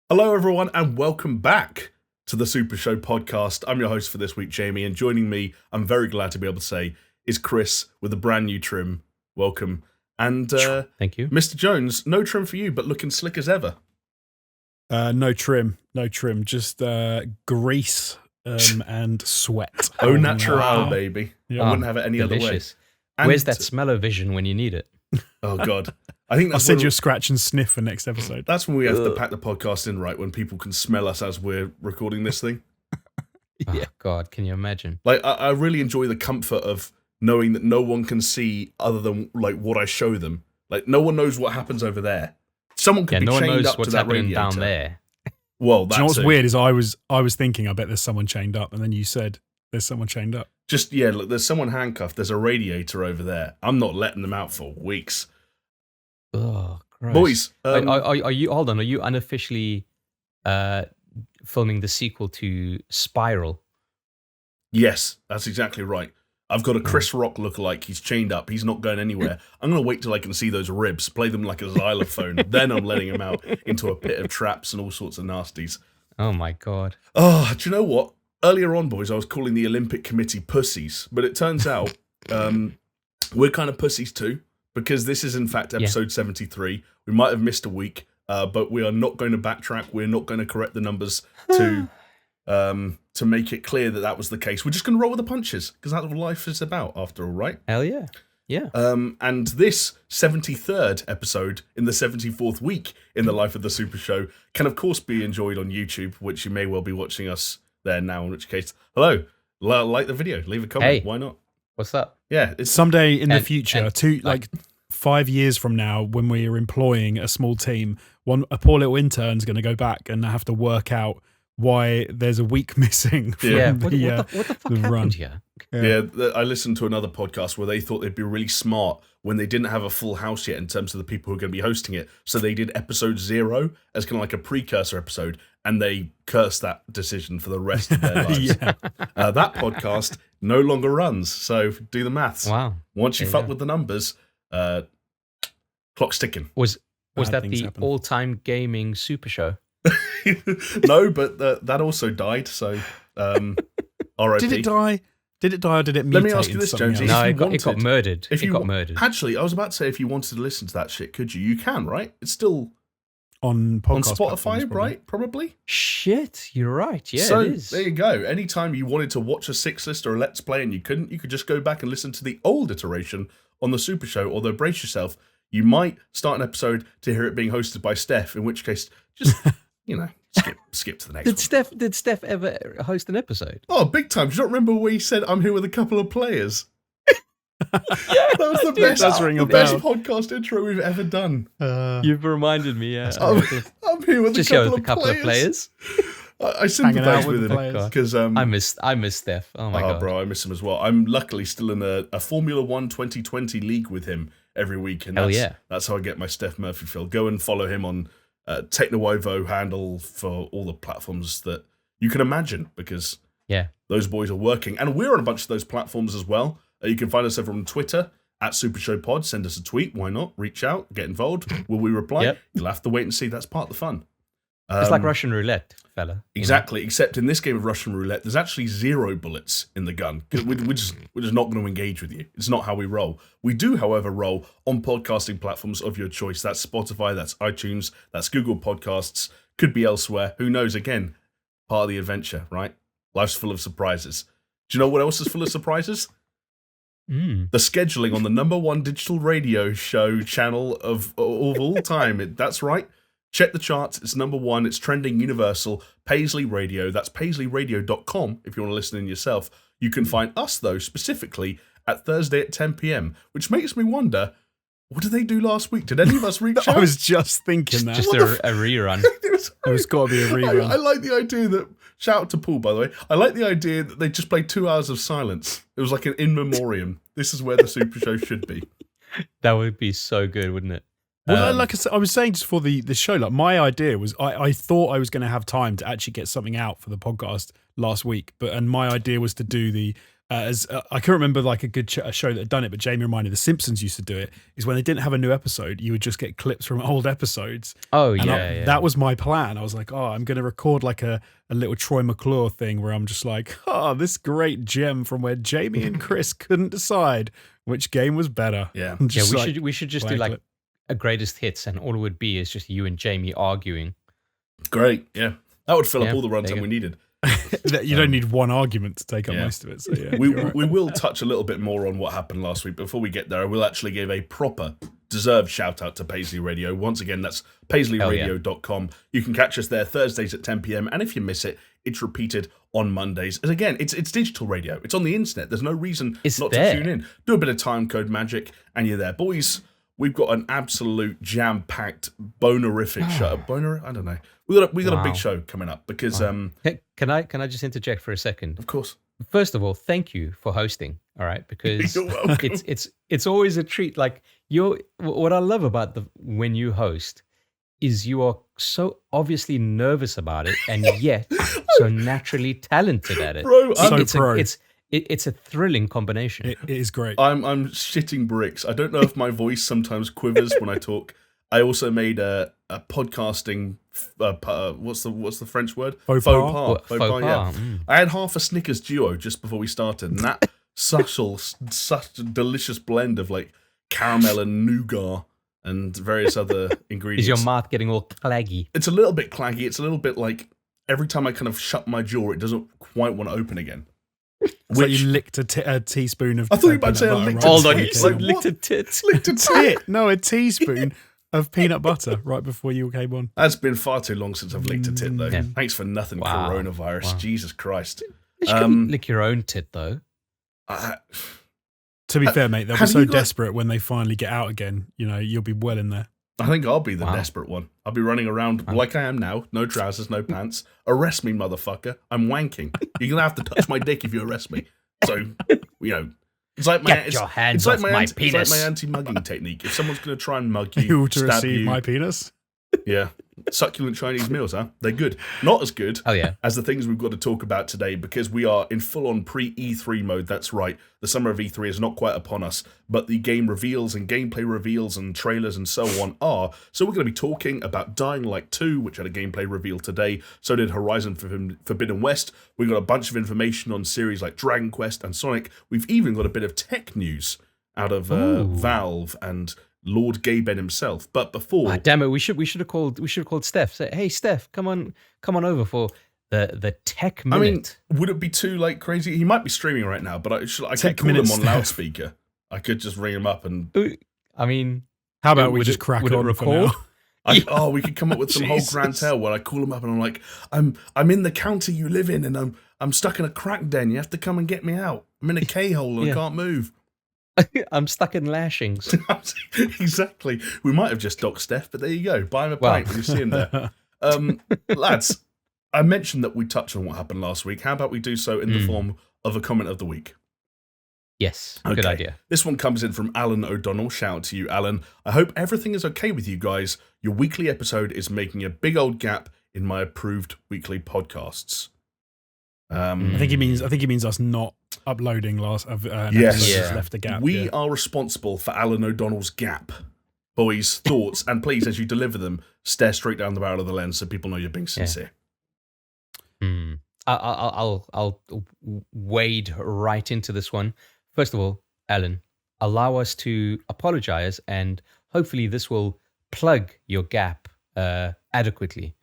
Hello, everyone, and welcome back to the SuperShow podcast. I'm your host for this week, Jamie, and joining me, I'm very glad to be able to say, is Chris with a brand new trim. Welcome. And thank you, Mr. Jones. No trim for you, but looking slick as ever. No trim, just grease and sweat. Au natural, baby. Yeah. I wouldn't have it any delicious. other way. Where's that smell-o-vision when you need it? Oh, God. I think I'll that's send you a scratch and sniff for next episode. That's when we have to pack the podcast in, right? When people can smell us as we're recording this thing. Yeah. Oh, God, can you imagine? Like, I really enjoy the comfort of knowing that no one can see other than like what I show them. Like, no one knows what happens over there. Someone could be no chained one knows up what's to that happening radiator down there. Well, Do you know what's weird is I was thinking I bet there's someone chained up, and then you said there's someone chained up. Just look, there's someone handcuffed. There's a radiator over there. I'm not letting them out for weeks. Oh, Christ. Boys, are you? Hold on. Are you unofficially filming the sequel to Spiral? Yes, that's exactly right. I've got a Chris Rock lookalike. He's chained up. He's not going anywhere. I'm going to wait till I can see those ribs, play them like a xylophone. Then I'm letting him out into a pit of traps and all sorts of nasties. Oh, my God. Oh, do you know what? Earlier on, boys, I was calling the Olympic Committee pussies, but it turns out we're kind of pussies too, because this is, in fact, episode 73. We might have missed a week, but we are not going to backtrack. We're not going to correct the numbers to make it clear that that was the case. We're just going to roll with the punches, because that's what life is about, after all, right? Hell yeah. Yeah. And this 73rd episode in the 74th week in the life of the Super Show can, of course, be enjoyed on YouTube, which you may well be watching us there now, in which case, hello, like the video, leave a comment, Hey. Why not? What's up? Yeah. It's Someday in the future, and, like 5 years from now, when we are employing a small team, a poor little intern's going to go back and have to work out why there's a week missing from What the fuck the run. happened here? Yeah, I listened to another podcast where they thought they'd be really smart when they didn't have a full house yet in terms of the people who are going to be hosting it. So they did episode 0 as kind of like a precursor episode, and they cursed that decision for the rest of their lives. That podcast no longer runs, so do the maths. Wow. Once you fuck with the numbers, clock's ticking. Was Bad that things the happen. all-time gaming Super Show? No, but that also died, so RIP. Did it die? Did it die or did it mutate? Let me ask you into this, something Jonesy. else? No, If you it got wanted- murdered. If It you got murdered. Actually, I was about to say, if you wanted to listen to that shit, could you? You can, right? It's still on podcast on platforms, Spotify, probably. right? Probably. Shit, you're right. Yeah, So it is. there you go. Anytime you wanted to watch a 6 list or a Let's Play and you couldn't, you could just go back and listen to the old iteration on the Super Show. Although brace yourself, you might start an episode to hear it being hosted by Steph. In which case, just skip to the next one. Did Steph ever host an episode? Oh, big time! Do you not remember where he said, "I'm here with a couple of players"? That was the best, does ring a best bell. podcast intro we've ever done. You've reminded me. Yeah, I'm here with just a show couple, with a couple of players. I sympathise out with with the him players. because I miss Steph. Oh my god, bro, I miss him as well. I'm luckily still in a Formula 1 2020 league with him every week, and Hell that's, yeah. that's how I get my Steph Murphy fill. Go and follow him on TechnoWivo handle for all the platforms that you can imagine, because Yeah. those boys are working, and we're on a bunch of those platforms as well. You can find us over on Twitter at SuperShowPod. Send us a tweet. Why not? Reach out, get involved. Will we reply? Yep. You'll have to wait and see. That's part of the fun. It's like Russian roulette, fella. you know? Exactly, except in this game of Russian roulette, there's actually 0 bullets in the gun. We're just not going to engage with you. It's not how we roll. We do, however, roll on podcasting platforms of your choice. That's Spotify, that's iTunes, that's Google Podcasts, could be elsewhere. Who knows? Again, part of the adventure, right? Life's full of surprises. Do you know what else is full of surprises? Mm. The scheduling on the #1 digital radio show channel of all time. That's right. Check the charts. It's #1. It's trending universal. Paisley Radio. That's paisleyradio.com if you want to listen in yourself. You can find us, though, specifically at Thursday at 10 p.m, which makes me wonder, what did they do last week? Did any of us reach out? I was just thinking that. Just a rerun. There's got to be a rerun. I like the idea that, shout out to Paul, by the way, I like the idea that they just played 2 hours of silence. It was like an in memoriam. This is where the Super Show should be. That would be so good, wouldn't it? Well, like I said, I was saying just for the show, like my idea was I thought I was going to have time to actually get something out for the podcast last week, and my idea was to do the I can't remember like a show that had done it, but Jamie reminded The Simpsons used to do it. Is when they didn't have a new episode, you would just get clips from old episodes. Oh And yeah. that was my plan. I was like, oh, I'm going to record like a little Troy McClure thing where I'm just like, oh, this great gem from where Jamie and Chris couldn't decide which game was better. Yeah. And just We should just do like a greatest hits, and all it would be is just you and Jamie arguing. Great. Yeah. That would fill up Yeah, all the there you runtime go. we needed. You don't need one argument to take up Yeah. most of it. So yeah, We you're right. will touch a little bit more on what happened last week. Before we get there, I will actually give a proper deserved shout out to Paisley Radio. Once again, that's paisleyradio.com. You can catch us there Thursdays at 10 p.m. And if you miss it, it's repeated on Mondays. And again, it's digital radio. It's on the internet. There's no reason It's not there. to tune in. Do a bit of time code magic and you're there. Boys, we've got an absolute jam-packed bonerific show. I don't know. We got a Wow. big show coming up because Can I just interject for a second? of course. First of all, thank you for hosting. All right, because You're welcome. it's always a treat. Like what I love about when you host is you are so obviously nervous about it, and yet so naturally talented at it. Bro, It's a thrilling combination. It is great. I'm shitting bricks. I don't know if my voice sometimes quivers when I talk. I also made a podcasting. What's the French word? Faux pas. Faux pas, Yeah. mm. I had half a Snickers duo just before we started, and that such a delicious blend of like caramel and nougat and various other ingredients. Is your mouth getting all claggy? It's a little bit claggy. It's a little bit like every time I kind of shut my jaw, it doesn't quite want to open again. It's like you licked a teaspoon of. I thought you were about to say I peanut licked butter a Hold on, tea. you It's said like, licked what? a tit. Licked a tit. No, a teaspoon of peanut butter right before you came on. That's been far too long since I've licked a tit, though. Yeah. Thanks for nothing, Wow. coronavirus. Wow. Jesus Christ. You shouldn't lick your own tit though. I- To be fair, mate, they'll be have so you got- desperate when they finally get out again. You know, you'll be well in there. I think I'll be the Wow. desperate one. I'll be running around like I am now. No trousers, no pants. Arrest me, motherfucker. I'm wanking. You're going to have to touch my dick if you arrest me. So, you know, it's like my, Get your hands off my It's penis. like my anti-mugging technique. If someone's going to try and mug You you, to stab receive you, my penis. yeah. Succulent Chinese meals, huh? They're good. Not as good Oh yeah. as the things we've got to talk about today because we are in full-on pre-E3 mode. That's right. The summer of E3 is not quite upon us, but the game reveals and gameplay reveals and trailers and so on are. So we're going to be talking about Dying Light 2, which had a gameplay reveal today. So did Horizon Forbidden West. We've got a bunch of information on series like Dragon Quest and Sonic. We've even got a bit of tech news out of Valve and Lord Gayben himself. But before... Ah, damn it! We should have called Steph. Say, hey Steph, come on over for the tech minute. I mean, would it be too like crazy? He might be streaming right now, but I could Tech call him minute on Steph. loudspeaker. I could just ring him up and I mean, How about we Would just it- crack would it on for record? now? we could come up with some whole grand Jesus. tale where I call him up and I'm like, I'm in the county you live in and I'm stuck in a crack den. You have to come and get me out. I'm in a K-hole and Yeah. I can't move. I'm stuck in lashings. Exactly. We might have just docked Steph, but there you go. Buy him a Well. pint when you see him there. Lads, I mentioned that we touched on what happened last week. How about we do so in the form of a comment of the week? Yes, good Okay. idea. This one comes in from Alan O'Donnell. Shout out to you, Alan. I hope everything is okay with you guys. Your weekly episode is making a big old gap in my approved weekly podcasts. I think he means us not uploading last. Yes. Episode that's Yeah. left a gap. We yeah. are responsible for Alan O'Donnell's gap. Boys, thoughts, and please, as you deliver them, stare straight down the barrel of the lens so people know you're being sincere. I'll wade right into this one. First of all, Alan, allow us to apologize, and hopefully this will plug your gap adequately.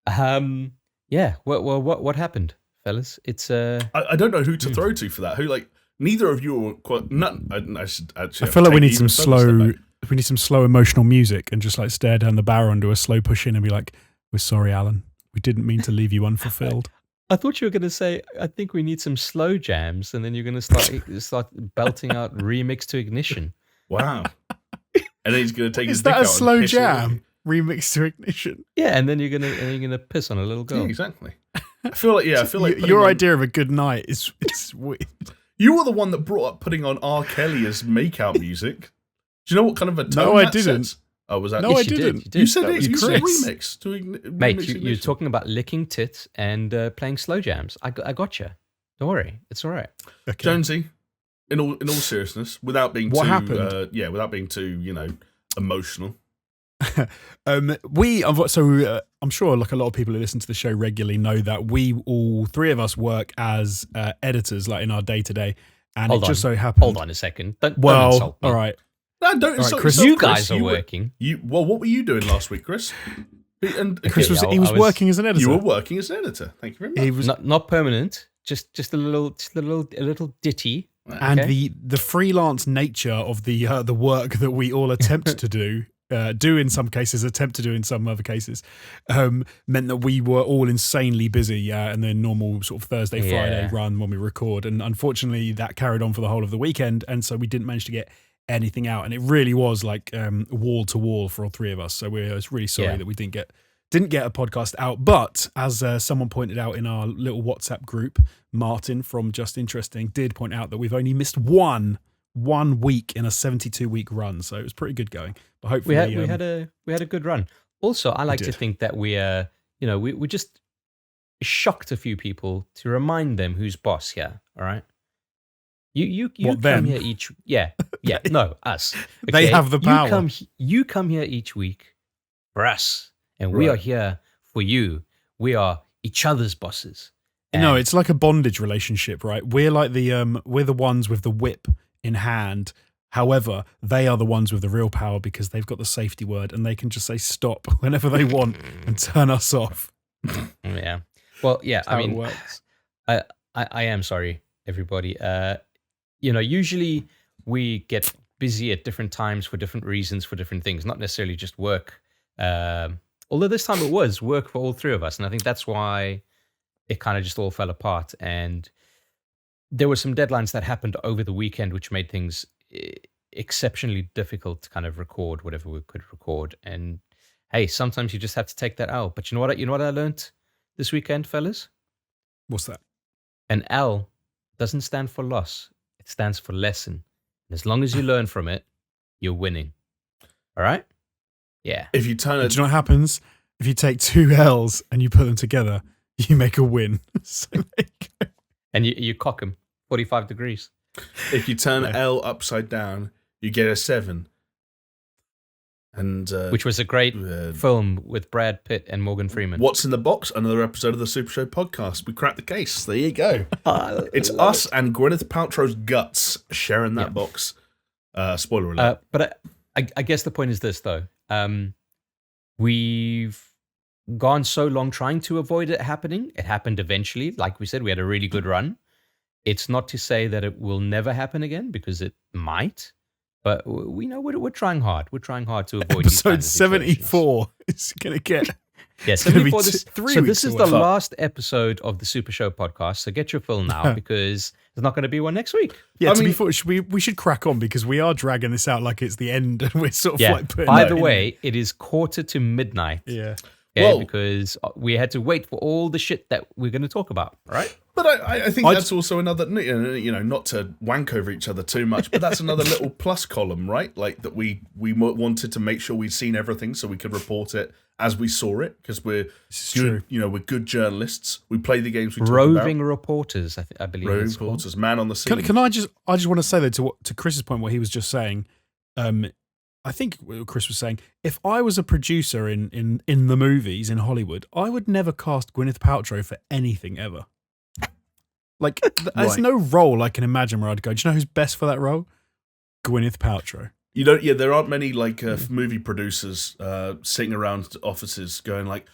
Yeah. What happened, fellas? It's I don't know who to throw to for that. Who, like, neither of you are quite. I should actually. I feel like we need some even further step slow. back. We need some slow emotional music and just like stare down the barrel and do a slow push in and be like, "We're sorry, Alan. We didn't mean to leave you unfulfilled." I thought you were going to say, I think we need some slow jams, and then you're going to start belting out Remix to Ignition. Wow. And then he's going to take his Is dick that out a and slow piss it away. jam remix to Ignition? Yeah, and then you're gonna piss on a little Yeah, girl. exactly. I feel like putting Your on- idea of a good night is weird. You were the one that brought up putting on R. Kelly as make-out music. Do you know what kind of a tone No, I that didn't. sets? Oh, was that? No, I didn't. You said That it. was You said Chris. remix to Mate, remix you're Ignition. talking about licking tits and playing slow jams. I got you. Don't worry, it's all right. Okay. Jonesy, in all seriousness, without being What too happened? without being too emotional. I'm sure like a lot of people who listen to the show regularly know that we all three of us work as editors, like in our day to day, and it just so happened. Hold on a second. Don't insult me. All right. No, don't All insult right, Chris. yourself, You Chris. guys are working. What were you doing last week, Chris? And Chris was Yeah, he was I was- working as an editor. you were working as an editor. Thank you very much. He was, Not permanent. Just a little ditty. and Okay. the freelance nature of the work that we all attempt to do in some cases, attempt to do in some other cases, meant that we were all insanely busy in the normal sort of Thursday, Friday Yeah. run when we record. And unfortunately, that carried on for the whole of the weekend. And so we didn't manage to get anything out. And it really was like wall to wall for all three of us. So we're really sorry that we didn't get a podcast out. But as someone pointed out in our little WhatsApp group, Martin from Just Interesting did point out that we've only missed one week in a 72-week run, so it was pretty good going. But hopefully We had a good run. Also, I like to did. think that we just shocked a few people to remind them who's boss here. All right. You What, come them? here each no, us. They have the power. You come here each week for us, and we Right. are here for you. We are each other's bosses. No, And- it's like a bondage relationship, right? We're like we're the ones with the whip in hand. However, they are the ones with the real power because they've got the safety word and they can just say stop whenever they want and turn us off. yeah. Well, yeah. That's how I it mean, works. I am sorry, everybody. Usually we get busy at different times for different reasons, for different things, not necessarily just work. Although this time it was work for all three of us, and I think that's why it kind of just all fell apart. And there were some deadlines that happened over the weekend, which made things exceptionally difficult to kind of record whatever we could record. And hey, sometimes you just have to take that L. But you know what I learned this weekend, fellas? What's that? An L doesn't stand for loss. It stands for lesson. And as long as you learn from it, you're winning. All right? Yeah. If you turn Do it, you know what happens? If you take two L's and you put them together, you make a win. So there you go. And you cock them 45 degrees. if you turn Yeah. L upside down, you get a 7. And Which was a great uh, film with Brad Pitt and Morgan Freeman. what's in the box? Another episode of the Super Show podcast. We cracked the case. There you go. It's us and Gwyneth Paltrow's guts sharing that box. Spoiler alert. But I guess the point is this, though. We've gone so long trying to avoid it happening. It happened eventually. Like we said, we had a really good run. It's not to say that it will never happen again, because it might. But we know we're trying hard. We're trying hard to avoid these Episode kinds of situations. 74 is going to get... Yeah, gonna be 74. This, 3 so weeks this is away. the last episode of the Super Show podcast. So get your fill now, because there's not going to be one next week. Yeah, I to be mean- fair, we should crack on because we are dragging this out like it's the end and we're sort of Yeah. like putting By it the in. way, it is 1:45. Yeah. Okay, Whoa. because we had to wait for all the shit that we're going to talk about, right? But I think I'd- that's also another, not to wank over each other too much, but that's another little plus column, right? Like that we wanted to make sure we'd seen everything so we could report it as we saw it, because we're This is good, true. we're good journalists. We play the games we talk Roving about. reporters, I believe. Roving it's called. reporters, man on the scene. Can I just want to say though to Chris's point, what he was just saying. I think what Chris was saying, if I was a producer in the movies in Hollywood, I would never cast Gwyneth Paltrow for anything ever. Like, there's Right. no role I can imagine where I'd go, do you know who's best for that role? Gwyneth Paltrow. You don't. Yeah, there aren't many like movie producers sitting around offices going like,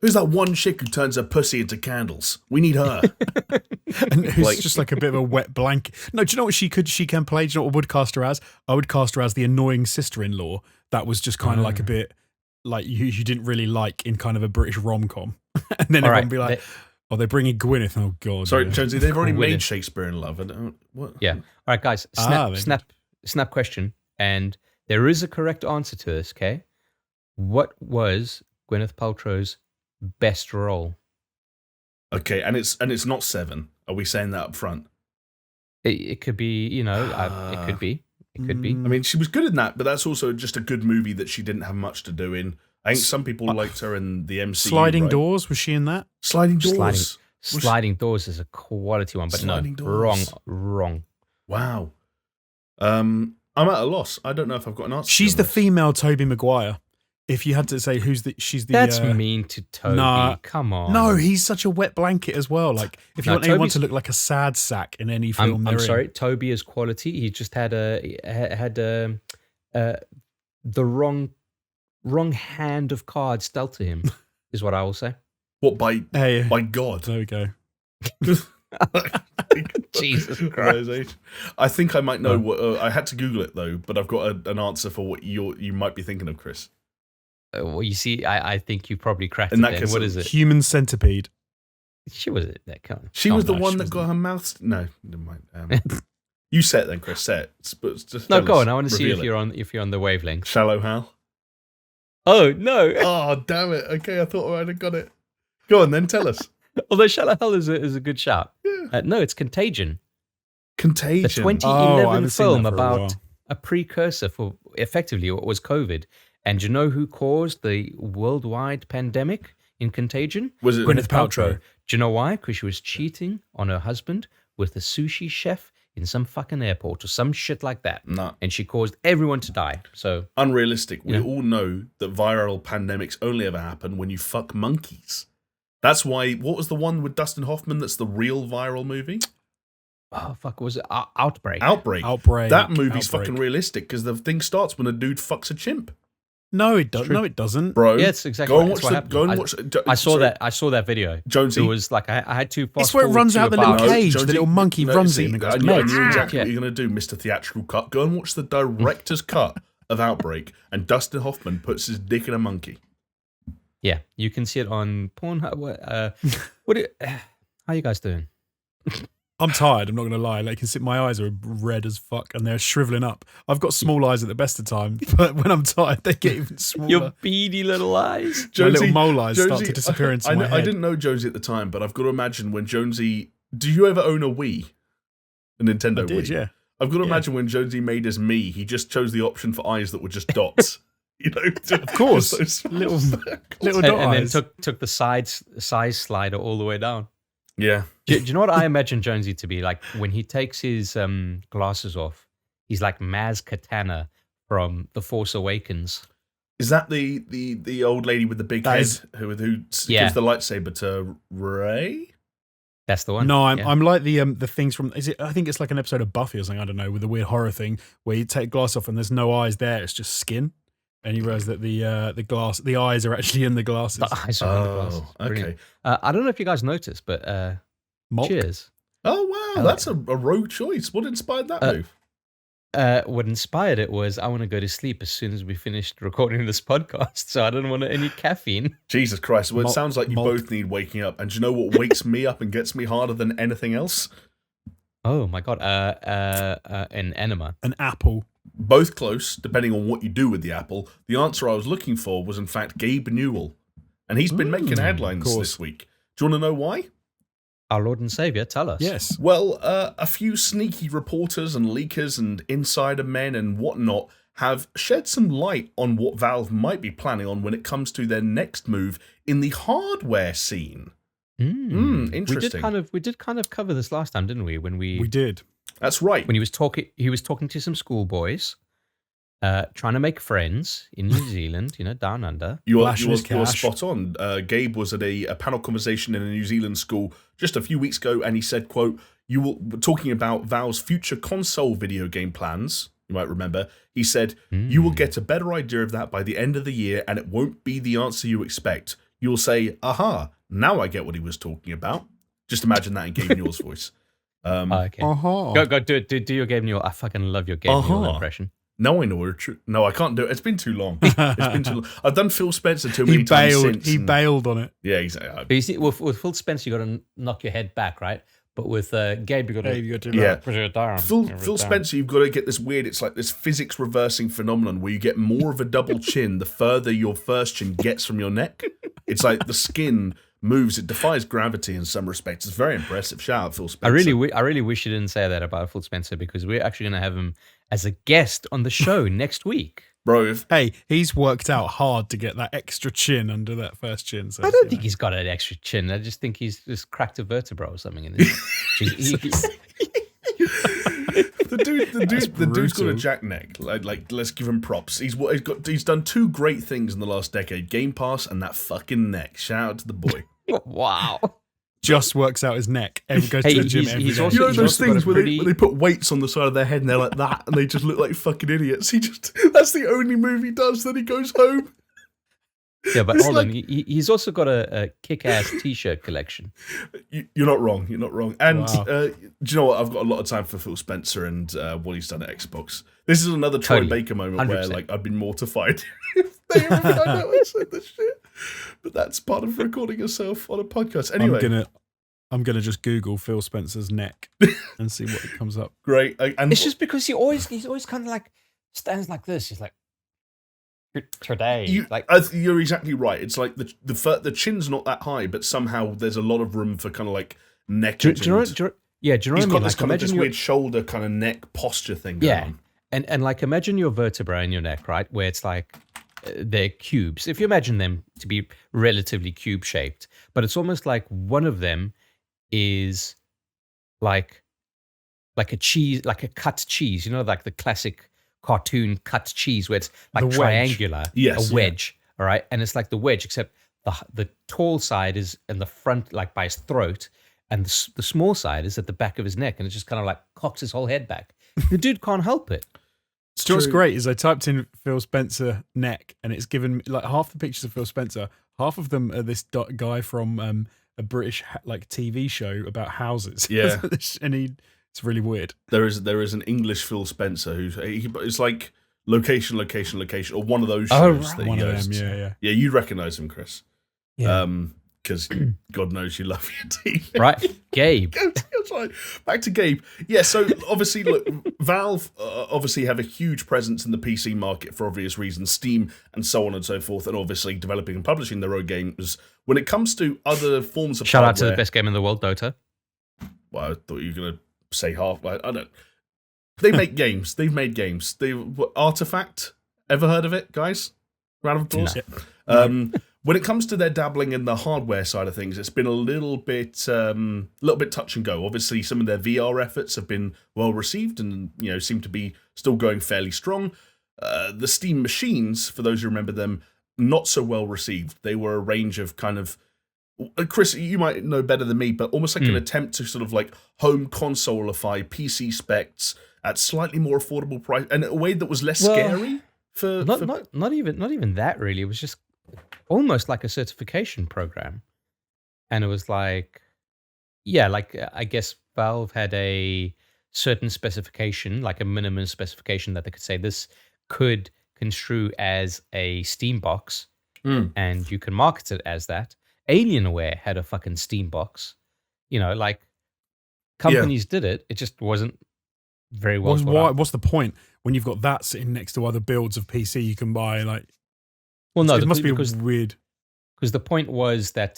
"Who's that one chick who turns her pussy into candles? We need her." And who's Like- just like a bit of a wet blanket. No, do you know what she can play? Do you know what I would cast her as? I would cast her as the annoying sister-in-law that was just kind of like a bit like you didn't really like in kind of a British rom-com. And then All everyone right, would be like, oh, they're bringing Gwyneth. Oh, God. Sorry, yeah. Jonesy, they've already Gwyneth. made Shakespeare in Love. I don't, what? Yeah. All right, guys. they Snap question. And there is a correct answer to this, okay? What was Gwyneth Paltrow's best role? Okay, and it's not 7. Are we saying that up front? It could be, it could be. It could be. I mean, she was good in that, but that's also just a good movie that she didn't have much to do in. I think some people liked her in the MCU. Sliding right? Doors, was she in that? Sliding Doors. Sliding Doors is a quality one, but Sliding no, Doors. wrong. Wow. I'm at a loss. I don't know if I've got an answer. She's to the this. female Toby Maguire. If you had to say she's the. That's mean to Toby. Nah. Come on. No, he's such a wet blanket as well. Like, if you No, want anyone Toby's- to look like a sad sack in any film, I'm sorry, Toby is quality. He just had the wrong hand of cards dealt to him, is what I will say. What by Hey, God? there we go. Jesus Christ. I think I might know what. I had to Google it though, but I've got an answer for what you might be thinking of, Chris. Well, you see, I think you probably cracked In it. that Then. case, What is it? Human centipede. She was it. That kind. She was the no, one she that got wasn't. her mouth. No, never mind. You say it then, Chris. Say it. Just No, tell go us. on. I want to see Reveal if you're on the wavelength. Shallow Hal. Oh no! Oh damn it! Okay, I thought I would have got it. Go on then, tell us. Although Shallow Hell is a good shout. Yeah. No, it's Contagion. Contagion. The 2011 haven't seen film that for a about while. a precursor for effectively what was COVID. And do you know who caused the worldwide pandemic in Contagion? Was it Gwyneth Paltrow. Do you know why? Because she was cheating on her husband with a sushi chef in some fucking airport or some shit like that. No. And she caused everyone to die. So, Unrealistic. We Yeah. all know that viral pandemics only ever happen when you fuck monkeys. That's why. What was the one with Dustin Hoffman? That's the real viral movie. oh, fuck, was it Outbreak? Outbreak. Outbreak. That movie's Outbreak. fucking realistic because the thing starts when a dude fucks a chimp, No, it doesn't. True. No, it doesn't. bro. Yeah, it's exactly Go and right. watch That's what the. happened. Go and I- watch. I saw sorry, that. I saw that video. Jonesy. It was like I had to. It's where it runs out the little about- cage. Jonesy, The little monkey runs it and it goes, I knew "Mate." exactly Yeah. what you're going to do, Mr. Theatrical Cut. Go and watch the director's cut of Outbreak, and Dustin Hoffman puts his dick in a monkey. Yeah, you can see it on Pornhub. How you guys doing? I'm tired. I'm not going to lie. Like, you can see my eyes are red as fuck and they're shriveling up. I've got small eyes at the best of time, but when I'm tired, they get even smaller. Your beady little eyes. My little mole eyes start to disappear into I my head. didn't know Jonesy at the time, but I've got to imagine when Jonesy. Do you ever own a Wii? A Nintendo I did, Wii? yeah. I've got to Yeah. imagine when Jonesy made his me, he just chose the option for eyes that were just dots. You know, of course. Little dot And then eyes. took the size slider all the way down. Yeah. Do you know what I imagine Jonesy to be like when he takes his glasses off? He's like Maz Katana from The Force Awakens. Is that the old lady with the big That head is- who Yeah. gives the lightsaber to Rey? That's the one. No, I'm Yeah. I'm like the things from. Is it? I think it's like an episode of Buffy or something. I don't know, with the weird horror thing where you take glass off and there's no eyes there. It's just skin, and you realize that the eyes are actually in the glasses. The eyes are on the glasses. Oh, Brilliant. okay. I don't know if you guys noticed, but Mock. cheers. Oh wow, that's a rogue choice. What inspired that move? What inspired it was I want to go to sleep as soon as we finished recording this podcast, so I don't want any caffeine. Jesus Christ! Well, it Malt- sounds like you malt. both need waking up. And do you know what wakes me up and gets me harder than anything else? Oh my god, an enema. An apple. Both close, depending on what you do with the apple. The answer I was looking for was in fact Gabe Newell, and he's been making headlines course. this week. Do you want to know why? Our Lord and Savior, tell us. Yes. Well, a few sneaky reporters and leakers and insider men and whatnot have shed some light on what Valve might be planning on when it comes to their next move in the hardware scene. Interesting. We did kind of cover this last time, didn't we? When We did. That's right. he was talking to some schoolboys, trying to make friends in New Zealand, down under. You're Flashing his cash. spot on. Gabe was at a panel conversation in a New Zealand school just a few weeks ago, and he said, quote, "You will," talking about Valve's future console video game plans, you might remember, he said, "You will get a better idea of that by the end of the year, and it won't be the answer you expect. You'll say, aha, now I get what he was talking about." Just imagine that in Gabe Newell's voice. Okay. Uh-huh. Go do your Gabe Newell. I fucking love your Gabe Newell impression. Now I know what No, I can't do it. It's been too long. It's been too long. I've done Phil Spencer too many He times bailed. since. He and- bailed on it. Yeah, exactly. But you see, with Phil Spencer, you got to knock your head back, right? But with Gabe, you got Hey, to you got to Yeah. push it down. Phil Spencer, you've got to get this weird, it's like this physics reversing phenomenon where you get more of a double chin the further your first chin gets from your neck. It's like the skin moves, it defies gravity in some respects. It's very impressive. Shout out Phil Spencer. I really wish you didn't say that about Phil Spencer because we're actually going to have him as a guest on the show next week. Bro, if Hey, he's worked out hard to get that extra chin under that first chin. So I don't think he's got an extra chin. I just think he's just cracked a vertebra or something in his the dude's got a jack neck. Like, let's give him props. He's done two great things in the last decade: Game Pass and that fucking neck. Shout out to the boy. Wow. Just works out his neck and goes to the gym every day. You know those things where they put weights on the side of their head and they're like that, and they just look like fucking idiots. That's the only move he does. Then he goes home. Yeah, but hold on. He's also got a kick-ass T-shirt collection. You're not wrong. You're not wrong. And Wow. do you know what? I've got a lot of time for Phil Spencer and what he's done at Xbox. This is another Troy Totally. Baker moment 100%. where like I've been mortified if they ever find out I said this shit. But that's part of recording yourself on a podcast. Anyway, I'm gonna just Google Phil Spencer's neck and see what comes up. great. And It's just because he's always kind of like stands like this. He's like today. you're exactly right. It's like the chin's not that high, but somehow there's a lot of room for kind of like neck. Do you know what He's I mean? got Like, this weird shoulder kind of neck posture thing going on. and like imagine your vertebra in your neck, right? Where it's like they're cubes. If you imagine them to be relatively cube shaped, but it's almost like one of them is like a cheese, like a cut cheese. You know, like the classic cartoon cut cheese where it's like The wedge. triangular, Yes, a wedge. All right, and it's like the wedge, except the tall side is in the front, like by his throat, and the small side is at the back of his neck, and it just kind of like cocks his whole head back. The dude can't help it. So what's great is I typed in Phil Spencer neck, and it's given me like half the pictures of Phil Spencer. Half of them are this guy from a British like TV show about houses. Yeah. And it's really weird. There is an English Phil Spencer it's like location, or one of those shows that he One of goes them, to. Yeah, you'd recognise him, Chris. Yeah. Because God knows you love your TV. Right, Gabe. Sorry. Back to Gabe. Yeah, so obviously, look, Valve obviously have a huge presence in the PC market for obvious reasons, Steam and so on and so forth, and obviously developing and publishing their own games. When it comes to other forms of Shout out to hardware, the best game in the world, Dota. well, I thought you were going to say half. I don't. They make games. They've made games. Artifact. Ever heard of it, guys? Round of applause. No. When it comes to their dabbling in the hardware side of things, it's been a little bit touch and go. Obviously, some of their VR efforts have been well received, and seem to be still going fairly strong. The Steam machines, for those who remember them, not so well received. They were a range of kind of, Chris, you might know better than me, but almost like an attempt to sort of like home consoleify PC specs at slightly more affordable price, and in a way that was less scary. Not even that really. It was just almost like a certification program, and it was like, I guess Valve had a certain specification, like a minimum specification that they could say this could construe as a Steam box, and you can market it as that. Alienware had a fucking Steam box, like companies did it. It just wasn't very well. What's the point when you've got that sitting next to other builds of PC you can buy? Like, well, no, it must be weird. Because the point was that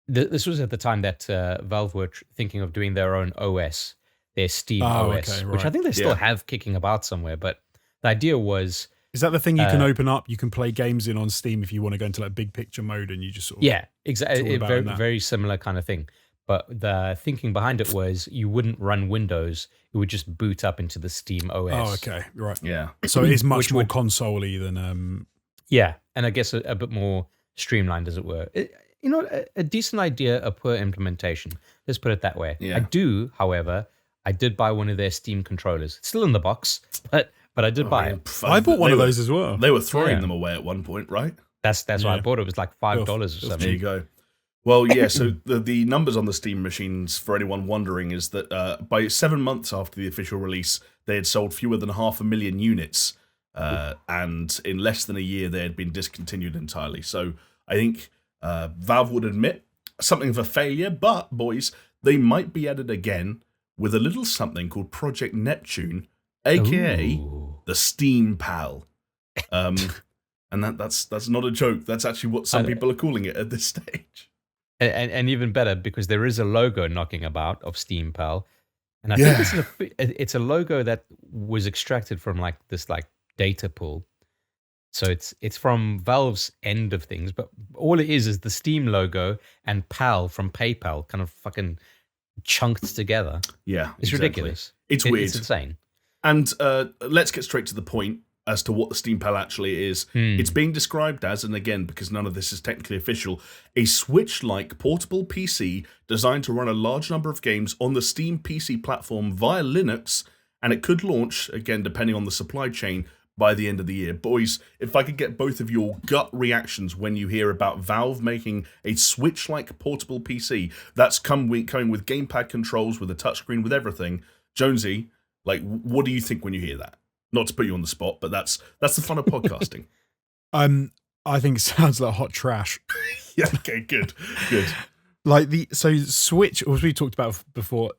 this was at the time that Valve were thinking of doing their own OS, their Steam OS, okay, right. which I think they still have kicking about somewhere. But the idea was, is that the thing you can open up? You can play games in on Steam if you want to go into like big picture mode, and you just sort of exactly, very similar kind of thing. But the thinking behind it was you wouldn't run Windows; it would just boot up into the Steam OS. Oh, okay, right. Yeah. So it is much more console-y than. Yeah, and I guess a bit more streamlined, as it were. A decent idea, a poor implementation. Let's put it that way. Yeah. However, I did buy one of their Steam controllers. It's still in the box, but I did buy it. I bought one of those as well. They were throwing them away at one point, right? That's why I bought it. It was like $5 or something. There you go. Well, yeah, so the numbers on the Steam machines, for anyone wondering, is that by 7 months after the official release, they had sold fewer than 500,000 units, and in less than a year, they had been discontinued entirely. So I think Valve would admit something of a failure, but, boys, they might be at it again with a little something called Project Neptune, a.k.a. the SteamPal. And that's not a joke. That's actually what some people are calling it at this stage. And even better, because there is a logo knocking about of SteamPal, and I think it's a logo that was extracted from like this like data pool. So it's from Valve's end of things, but all it is the Steam logo and PAL from PayPal kind of fucking chunked together. Yeah, it's exactly. ridiculous. It's weird. It's insane. And let's get straight to the point as to what the SteamPal actually is. It's being described as, and again, because none of this is technically official, a Switch-like portable PC designed to run a large number of games on the Steam PC platform via Linux, and it could launch, again, depending on the supply chain, by the end of the year. Boys, if I could get both of your gut reactions when you hear about Valve making a Switch-like portable PC that's coming with gamepad controls, with a touchscreen, with everything. Jonesy, like, what do you think when you hear that? Not to put you on the spot, but that's the fun of podcasting. I think it sounds like hot trash. Yeah, okay, good. Like so Switch, as we talked about before,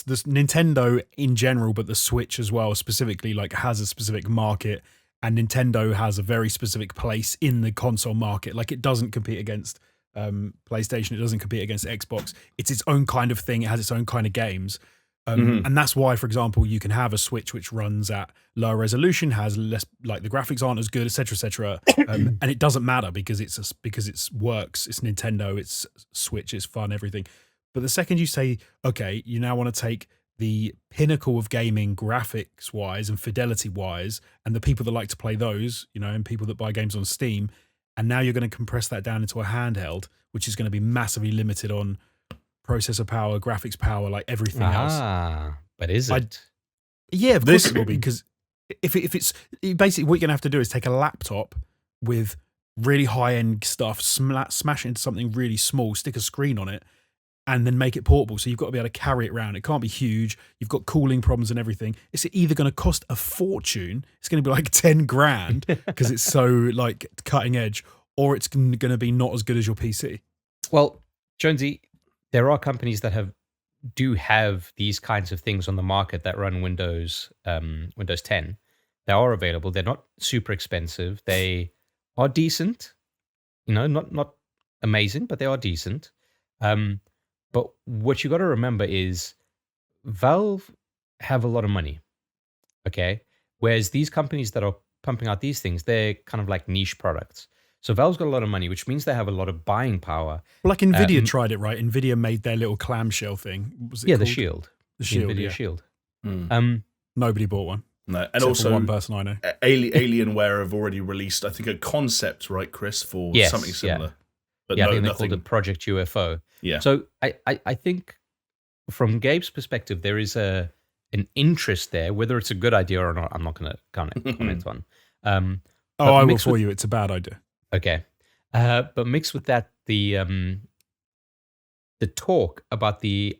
the Nintendo in general, but the Switch as well specifically, like has a specific market, and Nintendo has a very specific place in the console market. Like it doesn't compete against PlayStation, it doesn't compete against Xbox. It's its own kind of thing. It has its own kind of games. And that's why, for example, you can have a Switch which runs at lower resolution, has less, like the graphics aren't as good, etc., and it doesn't matter because it's works. It's Nintendo, it's Switch, it's fun, everything. But the second you say, okay, you now want to take the pinnacle of gaming graphics wise and fidelity wise, and the people that like to play those, and people that buy games on Steam, and now you're going to compress that down into a handheld, which is going to be massively limited on processor power, graphics power, like everything else. But is it? Yeah, of course it will be, because if it's basically what you're gonna have to do is take a laptop with really high end stuff, smash it into something really small, stick a screen on it, and then make it portable. So you've got to be able to carry it around. It can't be huge. You've got cooling problems and everything. It's either going to cost a fortune. It's going to be like 10 grand because it's so like cutting edge, or it's going to be not as good as your PC. Well, Jonesy, there are companies that do have these kinds of things on the market that run Windows 10. They are available. They're not super expensive. They are decent. Not amazing, but they are decent. But what you got to remember is Valve have a lot of money, okay? Whereas these companies that are pumping out these things, they're kind of like niche products. So Valve's got a lot of money, which means they have a lot of buying power. Well, like Nvidia tried it, right? Nvidia made their little clamshell thing. What was it called? The Shield. The Shield, Nvidia yeah. Shield. Nobody bought one. No, and Except also for one person I know. Alienware have already released, I think, a concept, right, Chris, for something similar. Yeah. But I think they called it Project UFO. Yeah. So I think from Gabe's perspective, there is an interest there. Whether it's a good idea or not, I'm not going to comment on. I will for you. It's a bad idea. Okay. But mixed with that, the talk about I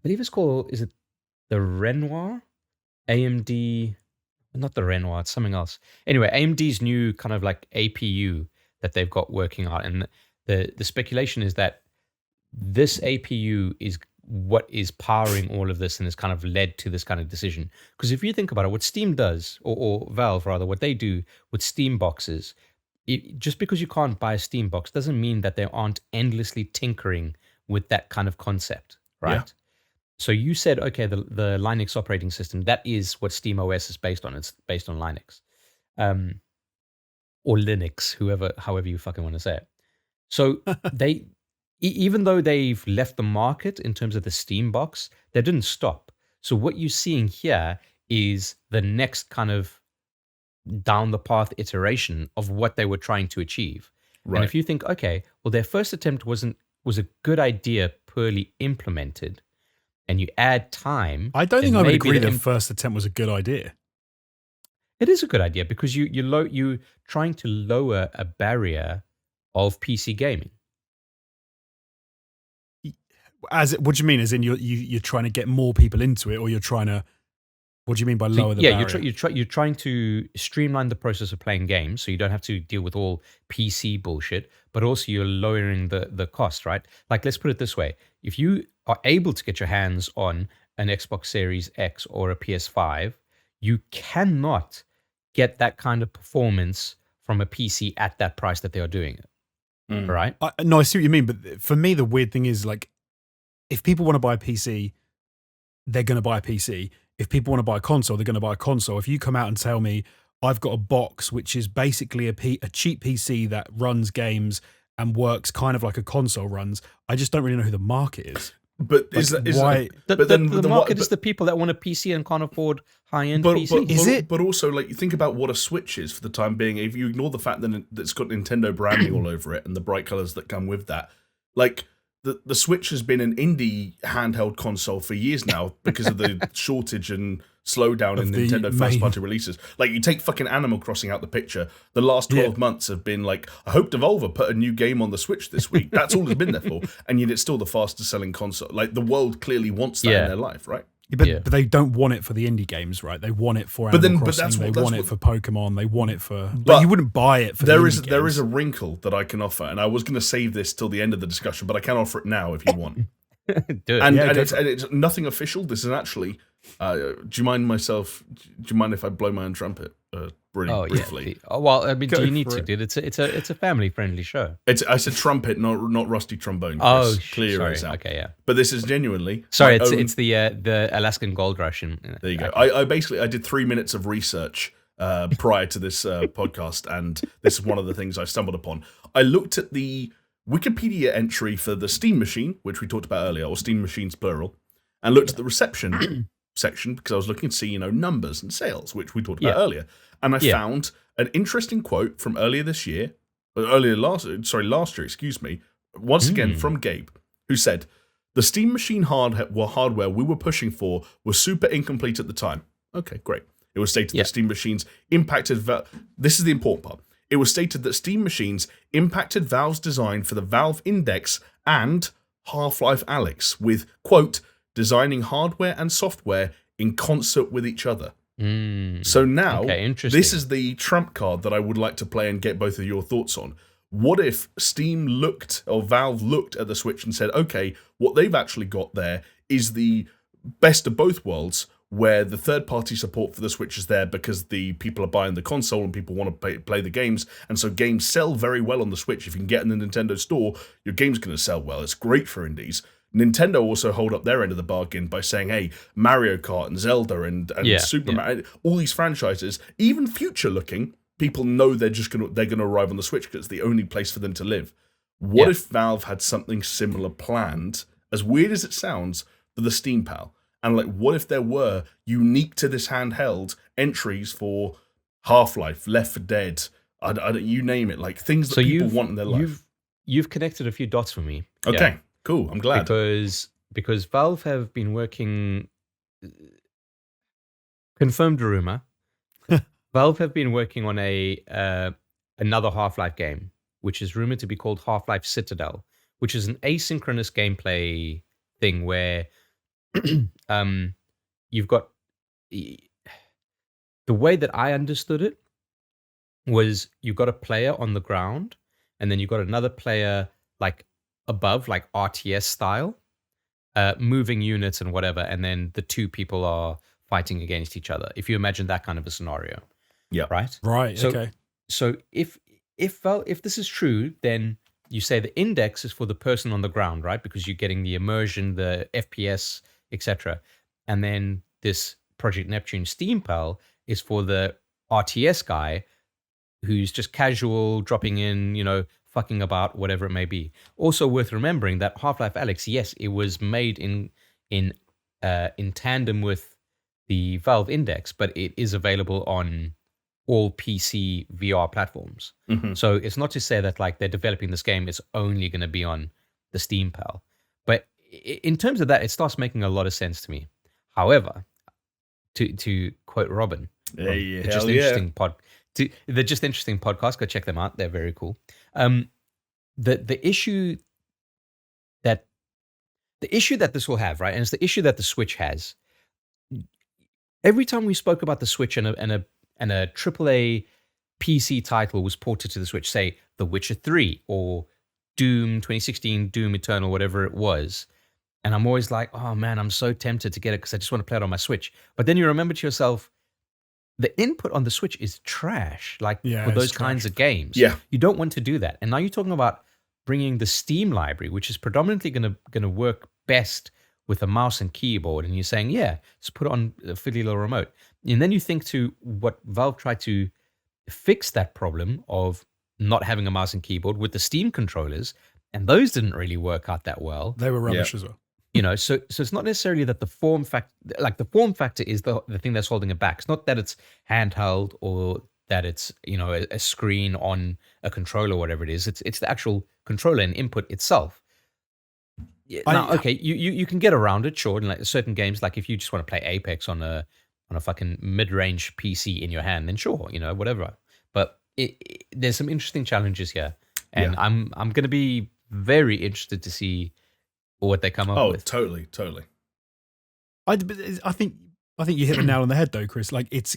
believe it's called, is it the Renoir? AMD, not the Renoir, it's something else. Anyway, AMD's new kind of like APU that they've got working on. And the speculation is that this APU is what is powering all of this and has kind of led to this kind of decision. Because if you think about it, what Steam does, or Valve rather, what they do with Steam boxes, just because you can't buy a Steam box doesn't mean that they aren't endlessly tinkering with that kind of concept, right? Yeah. So you said, okay, the Linux operating system, that is what SteamOS is based on. It's based on Linux. Or Linux, however you fucking want to say it. So they, even though they've left the market in terms of the Steam box, they didn't stop. So what you're seeing here is the next kind of down the path iteration of what they were trying to achieve. Right. And if you think, okay, well, their first attempt was a good idea poorly implemented, and you add time. I don't think I would agree their first attempt was a good idea. It is a good idea because you're trying to lower a barrier of PC gaming. What do you mean? As in you're trying to get more people into it, or you're trying to? What do you mean by lower the barrier? You're trying to streamline the process of playing games, so you don't have to deal with all PC bullshit. But also you're lowering the cost, right? Like, let's put it this way: if you are able to get your hands on an Xbox Series X or a PS5, you cannot get that kind of performance from a PC at that price that they are doing it. Right? No, I see what you mean. But for me, the weird thing is, like, if people want to buy a PC, they're going to buy a PC. If people want to buy a console, they're going to buy a console. If you come out and tell me, I've got a box which is basically a cheap PC that runs games and works kind of like a console runs. I just don't really know who the market is. But why? The market is the people that want a PC and can't afford high-end PC. But also, like, you think about what a Switch is for the time being. If you ignore the fact that it's got Nintendo branding all over it and the bright colors that come with that, like the Switch has been an indie handheld console for years now because of the shortage and slowdown in Nintendo first-party releases. Like, you take fucking Animal Crossing out the picture. The last 12 months have been like, I hope Devolver put a new game on the Switch this week. That's all it's been there for. And yet it's still the fastest-selling console. Like, the world clearly wants that in their life, right? But they don't want it for the indie games, right? They want it for Animal Crossing. They want it for Pokemon. They want it for... But you wouldn't buy it for there is a wrinkle that I can offer, and I was going to save this till the end of the discussion, but I can offer it now if you want. Do it. And it's nothing official. This is actually... do you mind if I blow my own trumpet briefly? Well, I mean, do you need to, dude? It's a family-friendly show. I said trumpet, not rusty trombone. Chris. Sorry. Okay, yeah. But this is genuinely... Sorry, it's the Alaskan Gold Rush. There you go. I did 3 minutes of research prior to this podcast, and this is one of the things I stumbled upon. I looked at the Wikipedia entry for the Steam Machine, which we talked about earlier, or Steam Machines plural, and looked at the reception section because I was looking to see, numbers and sales, which we talked about earlier. And I found an interesting quote from last year, once again from Gabe, who said, "The Steam Machine hardware we were pushing for was super incomplete at the time." Okay, great. It was stated that Steam Machines impacted... This is the important part. It was stated that Steam Machines impacted Valve's design for the Valve Index and Half-Life Alyx with, quote, designing hardware and software in concert with each other. So now, this is the trump card that I would like to play and get both of your thoughts on. What if Valve looked at the Switch and said, okay, what they've actually got there is the best of both worlds, where the third-party support for the Switch is there because the people are buying the console and people want to play the games, and so games sell very well on the Switch. If you can get in the Nintendo store, your game's going to sell well. It's great for indies. Nintendo also hold up their end of the bargain by saying, hey, Mario Kart and Zelda and Super Mario, all these franchises, even future-looking, people know they're going to arrive on the Switch because it's the only place for them to live. What if Valve had something similar planned, as weird as it sounds, for the SteamPal? And what if there were unique to this handheld entries for Half-Life, Left 4 Dead, you name it, things that people want in their life? You've connected a few dots for me. Okay, cool. I'm glad. Because Valve have been working... Confirmed rumor. Valve have been working on another Half-Life game, which is rumored to be called Half-Life Citadel, which is an asynchronous gameplay thing where... you've got the way that I understood it was you've got a player on the ground and then you've got another player above, like RTS style, moving units and whatever, and then the two people are fighting against each other. If you imagine that kind of a scenario, right, okay. So if this is true, then you say the index is for the person on the ground, right? Because you're getting the immersion, the FPS, etc. And then this Project Neptune SteamPal is for the RTS guy who's just casual, dropping in, fucking about, whatever it may be. Also worth remembering that Half-Life Alyx, yes, it was made in tandem with the Valve Index, but it is available on all PC VR platforms. Mm-hmm. So it's not to say that they're developing this game, it's only going to be on the SteamPal. But in terms of that, it starts making a lot of sense to me. However, to quote Robin, the Just Interesting podcast, go check them out. They're very cool. The issue that this will have, right, and it's the issue that the Switch has. Every time we spoke about the Switch and a AAA PC title was ported to the Switch, say The Witcher 3 or Doom 2016, Doom Eternal, whatever it was. And I'm always like, oh man, I'm so tempted to get it because I just want to play it on my Switch. But then you remember to yourself, the input on the Switch is trash, for those kinds of games. Yeah. You don't want to do that. And now you're talking about bringing the Steam library, which is predominantly going to work best with a mouse and keyboard, and you're saying, yeah, just put it on a fiddly little remote. And then you think to what Valve tried to fix that problem of not having a mouse and keyboard with the Steam controllers, and those didn't really work out that well. They were rubbish as well. So it's not necessarily that the form factor is the thing that's holding it back. It's not that it's handheld or that it's a screen on a controller or whatever it is. It's the actual controller and input itself. Okay, you can get around it, sure. In like certain games, like if you just want to play Apex on a fucking mid-range PC in your hand, then sure, whatever. But there's some interesting challenges here, and I'm going to be very interested to see what they come up with. Oh, totally. I think you hit the nail on the head though, Chris. Like it's.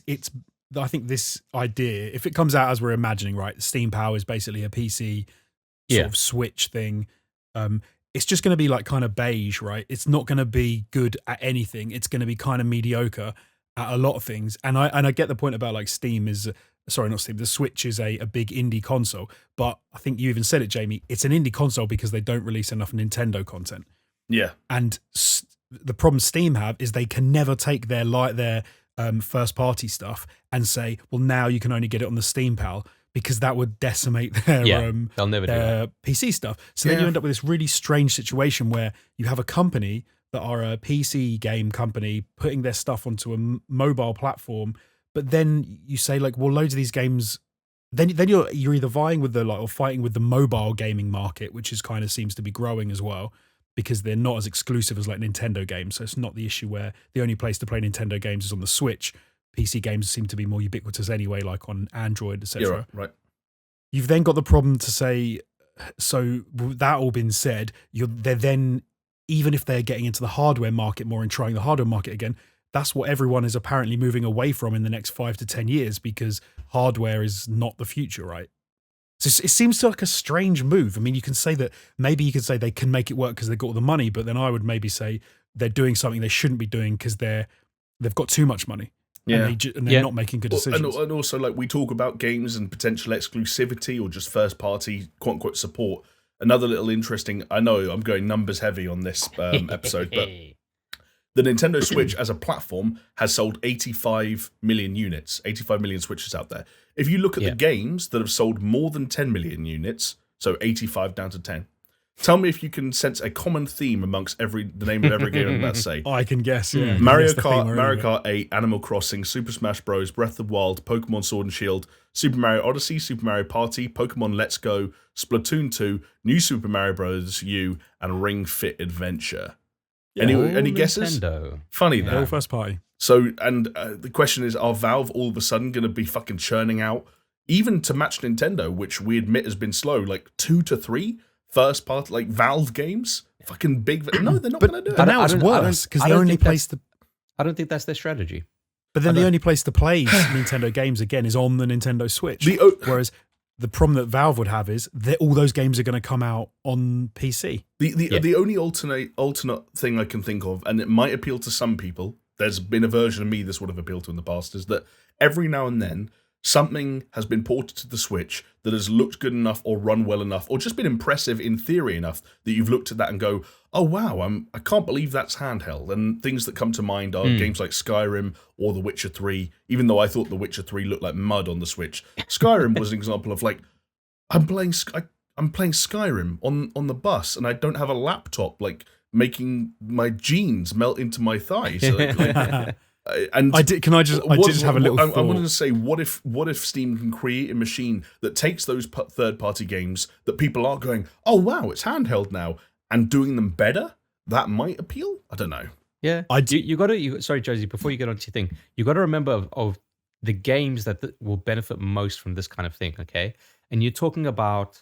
I think this idea, if it comes out as we're imagining, right? SteamPal is basically a PC sort of Switch thing. It's just going to be like kind of beige, right? It's not going to be good at anything. It's going to be kind of mediocre at a lot of things. And I get the point about like Steam is. Sorry, not Steam. The Switch is a big indie console, but I think you even said it, Jamie. It's an indie console because they don't release enough Nintendo content. Yeah, and the problem Steam have is they can never take their first party stuff and say, well, now you can only get it on the SteamPal, because that would decimate their they'll never do that. PC stuff. So then you end up with this really strange situation where you have a company that are a PC game company putting their stuff onto a mobile platform. But then you say like, well, loads of these games, then you're either vying with or fighting with the mobile gaming market, which is kind of seems to be growing as well, because they're not as exclusive as like Nintendo games. So it's not the issue where the only place to play Nintendo games is on the Switch. PC games seem to be more ubiquitous anyway, like on Android, etc. Yeah, right. You've then got the problem to say, so that all being said, they're then, even if they're getting into the hardware market more and trying the hardware market again, that's what everyone is apparently moving away from in the next 5 to 10 years, because hardware is not the future, right? So it seems like a strange move. I mean, you can say that maybe you could say they can make it work because they've got all the money, but then I would maybe say they're doing something they shouldn't be doing because they've got too much money. Yeah. And they're not making good decisions. And also, like, we talk about games and potential exclusivity or just first party, quote unquote, support. Another little interesting, I know I'm going numbers heavy on this episode, but the Nintendo Switch as a platform has sold 85 million units, 85 million Switches out there. If you look at the games that have sold more than 10 million units, so 85 down to 10, tell me if you can sense a common theme amongst the name of every game I'm about to say. I can guess, yeah. Mario Kart 8, Animal Crossing, Super Smash Bros., Breath of the Wild, Pokemon Sword and Shield, Super Mario Odyssey, Super Mario Party, Pokemon Let's Go, Splatoon 2, New Super Mario Bros. U, and Ring Fit Adventure. Yeah. Any guesses? Nintendo. Funny that. All first party. So, and the question is, are Valve all of a sudden going to be fucking churning out, even to match Nintendo, which we admit has been slow, like 2 to 3 first party, like Valve games? Fucking big. No, they're not going to do it. But now it's worse because the only place to. I don't think that's their strategy. But then the only place to play Nintendo games again is on the Nintendo Switch. Whereas the problem that Valve would have is that all those games are going to come out on PC. The only alternate thing I can think of, and it might appeal to some people, there's been a version of me this would have appealed to in the past, is that every now and then something has been ported to the Switch that has looked good enough or run well enough or just been impressive in theory enough that you've looked at that and go, oh wow, I can't believe that's handheld. And things that come to mind are games like Skyrim or The Witcher 3, even though I thought The Witcher 3 looked like mud on the Switch. Skyrim was an example of like, I'm playing Skyrim on the bus and I don't have a laptop like making my jeans melt into my thighs. And I did just have a little thought. I wanted to say, what if Steam can create a machine that takes those third-party games that people are going, oh wow, it's handheld now, and doing them better? That might appeal. I don't know. Yeah, you got to. Sorry, Josie. Before you get on to your thing, you got to remember of the games that will benefit most from this kind of thing. Okay, and you're talking about,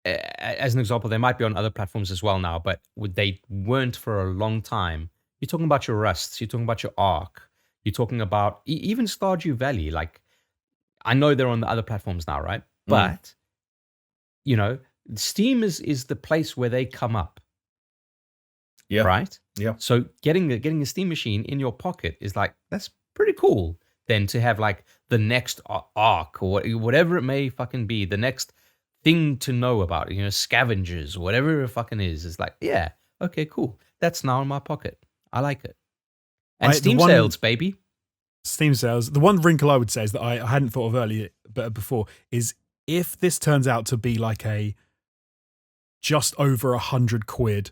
as an example, they might be on other platforms as well now, but they weren't for a long time. You're talking about your Rusts, you're talking about your Ark, you're talking about even Stardew Valley. Like, I know they're on the other platforms now, right? But, Steam is the place where they come up. Yeah. Right? Yeah. So getting a Steam machine in your pocket is like, that's pretty cool. Then to have like the next Ark or whatever it may fucking be, the next thing to know about, scavengers, whatever it fucking is like, yeah. Okay, cool. That's now in my pocket. I like it. And The Steam one- sales, baby. Steam sales. The one wrinkle I would say is that I hadn't thought of earlier, but before, is if this turns out to be like a just over £100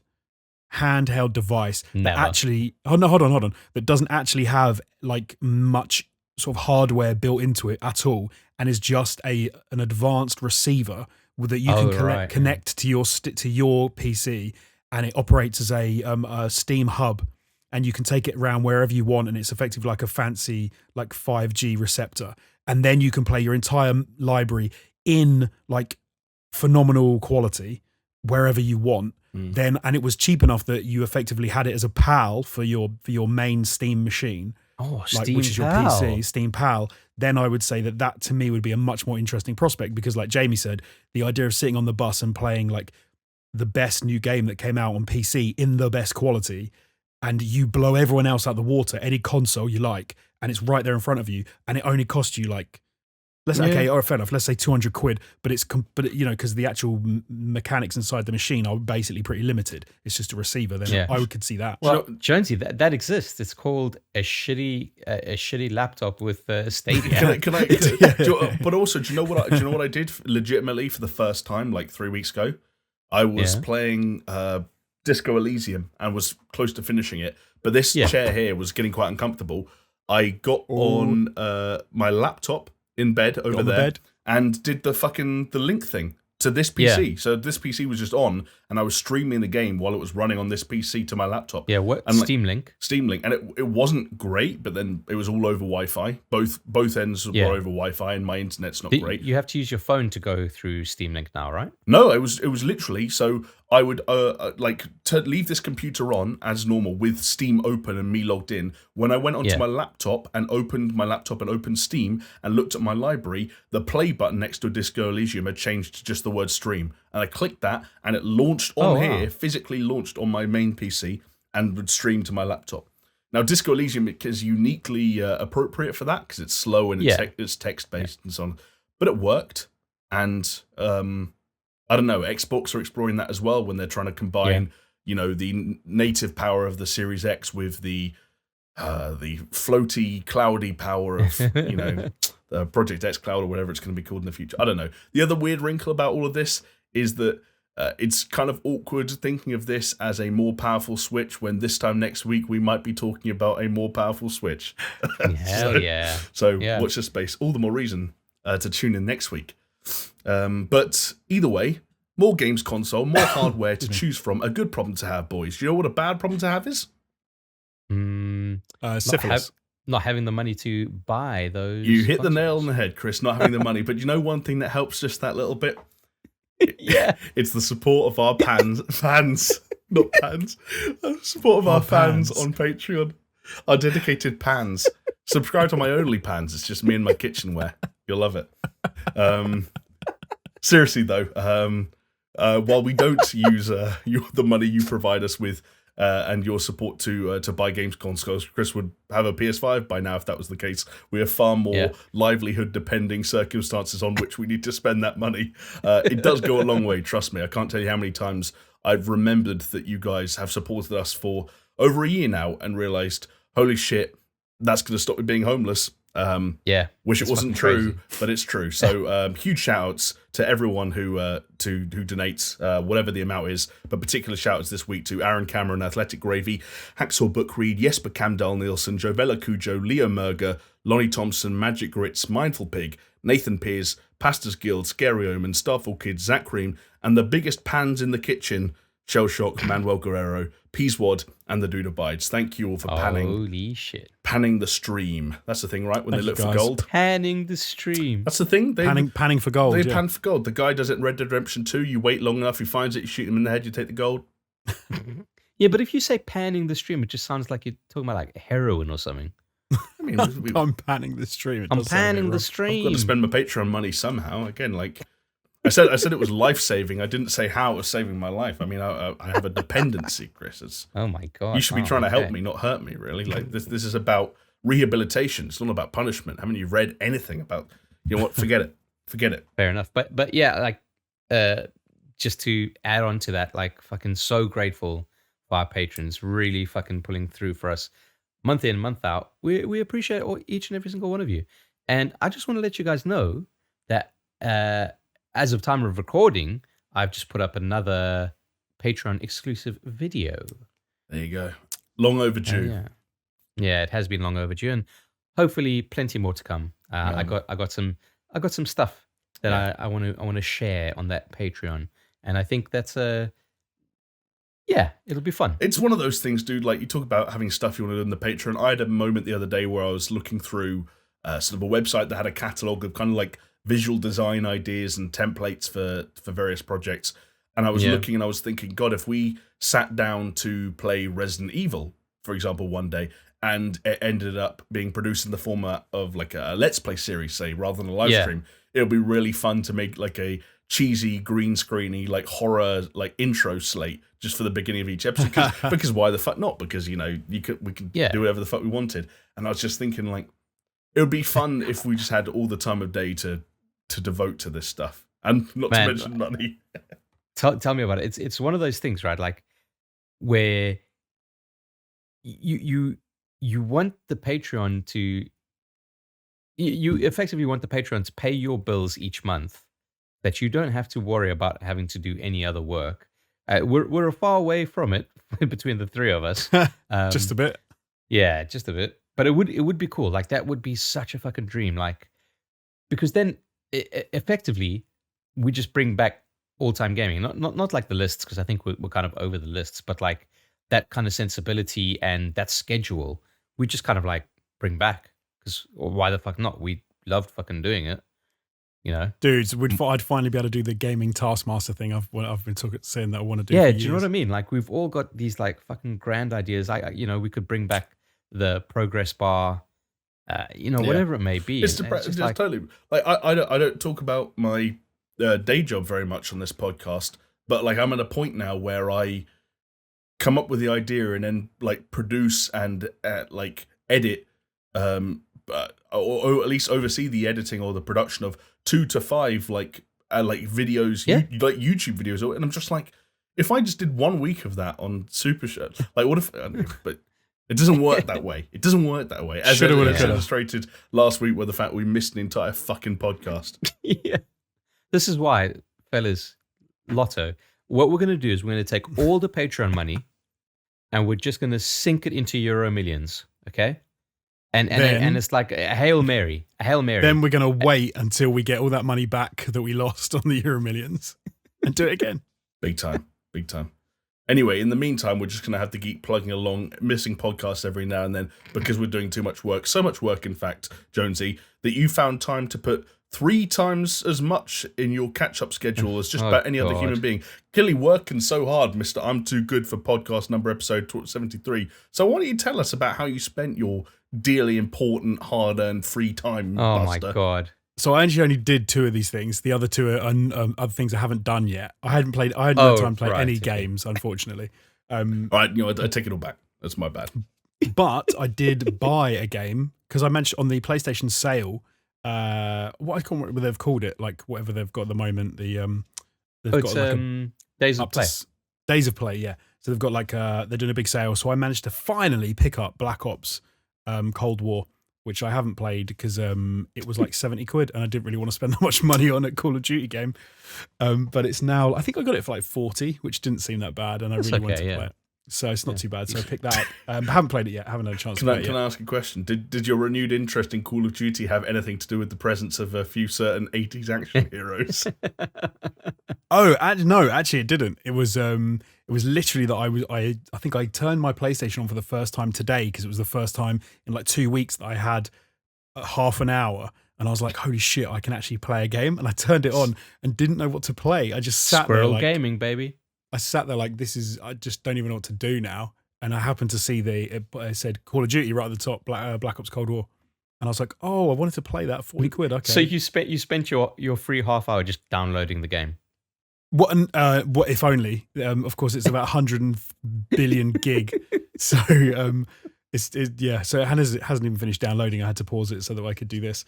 handheld device that Never. actually, hold on, that doesn't actually have like much sort of hardware built into it at all, and is just an advanced receiver that you can connect to your PC, and it operates as a Steam hub. And you can take it around wherever you want, and it's effectively like a fancy like 5G receptor. And then you can play your entire library in like phenomenal quality wherever you want. And it was cheap enough that you effectively had it as a PAL for your main Steam machine, which is your PC, SteamPal. Then I would say that to me would be a much more interesting prospect, because like Jamie said, the idea of sitting on the bus and playing like the best new game that came out on PC in the best quality, and you blow everyone else out the water, any console you like, and it's right there in front of you, and it only costs you like, fair enough, let's say £200, but you know, because the actual mechanics inside the machine are basically pretty limited. It's just a receiver. Then I could see that. Well, Jonesy, that exists. It's called a shitty laptop with Stadia. But also, do you know what I did legitimately for the first time like 3 weeks ago? I was playing Disco Elysium and was close to finishing it, but this chair here was getting quite uncomfortable. I got on my laptop in bed over there and did the link thing to this PC. So this PC was just on, and I was streaming the game while it was running on this PC to my laptop. Yeah, what? Steam Link, and it wasn't great, but then it was all over Wi-Fi. Both ends were over Wi-Fi, and my internet's not great. You have to use your phone to go through Steam Link now, right? No, it was literally, so I would to leave this computer on as normal with Steam open and me logged in. When I went onto my laptop and opened Steam and looked at my library, the play button next to Disco Elysium had changed to just the word stream. And I clicked that, and it launched physically launched on my main PC, and would stream to my laptop. Now, Disco Elysium is uniquely appropriate for that, because it's slow and it's text-based and so on. But it worked, and I don't know, Xbox are exploring that as well when they're trying to combine, the native power of the Series X with the floaty, cloudy power of, the Project X Cloud or whatever it's going to be called in the future. I don't know. The other weird wrinkle about all of this is that it's kind of awkward thinking of this as a more powerful Switch when this time next week we might be talking about a more powerful Switch. So watch this space. All the more reason to tune in next week. But either way, more games console, more hardware to choose from. A good problem to have, boys. Do you know what a bad problem to have is? Syphilis. Not having the money to buy those. You hit the nail on the head, Chris, not having the money. But you know one thing that helps just that little bit? It's the support of our fans, not pans. Support of our fans on Patreon. Our dedicated pans. Subscribe to my OnlyPans. It's just me and my kitchenware. You'll love it. Seriously though, while we don't use the money you provide us with and your support to buy games consoles, Chris would have a PS5 by now if that was the case. We have far more livelihood-depending circumstances on which we need to spend that money. It does go a long way, trust me. I can't tell you how many times I've remembered that you guys have supported us for over a year now and realised, holy shit, that's going to stop me being homeless. Wish it wasn't true, but it's true. So huge shout outs to everyone who donates, whatever the amount is, but particular shout outs this week to Aaron Cameron, Athletic Gravy, Hacksaw Bookread, Jesper Camdal Nielsen, Jovella Cujo, Leo Merger, Lonnie Thompson, Magic Grits, Mindful Pig, Nathan Pears, Pastors Guild, Scary Omen, Starfall Kids, Zach Cream, and the biggest pans in the kitchen, Shell Shock, Manuel Guerrero, Peaswad, and the Dude Abides. Thank you all for panning the stream. That's the thing, right? When they look for gold. Panning the stream. That's the thing. Panning for gold. They pan for gold. The guy does it in Red Dead Redemption 2. You wait long enough, he finds it, you shoot him in the head, you take the gold. Yeah, but if you say panning the stream, it just sounds like you're talking about like heroin or something. I mean, I'm panning the stream. I'm panning the stream. I've got to spend my Patreon money somehow. Again, like I said it was life-saving. I didn't say how it was saving my life. I mean, I have a dependency, Chris. Oh my God. You should be trying to help me, not hurt me, really. Like this is about rehabilitation. It's not about punishment. Haven't you read anything about, you know what, forget it. Fair enough. But yeah, like just to add on to that, like fucking so grateful for our patrons, really fucking pulling through for us month in, month out. We appreciate each and every single one of you. And I just want to let you guys know that as of time of recording, I've just put up another Patreon exclusive video. There you go. Long overdue. Yeah, it has been long overdue, and hopefully plenty more to come. I got some stuff that I want to share on that Patreon, and I think that's it'll be fun. It's one of those things, dude. Like, you talk about having stuff you want to do in the Patreon. I had a moment the other day where I was looking through sort of a website that had a catalog of kind of like visual design ideas and templates for various projects. And I was looking and I was thinking, God, if we sat down to play Resident Evil, for example, one day, and it ended up being produced in the format of like a Let's Play series, say, rather than a live stream, it would be really fun to make like a cheesy, green screeny, like horror, like intro slate just for the beginning of each episode. Because why the fuck not? Because, you know, we could do whatever the fuck we wanted. And I was just thinking, like, it would be fun if we just had all the time of day to devote to this stuff. And not to mention money. Tell me about it. It's one of those things, right? Like, where you want the Patreon to you effectively want the Patreon to pay your bills each month, that you don't have to worry about having to do any other work. We're far away from it between the three of us. Just a bit. Yeah, just a bit. But it would be cool. Like, that would be such a fucking dream. Like, because then effectively we just bring back all-time gaming. Not like the lists, because I think we're kind of over the lists, but like that kind of sensibility and that schedule, we just kind of like bring back. Because why the fuck not? We loved fucking doing it. You know, dudes, I'd finally be able to do the gaming Taskmaster thing. I've been saying that I want to do. Yeah, for do years. You know what I mean? Like, we've all got these like fucking grand ideas. We could bring back the progress bar, whatever it may be. It's totally like I don't talk about my day job very much on this podcast, but like I'm at a point now where I come up with the idea and then like produce and like edit, or at least oversee the editing or the production of 2 to 5 like videos, like YouTube videos, and I'm just like, if I just did 1 week of that on SuperShow, like what if? But it doesn't work that way. It doesn't work that way. As illustrated last week with the fact we missed an entire fucking podcast. Yeah, this is why, fellas, Lotto. What we're going to do is we're going to take all the Patreon money, and we're just going to sink it into Euro Millions. Okay. And it's like a Hail Mary. Then we're going to wait until we get all that money back that we lost on the Euro Millions and do it again. Big time. Anyway, in the meantime, we're just going to have to keep plugging along, missing podcasts every now and then because we're doing too much work. So much work, in fact, Jonesy, that you found time to put 3 times as much in your catch-up schedule as just about any other human being. Clearly working so hard, Mr. I'm Too Good for podcast number episode 73. So why don't you tell us about how you spent your dearly important, hard-earned free time, Oh, Buster? my God. So I actually only did 2 of these things. The other 2 are other things I haven't done yet. I hadn't had no time to play any games, unfortunately. All right, I take it all back. That's my bad. But I did buy a game, because I mentioned on the PlayStation sale, what I can't remember what they've called it, like whatever they've got at the moment. Days of Play. Days of Play, yeah. So they've got like they're doing a big sale. So I managed to finally pick up Black Ops Cold War, which I haven't played because it was like 70 quid and I didn't really want to spend that much money on a Call of Duty game. But it's now, I think I got it for like 40, which didn't seem that bad, and I really wanted to play it. So it's not too bad. So I picked that up. Haven't played it yet. Haven't had a chance to play it yet. Can I ask a question? Did your renewed interest in Call of Duty have anything to do with the presence of a few certain 80s action heroes? No, actually it didn't. It was literally that I think I turned my PlayStation on for the first time today, because it was the first time in like 2 weeks that I had half an hour, and I was like, holy shit, I can actually play a game. And I turned it on and didn't know what to play. I just sat there like, gaming, baby. I sat there like, I just don't even know what to do now. And I happened to see it said Call of Duty right at the top, Black Ops Cold War. And I was like, oh, I wanted to play that, 40 quid, okay. So you spent your free half hour just downloading the game. What if only? Of course, it's about 100 billion gig. So so it hasn't even finished downloading. I had to pause it so that I could do this.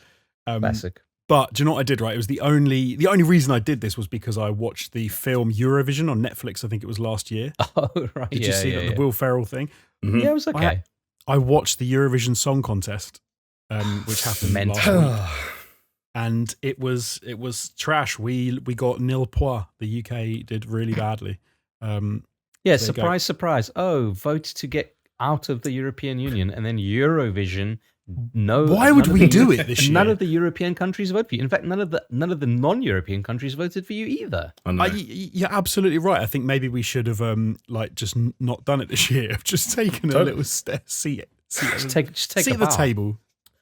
Classic. But do you know what I did, right? It was the only reason I did this was because I watched the film Eurovision on Netflix. I think it was last year. Oh, right. Did you see that, the Will Ferrell thing? Mm-hmm. Yeah, it was okay. I watched the Eurovision Song Contest, which happened last week. And it was trash. We got nil points. The UK did really badly. Surprise. Oh, vote to get out of the European Union, and then Eurovision. No. Why would we do it this year? None of the European countries voted for you. In fact, none of the non-European countries voted for you either. You're absolutely right. I think maybe we should have just not done it this year. Just taken a little seat. Just take at the table.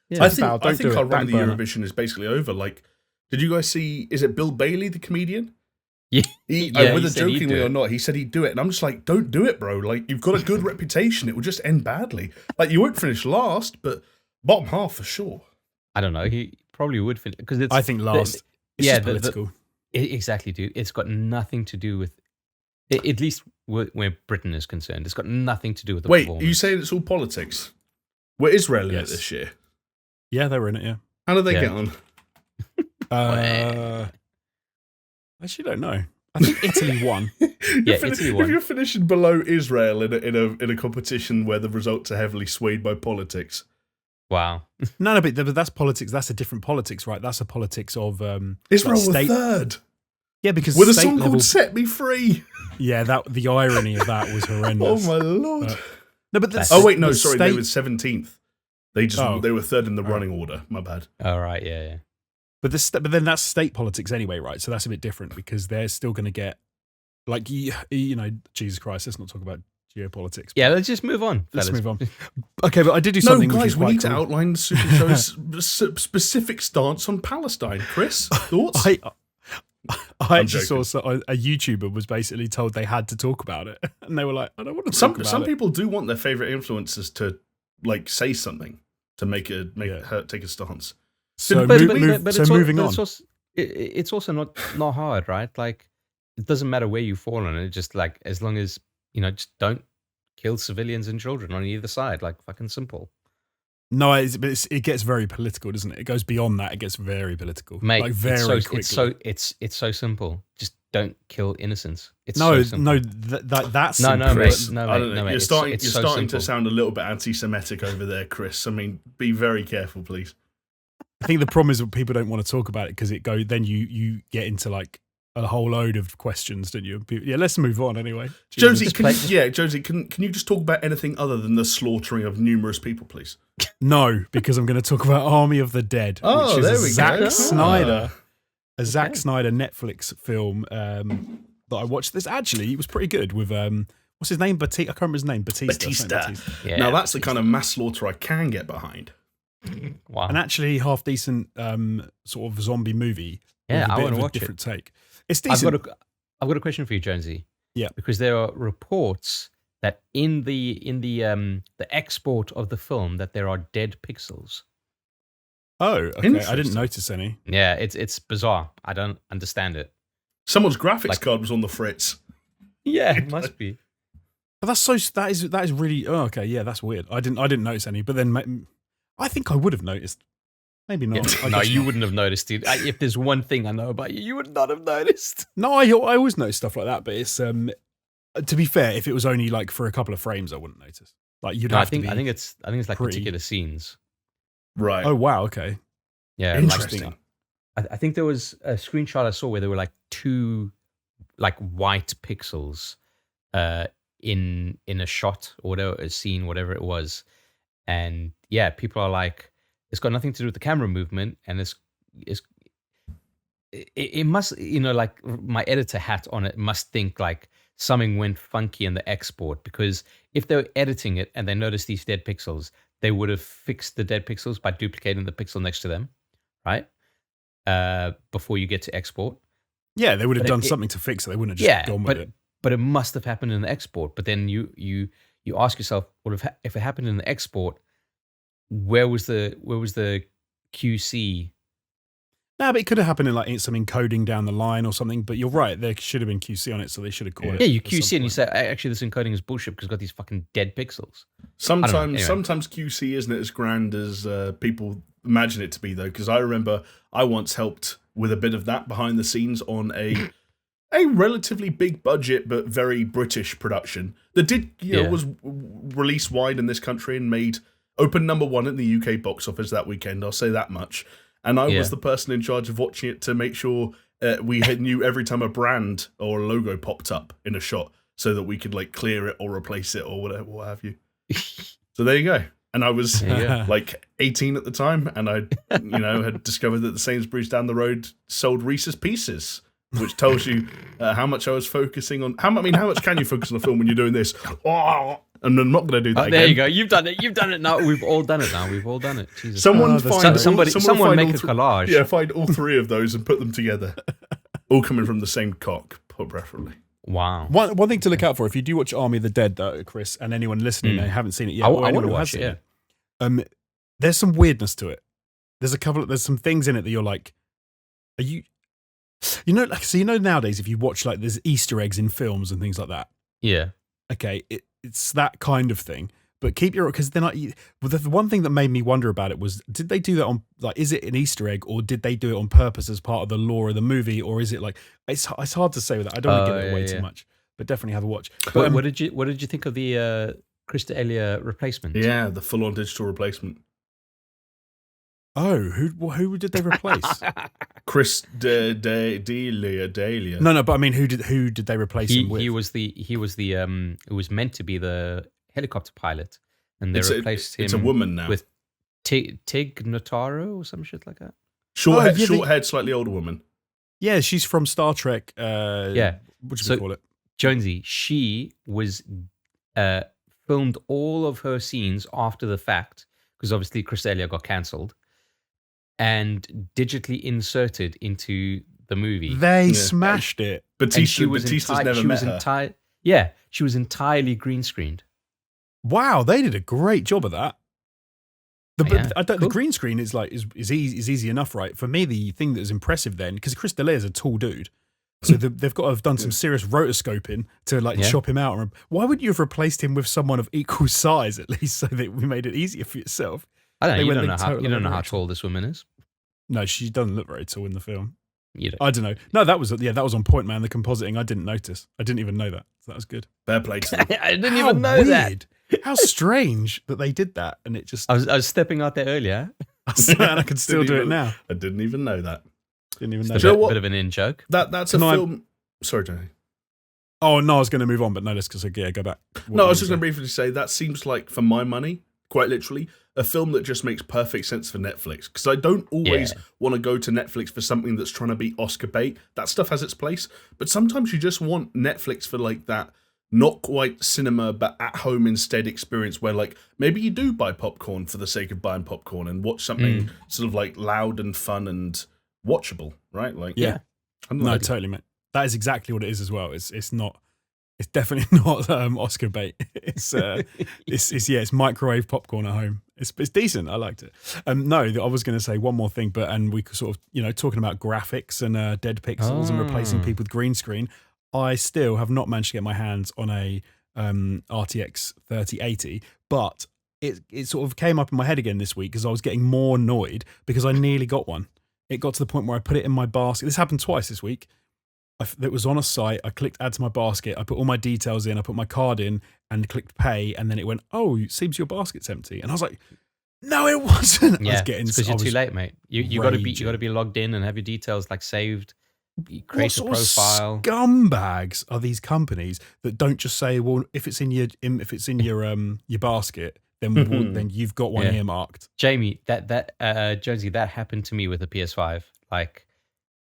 Yeah. I think our run of the Eurovision is basically over. Like, did you guys see? Is it Bill Bailey, the comedian? Yeah, whether jokingly or not, he said he'd do it, and I'm just like, don't do it, bro. Like, you've got a good reputation. It will just end badly. Like, you won't finish last, but bottom half for sure. I don't know. He probably would finish because I think last. It's just political. Exactly, dude. It's got nothing to do with. At least where Britain is concerned, it's got nothing to do with the performance. Wait, are you saying it's all politics? Were Israel in it this year? Yeah, they were in it, yeah. How did they get on? Actually, don't know. I think Italy won. Italy won. If you're finishing below Israel in a competition where the results are heavily swayed by politics. Wow. No, but that's politics. That's a different politics, right? That's a politics of Israel were third. Yeah, because with a song called "Set Me Free." Yeah, the irony of that was horrendous. Oh my lord! No, but they were 17th. They were third in the running order. My bad. All right, yeah. But then that's state politics anyway, right? So that's a bit different because they're still going to get, like, Jesus Christ, let's not talk about geopolitics. Yeah, let's just move on. Let's move on. Okay, but I did do something. No, guys, we need to outline the SuperShow's specific stance on Palestine. Chris, thoughts? I actually saw a YouTuber was basically told they had to talk about it, and they were like, "I don't want to talk about it." Some people do want their favorite influencers to say something to make her take a stance. So moving on. It's also not hard, right? Like, it doesn't matter where you fall on it. Just like, as long as just don't kill civilians and children on either side. Like, fucking simple. No, it gets very political, doesn't it? It goes beyond that. It gets very political, mate. Like very quickly. It's so simple. Just don't kill innocents. That's Chris. You're starting to sound a little bit anti-Semitic over there, Chris. I mean, be very careful, please. I think the problem is that people don't want to talk about it because then you get into like a whole load of questions, don't you? Yeah, let's move on anyway. Josie, can you just talk about anything other than the slaughtering of numerous people, please? No, because I'm going to talk about Army of the Dead, which is a Zack Snyder Netflix film that I watched. This actually, it was pretty good with what's his name? I can't remember his name. Batista. Yeah, now that's the kind of mass slaughter I can get behind. Wow. And actually half decent sort of zombie movie. Yeah, with I want to watch different take. It's decent. I've got a question for you, Jonesy. Yeah. Because there are reports that in the export of the film that there are dead pixels. Oh, okay. I didn't notice any. Yeah, it's bizarre. I don't understand it. Someone's graphics card was on the fritz. Yeah, it must be. But that is really okay. Yeah, that's weird. I didn't notice any. But then I think I would have noticed. Maybe not. Yeah, no, you wouldn't have noticed, dude. If there's one thing I know about you, you would not have noticed. No, I always notice stuff like that. But it's to be fair, if it was only like for a couple of frames, I wouldn't notice. Like you'd have to be. I think it's like particular scenes. Right. Oh wow. Okay. Yeah. Interesting. I think there was a screenshot I saw where there were like 2 like white pixels in a shot or whatever, a scene, whatever it was. And yeah, people are like, it's got nothing to do with the camera movement, and it must, like my editor hat on it must think like something went funky in the export, because if they were editing it and they noticed these dead pixels, they would have fixed the dead pixels by duplicating the pixel next to them, right? Before you get to export. Yeah, they would have done something to fix it. They wouldn't have just gone with it. But it must have happened in the export. But then you ask yourself, well, if it happened in the export, where was the QC? No, but it could have happened in like some encoding down the line or something. But you're right, there should have been QC on it, so they should have caught it. Yeah, you QC and you say, actually, this encoding is bullshit because it's got these fucking dead pixels. Sometimes QC isn't as grand as people imagine it to be, though, because I remember I once helped with a bit of that behind the scenes on a relatively big budget but very British production that did, was released wide in this country and opened number 1 in the UK box office that weekend. I'll say that much. And I was the person in charge of watching it to make sure we knew every time a brand or a logo popped up in a shot, so that we could like clear it or replace it or whatever, what have you. So there you go. And I was like 18 at the time, and I, had discovered that the Sainsbury's down the road sold Reese's Pieces, which tells you how much I was focusing on. How much can you focus on a film when you're doing this? Oh, and I'm not going to do that. There again. you go. You've done it. You've done it now. We've all done it now. Jesus. Someone make a collage. Yeah, find all 3 of those and put them together. All coming from the same cock, preferably. Wow. One thing to look out for, if you do watch Army of the Dead, though, Chris, and anyone listening they haven't seen it yet, I want to watch it. Yeah. There's some weirdness to it. There's some things in it that you're like, are you? Nowadays, if you watch like there's Easter eggs in films and things like that. Yeah. Okay, it's that kind of thing. But because then the one thing that made me wonder about it was, did they do that on, like, is it an Easter egg, or did they do it on purpose as part of the lore of the movie, or is it like, it's hard to say with that. I don't want to give it away too much, but definitely have a watch. But what did you think of the Chris D'Elia replacement? Yeah, the full-on digital replacement. Oh, who did they replace? Chris D'Elia. No, but I mean, who did they replace him with? He was it was meant to be the helicopter pilot, and they replaced him. It's a woman now with Tig Notaro or some shit like that. Short-haired, slightly older woman. Yeah, she's from Star Trek. What do you call it? Jonesy. She was filmed all of her scenes after the fact, because obviously Chris D'Elia got cancelled, and digitally inserted into the movie. They smashed it. Batista's never met her. She was entirely green screened. Wow, they did a great job of that. The green screen is easy enough, right? For me, the thing that was impressive then, because Chris D'Elia is a tall dude, so they've got to have done some serious rotoscoping to chop him out. Why wouldn't you have replaced him with someone of equal size at least, so that we made it easier for yourself? I don't know. You don't know how tall this woman is. No, she doesn't look very tall in the film. You don't. I don't know. No, that was on point, man. The compositing, I didn't notice. I didn't even know that. So that was good. Fair play to them. I didn't even know that. How strange that they did that, and it just. I was stepping out there earlier, and I can still do it now. I didn't even know that. Didn't even know. It's a bit of an in joke. That's a film. Sorry, Tony. Oh no, I was going to move on, but no, let's go back. No, I was just going to briefly say that seems like, for my money, quite literally, a film that just makes perfect sense for Netflix. Because I don't always want to go to Netflix for something that's trying to be Oscar bait. That stuff has its place, but sometimes you just want Netflix for like that. Not quite cinema, but at home instead experience where, like, maybe you do buy popcorn for the sake of buying popcorn and watch something sort of like loud and fun and watchable, right? Like, totally, mate. That is exactly what it is as well. It's definitely not Oscar bait. It's microwave popcorn at home. It's decent. I liked it. No, I was going to say one more thing, and we could sort of, talking about graphics and dead pixels and replacing people with green screen. I still have not managed to get my hands on a RTX 3080, but it sort of came up in my head again this week because I was getting more annoyed because I nearly got one. It got to the point where I put it in my basket. This happened twice this week. It was on a site. I clicked add to my basket. I put all my details in. I put my card in and clicked pay. And then it went, oh, it seems your basket's empty. And I was like, no, it wasn't. Yeah, because you're too late, mate. You got to be logged in and have your details like saved. Create a profile. Scumbags are these companies that don't just say, well, if it's in your basket, then you've got one earmarked. Jamie, Jonesy, that happened to me with the PS5. Like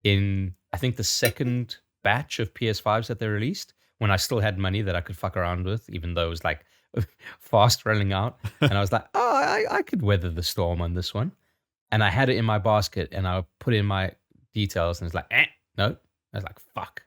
in, I think, the second batch of PS5s that they released, when I still had money that I could fuck around with, even though it was like fast running out, and I was like, oh, I could weather the storm on this one, and I had it in my basket, and I put in my details, and it's like, no. I was like, fuck.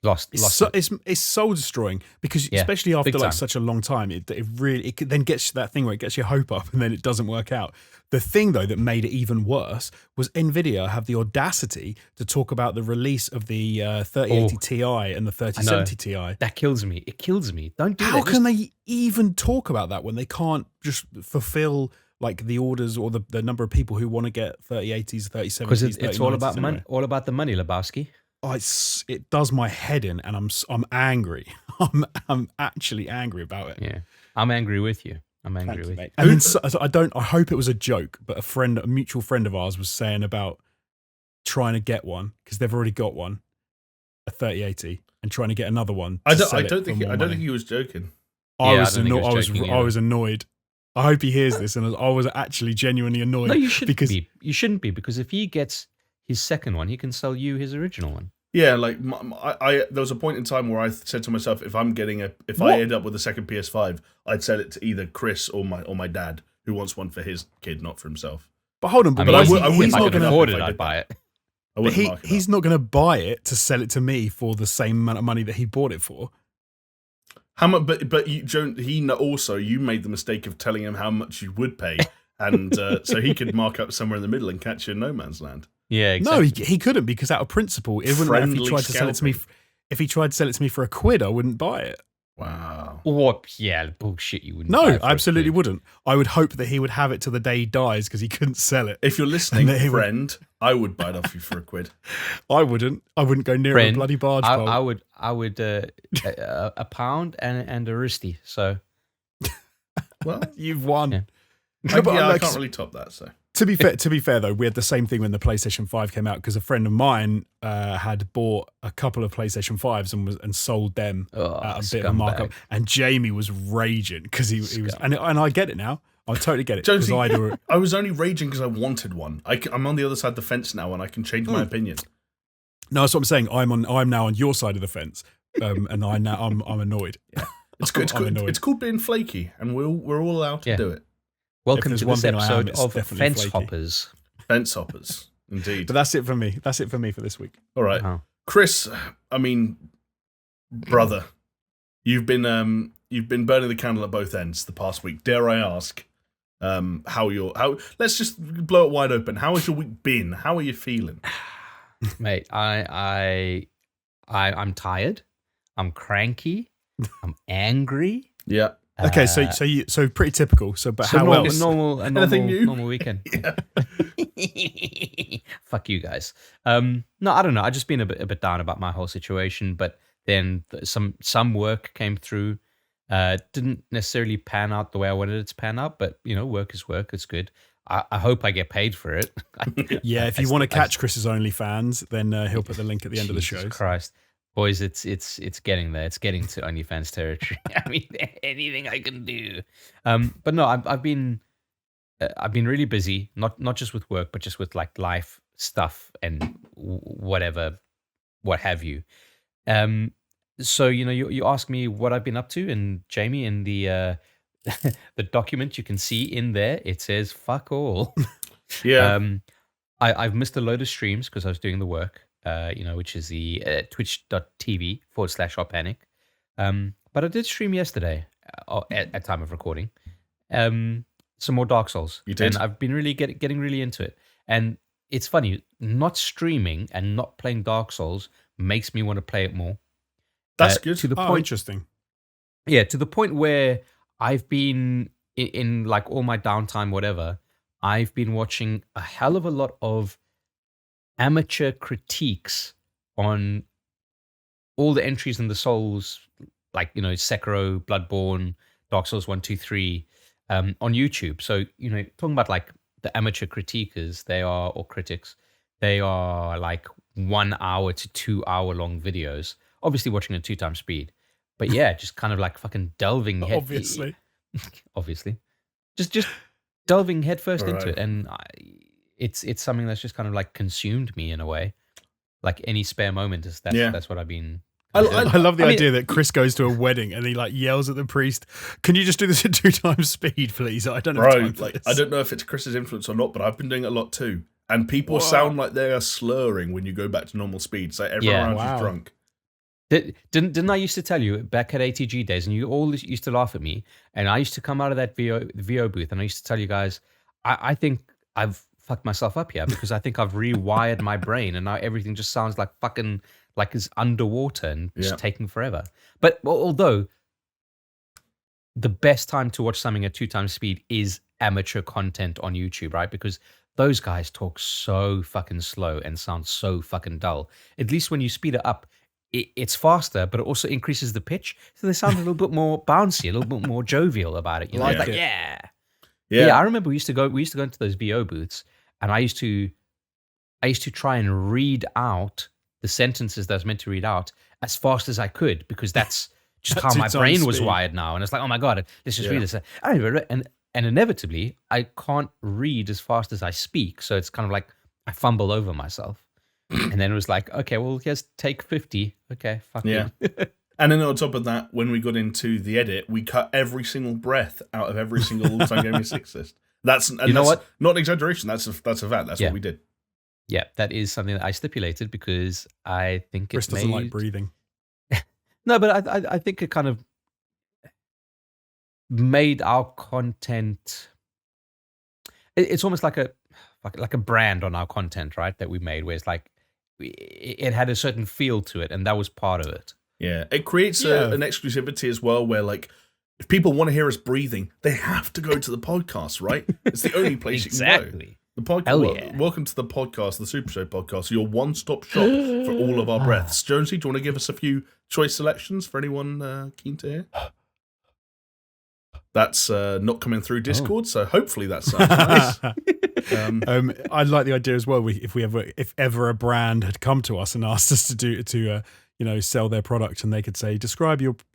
Lost it's soul destroying because especially after like such a long time, it then gets to that thing where it gets your hope up and then it doesn't work out. The thing though that made it even worse was Nvidia have the audacity to talk about the release of the 3080 Ti and the 3070 Ti. That kills me. It kills me. Don't do that. How can they even talk about that when they can't just fulfill like the orders or the number of people who want to get 3080s, 3070s, Because it's all about anyway. money. All about the money, Lebowski. Oh, it does my head in, and I'm angry. I'm actually angry about it. Yeah, I'm angry with you. I'm angry Thank you, with mate. And then, so I hope it was a joke, but a mutual friend of ours was saying about trying to get one because they've already got one, a 3080, and trying to get another one. I don't think he was joking. I was annoyed. I hope he hears this, and I was actually genuinely annoyed. No, you shouldn't be. You shouldn't be, because if he gets his second one, he can sell you his original one. Yeah, like there was a point in time where I said to myself, if I end up with a second PS5, I'd sell it to either Chris or my dad, who wants one for his kid, not for himself. But hold on, I mean, he's not going to afford it. I'd buy it. He's not going to buy it to sell it to me for the same amount of money that he bought it for. How much? But you made the mistake of telling him how much you would pay, and so he could mark up somewhere in the middle and catch you in no man's land. Yeah, exactly. No, he couldn't, because out of principle, it wouldn't matter if he tried to sell it to me. If he tried to sell it to me for £1, I wouldn't buy it. Wow. Or bullshit, you wouldn't. No, buy it for I absolutely £1. wouldn't. I would hope that he would have it till the day he dies because he couldn't sell it. If you're listening, friend, I would buy it off you for £1. I wouldn't. I wouldn't go near a bloody barge pole. I would a pound and a wristy. So, well, you've won. Yeah. I can't really top that. So. To be fair though, we had the same thing when the PlayStation 5 came out, because a friend of mine had bought a couple of PlayStation 5s and sold them at a bit of a markup. And Jamie was raging because he was, and I get it now. I totally get it. Jonesy, I was only raging because I wanted one. I'm on the other side of the fence now, and I can change my opinion. No, that's what I'm saying. I'm now on your side of the fence, and I'm annoyed. Yeah. It's good. It's called being flaky, and we're all allowed to do it. Welcome to this episode of Fence Hoppers. Fence Hoppers, indeed. But that's it for me. That's it for me for this week. All right, Chris. I mean, brother, you've been burning the candle at both ends the past week. Dare I ask, how? Let's just blow it wide open. How has your week been? How are you feeling, mate? I'm tired. I'm cranky. I'm angry. Yeah. Okay, so pretty typical. But how else? A normal weekend. Fuck you guys. No, I don't know. I've just been a bit down about my whole situation, but then some work came through. Didn't necessarily pan out the way I wanted it to pan out, but work is work. It's good. I hope I get paid for it. Yeah, if you want to catch Chris's OnlyFans, then he'll put the link at the end of the show. Jesus Christ. Boys, it's getting there. It's getting to OnlyFans territory. I mean, anything I can do. But no, I've been really busy. Not just with work, but just with like life stuff and what have you. So you ask me what I've been up to, and Jamie, in the the document you can see in there, it says fuck all. Yeah. I've missed a load of streams because I was doing the work. Which is the twitch.tv/Hotpanic. But I did stream yesterday at time of recording. Some more Dark Souls. You did? And I've been really getting really into it. And it's funny, not streaming and not playing Dark Souls makes me want to play it more. That's good. To the point, interesting. Yeah, to the point where I've been in like all my downtime, whatever, I've been watching a hell of a lot of amateur critiques on all the entries in the Souls, like Sekiro, Bloodborne, Dark Souls 1, 2, 3, on YouTube. So talking about like the amateur critiquers, critics, they are like 1 hour to 2 hour long videos, obviously watching at 2x speed, but yeah, just kind of like fucking delving obviously just delving headfirst into it, and it's something that's just kind of like consumed me in a way. Like any spare moment, that's what I've been. I love the idea that Chris goes to a wedding and he like yells at the priest, "Can you just do this at 2x speed, please? I don't know." I don't know if it's Chris's influence or not, but I've been doing it a lot too. And people sound like they are slurring when you go back to normal speed. So everyone around is drunk. Didn't I used to tell you back at ATG days, and you all used to laugh at me, and I used to come out of that VO booth, and I used to tell you guys, I think I've fucked myself up here because I think I've rewired my brain, and now everything just sounds like fucking like it's underwater and just taking forever. But although the best time to watch something at 2x speed is amateur content on YouTube, right? Because those guys talk so fucking slow and sound so fucking dull. At least when you speed it up, it's faster, but it also increases the pitch, so they sound a little bit more bouncy, a little bit more jovial about it. You know, Like like it. yeah. I remember we used to go into those VO booths, and I used to try and read out the sentences that I was meant to read out as fast as I could, because that's just how my brain was wired now. And it's like, oh my God, let's just read this. And inevitably, I can't read as fast as I speak. So it's kind of like I fumble over myself. And then it was like, okay, well, here's take 50. Okay, fuck yeah. And then on top of that, when we got into the edit, we cut every single breath out of every single all-time Gaming 6 list. You know what? Not an exaggeration. That's a fact. That's what we did. Yeah, that is something that I stipulated because I think Chris doesn't like breathing. No, but I think it kind of made our content. It's almost like a brand on our content, right? That we made, where it's like it had a certain feel to it, and that was part of it. Yeah, it creates an exclusivity as well, where like if people want to hear us breathing, they have to go to the podcast, right? It's the only place you can go. The podcast. Welcome to the podcast, the SuperShow podcast, your one-stop shop for all of our breaths. Jonesy, do you want to give us a few choice selections for anyone keen to hear? That's not coming through Discord, so hopefully that sounds nice. I'd like the idea as well. If ever a brand had come to us and asked us to sell their product, and they could say describe ATG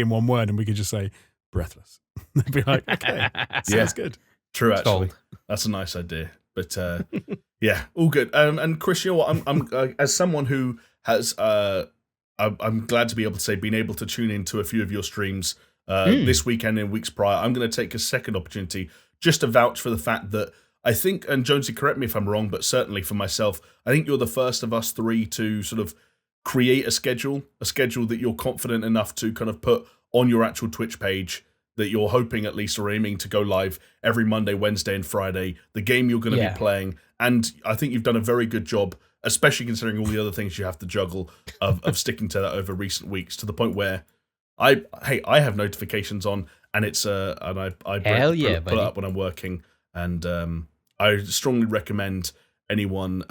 in one word, and we could just say breathless. They'd be like, okay, sounds good. True, actually, that's a nice idea. But yeah, all good. And Chris, you know what? I'm as someone who has I'm glad to be able to say being able to tune into a few of your streams this weekend and weeks prior. I'm going to take a second opportunity just to vouch for the fact that I think, and Jonesy, correct me if I'm wrong, but certainly for myself, I think you're the first of us three to sort of create a schedule that you're confident enough to kind of put on your actual Twitch page, that you're hoping at least or aiming to go live every Monday, Wednesday, and Friday, the game you're going to be playing. And I think you've done a very good job, especially considering all the other things you have to juggle, of sticking to that over recent weeks, to the point where I have notifications on, and it's and I put it up when I'm working, and I strongly recommend anyone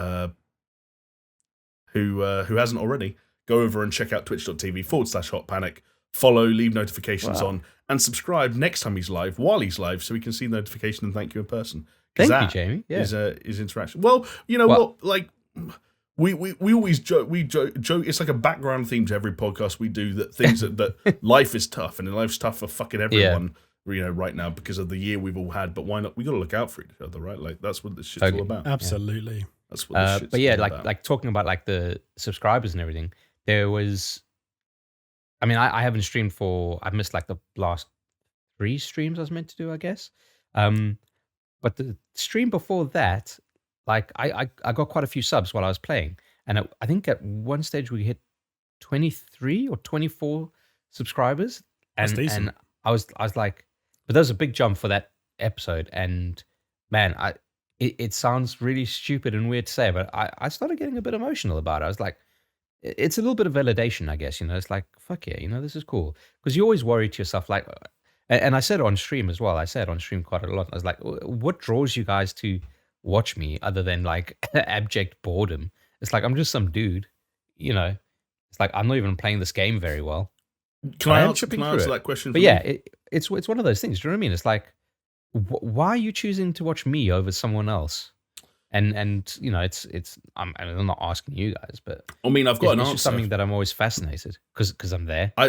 who hasn't already, go over and check out twitch.tv/hotpanic, follow, leave notifications on, and subscribe next time he's live, while he's live, so we can see the notification and thank you in person. Thank you, Jamie. Yeah. Is interaction. Well, you know what? Like, we always joke. It's like a background theme to every podcast we do, that things that life is tough, and life's tough for fucking everyone. You know, right now, because of the year we've all had. But why not? We got to look out for each other, right? Like, that's what this shit's all about. Absolutely. That's what this shit's but yeah, all about. like talking about like the subscribers and everything. There was, I mean, I haven't streamed I've missed like the last 3 streams I was meant to do, I guess. But the stream before that, like I got quite a few subs while I was playing, and I think at one stage we hit 23 or 24 subscribers, and I was like, but that was a big jump for that episode, and man, it sounds really stupid and weird to say, but I started getting a bit emotional about it. I was like, it's a little bit of validation, I guess. You know, it's like, fuck yeah, you know, this is cool, because you always worry to yourself, like, and I said on stream as well. I said on stream quite a lot. I was like, what draws you guys to watch me other than like abject boredom? It's like, I'm just some dude, you know. It's like, I'm not even playing this game very well. Can I answer that question? But yeah, it's one of those things. Do you know what I mean? It's like, why are you choosing to watch me over someone else? And you know, it's I'm not asking you guys, but I mean, I've got an answer. It's something that I'm always fascinated because I'm there. I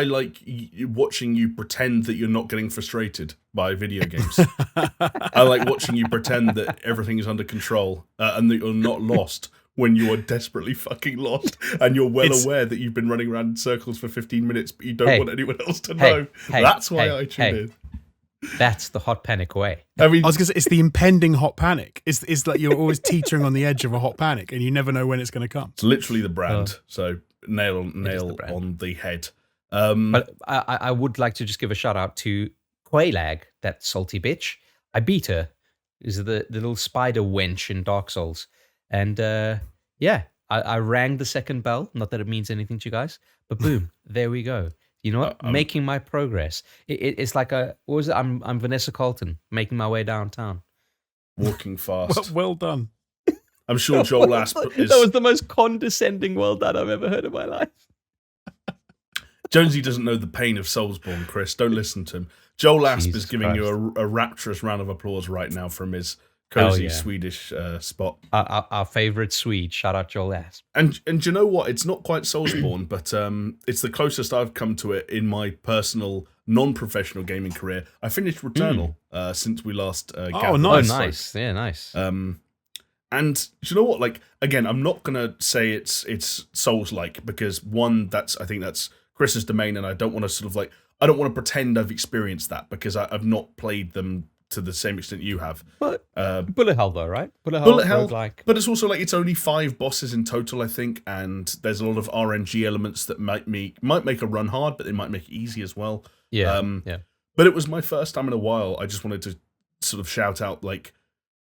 like watching you pretend that you're not getting frustrated by video games. I like watching you pretend that everything is under control and that you're not lost when you are desperately fucking lost, and you're aware that you've been running around in circles for 15 minutes, but you don't want anyone else to know. That's why I tuned in. That's the hot panic way. I mean, I was going to say, it's the impending hot panic. It's like you're always teetering on the edge of a hot panic, and you never know when it's going to come. It's literally the brand. So nail on the head. But I would like to just give a shout out to Quaylag, that salty bitch. I beat her. Is the little spider wench in Dark Souls, and I rang the second bell. Not that it means anything to you guys, but boom, there we go. You know what? Making my progress. It's like what was it? I'm Vanessa Carlton, making my way downtown. Walking fast. Well done. I'm sure Joel Asp is... That was the most condescending well done I've ever heard in my life. Jonesy doesn't know the pain of Soulsborne, Chris. Don't listen to him. Joel Asp Jesus is giving Christ. you a rapturous round of applause right now from his cozy yeah. Swedish spot. Our favorite Swede. Shout out Joel Asp. And do you know what? It's not quite Soulsborne, but it's the closest I've come to it in my personal, non-professional gaming career. I finished Returnal since we last gathered. nice. Oh, nice. Yeah, nice. And do you know what? Like, again, I'm not gonna say it's Souls-like, because one, I think that's Chris's domain, and I don't want to sort of like, I don't want to pretend I've experienced that, because I've not played them to the same extent you have. But bullet hell though, right? Bullet hell, roguelike. but it's also like it's only 5 bosses in total, I think, and there's a lot of RNG elements that might make a run hard, but they might make it easy as well. Yeah, But it was my first time in a while. I just wanted to sort of shout out, like,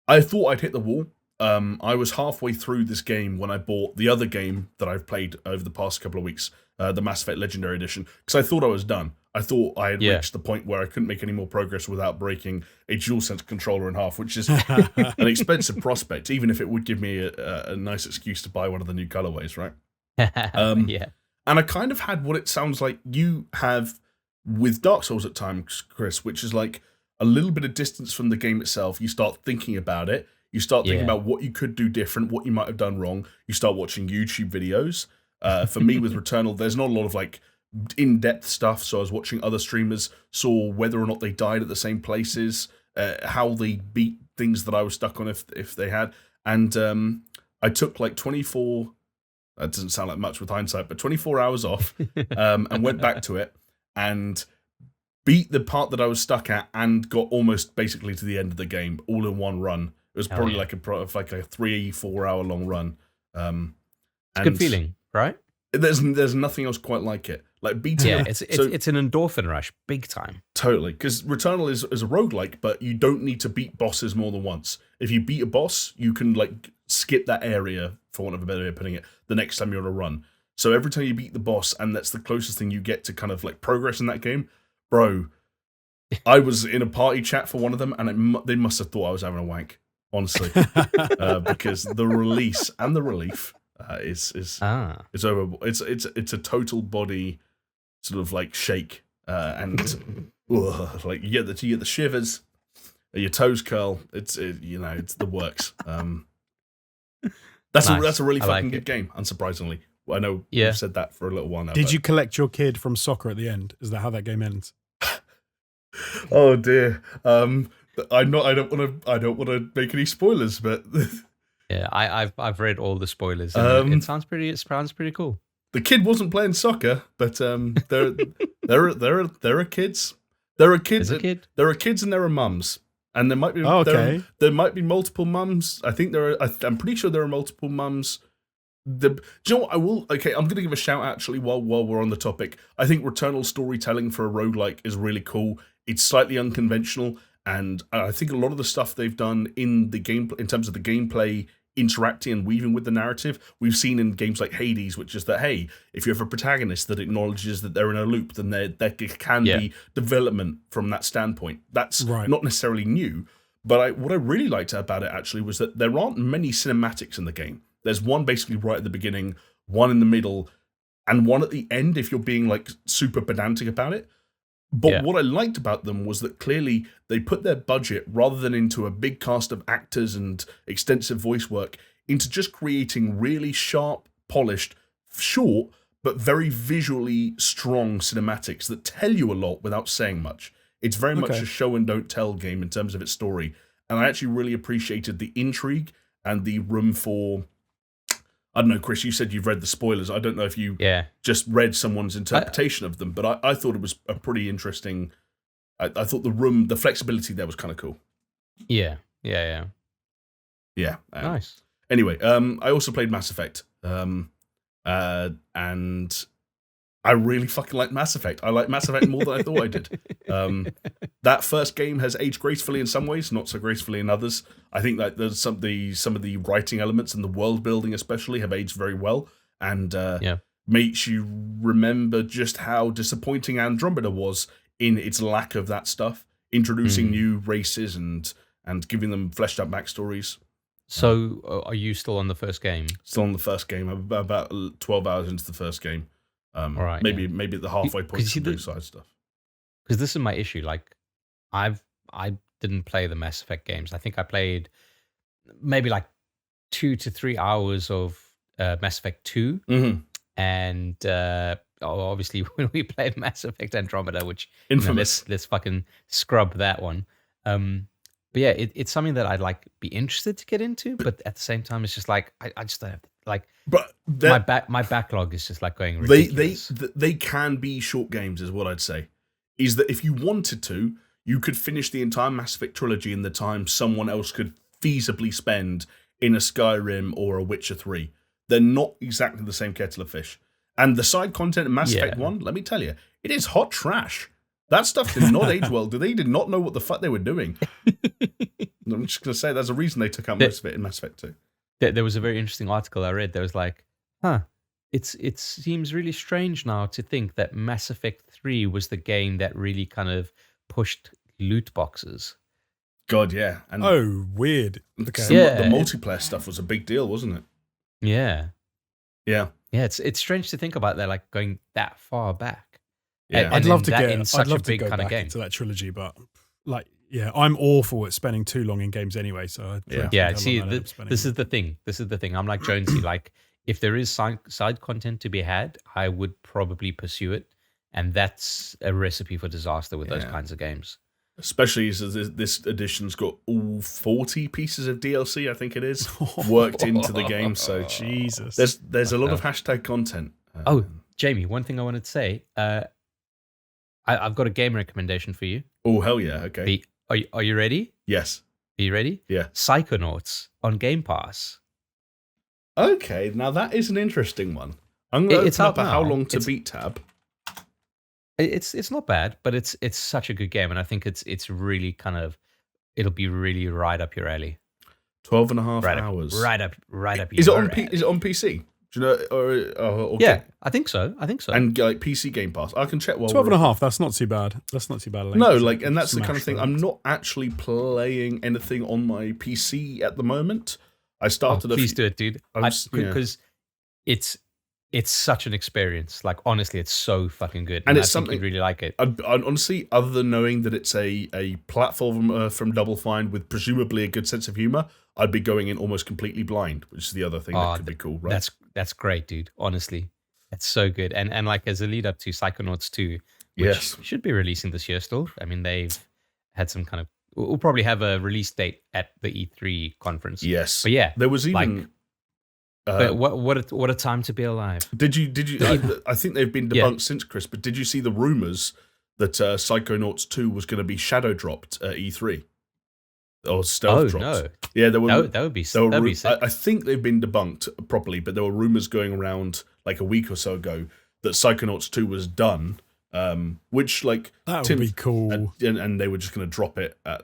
I thought I'd hit the wall. I was halfway through this game when I bought the other game that I've played over the past couple of weeks, the Mass Effect Legendary Edition, because I thought I was done. I thought I had reached the point where I couldn't make any more progress without breaking a DualSense controller in half, which is an expensive prospect, even if it would give me a nice excuse to buy one of the new colorways, right? yeah. And I kind of had what it sounds like you have with Dark Souls at times, Chris, which is like a little bit of distance from the game itself. You start thinking about it. You start thinking about what you could do different, what you might have done wrong. You start watching YouTube videos. For me, with Returnal, there's not a lot of like in-depth stuff. So I was watching other streamers, saw whether or not they died at the same places, how they beat things that I was stuck on if they had. And I took like 24, that doesn't sound like much with hindsight, but 24 hours off and went back to it and beat the part that I was stuck at and got almost basically to the end of the game all in one run. It was probably like a 3-4 hour long run. It's a good feeling, right? There's nothing else quite like it. Like beating it's an endorphin rush, big time. Totally, because Returnal is a roguelike, but you don't need to beat bosses more than once. If you beat a boss, you can like skip that area, for want of a better way of putting it, the next time you're on a run. So every time you beat the boss, and that's the closest thing you get to kind of like progress in that game, bro. I was in a party chat for one of them, and they must have thought I was having a wank, honestly, because the release and the relief is over. It's a total body sort of like shake, and like you get the shivers, your toes curl. It's the works. That's a really fucking good game, unsurprisingly. I know you've said that for a little while now. Did you collect your kid from soccer at the end? Is that how that game ends? Oh dear. I don't want to make any spoilers, but yeah, I've read all the spoilers. And it sounds pretty cool. The kid wasn't playing soccer, but there are kids. There are kids. There are kids and there are mums, and there might be there might be multiple mums. I think I'm pretty sure there are multiple mums. Do you know what I will? Okay, I'm going to give a shout actually while we're on the topic. I think Returnal storytelling for a roguelike is really cool. It's slightly unconventional, and I think a lot of the stuff they've done in the game, in terms of the gameplay, interacting and weaving with the narrative, we've seen in games like Hades, which is that, hey, if you have a protagonist that acknowledges that they're in a loop, then there can be development from that standpoint. That's not necessarily new, but what I really liked about it actually was that there aren't many cinematics in the game. There's one basically right at the beginning, one in the middle, and one at the end if you're being like super pedantic about it. But what I liked about them was that clearly they put their budget, rather than into a big cast of actors and extensive voice work, into just creating really sharp, polished, short, but very visually strong cinematics that tell you a lot without saying much. It's very much a show and don't tell game in terms of its story. And I actually really appreciated the intrigue and the room for... I don't know, Chris, you said you've read the spoilers. I don't know if you just read someone's interpretation of them, but I thought it was a pretty interesting... I thought the flexibility there was kind of cool. Yeah. Nice. Anyway, I also played Mass Effect, and I really fucking like Mass Effect. I like Mass Effect more than I thought I did. That first game has aged gracefully in some ways, not so gracefully in others. I think that there's some of the writing elements and the world building especially have aged very well. And makes you remember just how disappointing Andromeda was in its lack of that stuff, introducing new races and giving them fleshed out backstories. So, are you still on the first game? Still on the first game. I'm about 12 hours into the first game. All right, maybe at the halfway point to do side stuff. Because this is my issue. Like, I didn't play the Mass Effect games. I think I played maybe like 2 to 3 hours of Mass Effect 2. Mm-hmm. And obviously when we played Mass Effect Andromeda, which infamous, let's fucking scrub that one. But yeah, it's something that I'd like be interested to get into, but at the same time, it's just like I just don't have like. But my backlog is just like going ridiculous. They can be short games, is what I'd say. Is that if you wanted to, you could finish the entire Mass Effect trilogy in the time someone else could feasibly spend in a Skyrim or a Witcher 3. They're not exactly the same kettle of fish. And the side content in Mass Effect 1, let me tell you, it is hot trash. That stuff did not age well. They did not know what the fuck they were doing. I'm just going to say there's a reason they took out most of it in Mass Effect 2. There was a very interesting article I read that was like, it seems really strange now to think that Mass Effect 3 was the game that really kind of pushed loot boxes. God, yeah. And weird. Okay. The multiplayer stuff was a big deal, wasn't it? Yeah. Yeah. Yeah, it's strange to think about that, like going that far back. Yeah. I'd love to go back into that trilogy, but like, yeah, I'm awful at spending too long in games anyway. So see, this is the thing. I'm like Jonesy. Like, if there is side content to be had, I would probably pursue it, and that's a recipe for disaster with those kinds of games. Especially as this edition's got all 40 pieces of DLC, I think it is, worked into the game. So Jesus, there's a lot of hashtag content. Jamie, one thing I wanted to say. I've got a game recommendation for you. Oh, hell yeah. Okay. Are you ready? Yes. Are you ready? Yeah. Psychonauts on Game Pass. Okay, now that is an interesting one. I'm going to open up a How Long to Beat tab. It's not bad, but it's such a good game, and I think it's really it'll be really right up your alley. 12 and a half hours. Right up your alley. Is it on PC? Do you know? Or yeah, I think so. And like PC Game Pass, I can check. 12 and a half. That's not too bad. No, like, and that's the kind of thing. I'm not actually playing anything on my PC at the moment. I started. Please do it, dude. Because it's such an experience. Like, honestly, it's so fucking good, and it's something you'd really like it. I'd honestly, other than knowing that it's a platform from Double Fine with presumably a good sense of humor, I'd be going in almost completely blind, which is the other thing that could be cool, right? That's great, dude. Honestly, it's so good. And like as a lead up to Psychonauts 2, which should be releasing this year still. I mean, they've had some kind of. We'll probably have a release date at the E3 conference. Yes, but yeah, there was even. But what a time to be alive. Did you? I think they've been debunked since, Chris. But did you see the rumors that Psychonauts 2 was going to be shadow dropped at E3 or stealth dropped? No. Yeah, there were. That would be sick. I think they've been debunked properly, but there were rumors going around like a week or so ago that Psychonauts 2 was done. Which like that would be cool, and they were just going to drop it at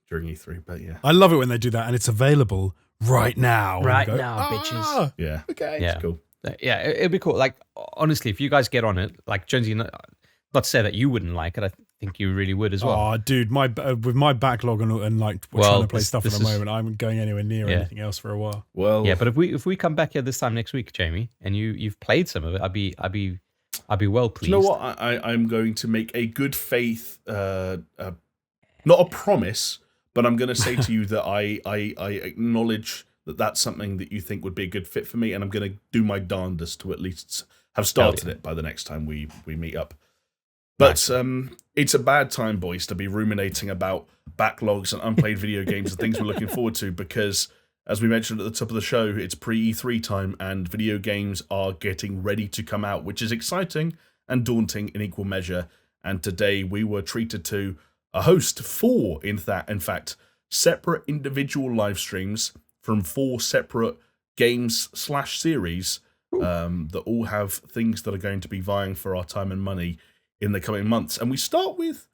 during E3. But yeah, I love it when they do that, and it's available right now. Bitches. Yeah. Okay. Yeah. It's cool. Yeah, it'd be cool. Like, honestly, if you guys get on it, like Jonesy, not to say that you wouldn't like it, I think you really would as well. Oh, dude, with my backlog and like trying to play stuff at the moment, I'm going anywhere near anything else for a while. Well, yeah, but if we come back here this time next week, Jamie, and you've played some of it, I'd be well pleased. You know what? I'm going to make a good faith, not a promise, but I'm going to say to you that I acknowledge that that's something that you think would be a good fit for me, and I'm going to do my darndest to at least have started it by the next time we meet up. But it's a bad time, boys, to be ruminating about backlogs and unplayed video games and things we're looking forward to, because, as we mentioned at the top of the show, it's pre-E3 time and video games are getting ready to come out, which is exciting and daunting in equal measure. And today we were treated to a host, 4, in fact, separate individual live streams from 4 separate games/series that all have things that are going to be vying for our time and money in the coming months. And we start with,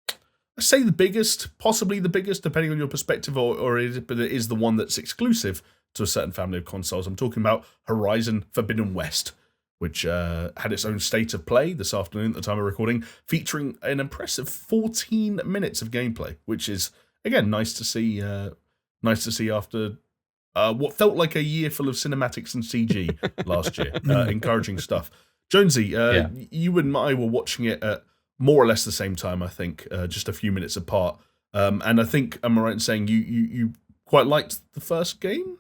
I say the biggest, possibly the biggest, depending on your perspective, but it is the one that's exclusive to a certain family of consoles. I'm talking about Horizon Forbidden West. which had its own state of play this afternoon at the time of recording, featuring an impressive 14 minutes of gameplay, which is, again, nice to see after what felt like a year full of cinematics and CG last year. Encouraging stuff. Jonesy, you and I were watching it at more or less the same time, I think, just a few minutes apart. And I think, am I right in saying you quite liked the first game?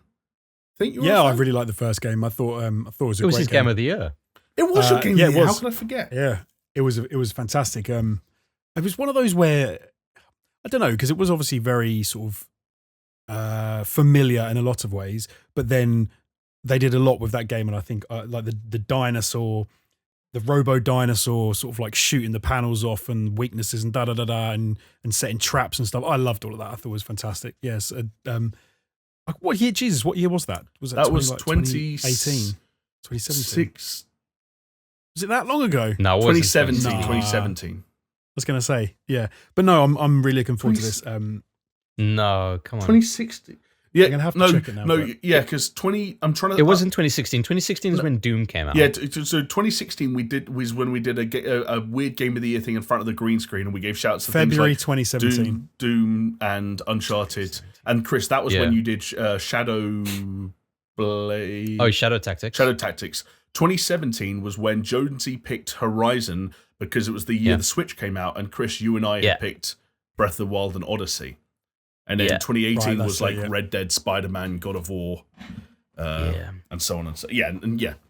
I really liked the first game. I thought it was a great his game of the year. It was your game of the year. How could I forget? Yeah, it was fantastic. It was one of those where, I don't know, because it was obviously very sort of familiar in a lot of ways, but then they did a lot with that game, and I think like the dinosaur, the robo dinosaur sort of like shooting the panels off and weaknesses and and setting traps and stuff. I loved all of that. I thought it was fantastic. Yes. What year? Jesus, what year was that? That was 2018, 2017. Was it that long ago? No, it wasn't 2017. 2017. I was going to say, yeah, but no, I'm really looking forward to this. No, come on. 2016. Yeah, I'm gonna have to check it now. Yeah, because 20. I'm trying to. It wasn't 2016. 2016 is when Doom came out. Yeah, so 2016 was when we did a weird Game of the Year thing in front of the green screen, and we gave shouts to February things like 2017, Doom, and Uncharted. And Chris, that was when you did Shadow Blade. Oh, Shadow Tactics. Shadow Tactics. 2017 was when Jonesy picked Horizon because it was the year the Switch came out, and Chris, you and I had picked Breath of the Wild and Odyssey. And then 2018 was like Red Dead, Spider-Man, God of War, and so on and so. Yeah,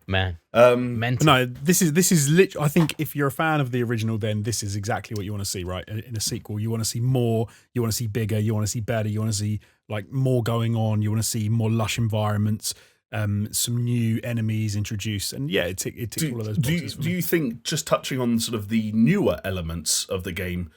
man. No, this is literally. I think if you're a fan of the original, then this is exactly what you want to see, right? In a sequel, you want to see more, you want to see bigger, you want to see better, you want to see like more going on, you want to see more lush environments, some new enemies introduced, and it ticks all of those boxes. Do you think, just touching on sort of the newer elements of the game?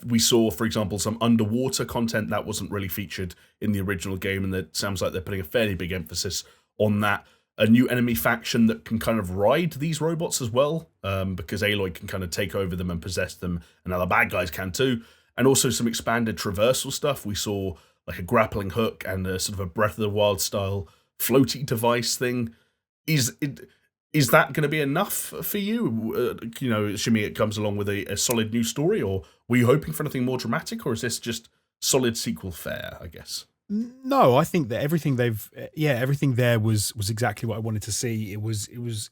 We saw, for example, some underwater content that wasn't really featured in the original game, and it sounds like they're putting a fairly big emphasis on that. A new enemy faction that can kind of ride these robots as well, because Aloy can kind of take over them and possess them, and now the bad guys can too. And also some expanded traversal stuff. We saw like a grappling hook and a sort of a Breath of the Wild style floaty device thing. Is that going to be enough for you? Assuming it comes along with a solid new story, or were you hoping for anything more dramatic, or is this just solid sequel fare, I guess? No, I think that everything there was exactly what I wanted to see. It was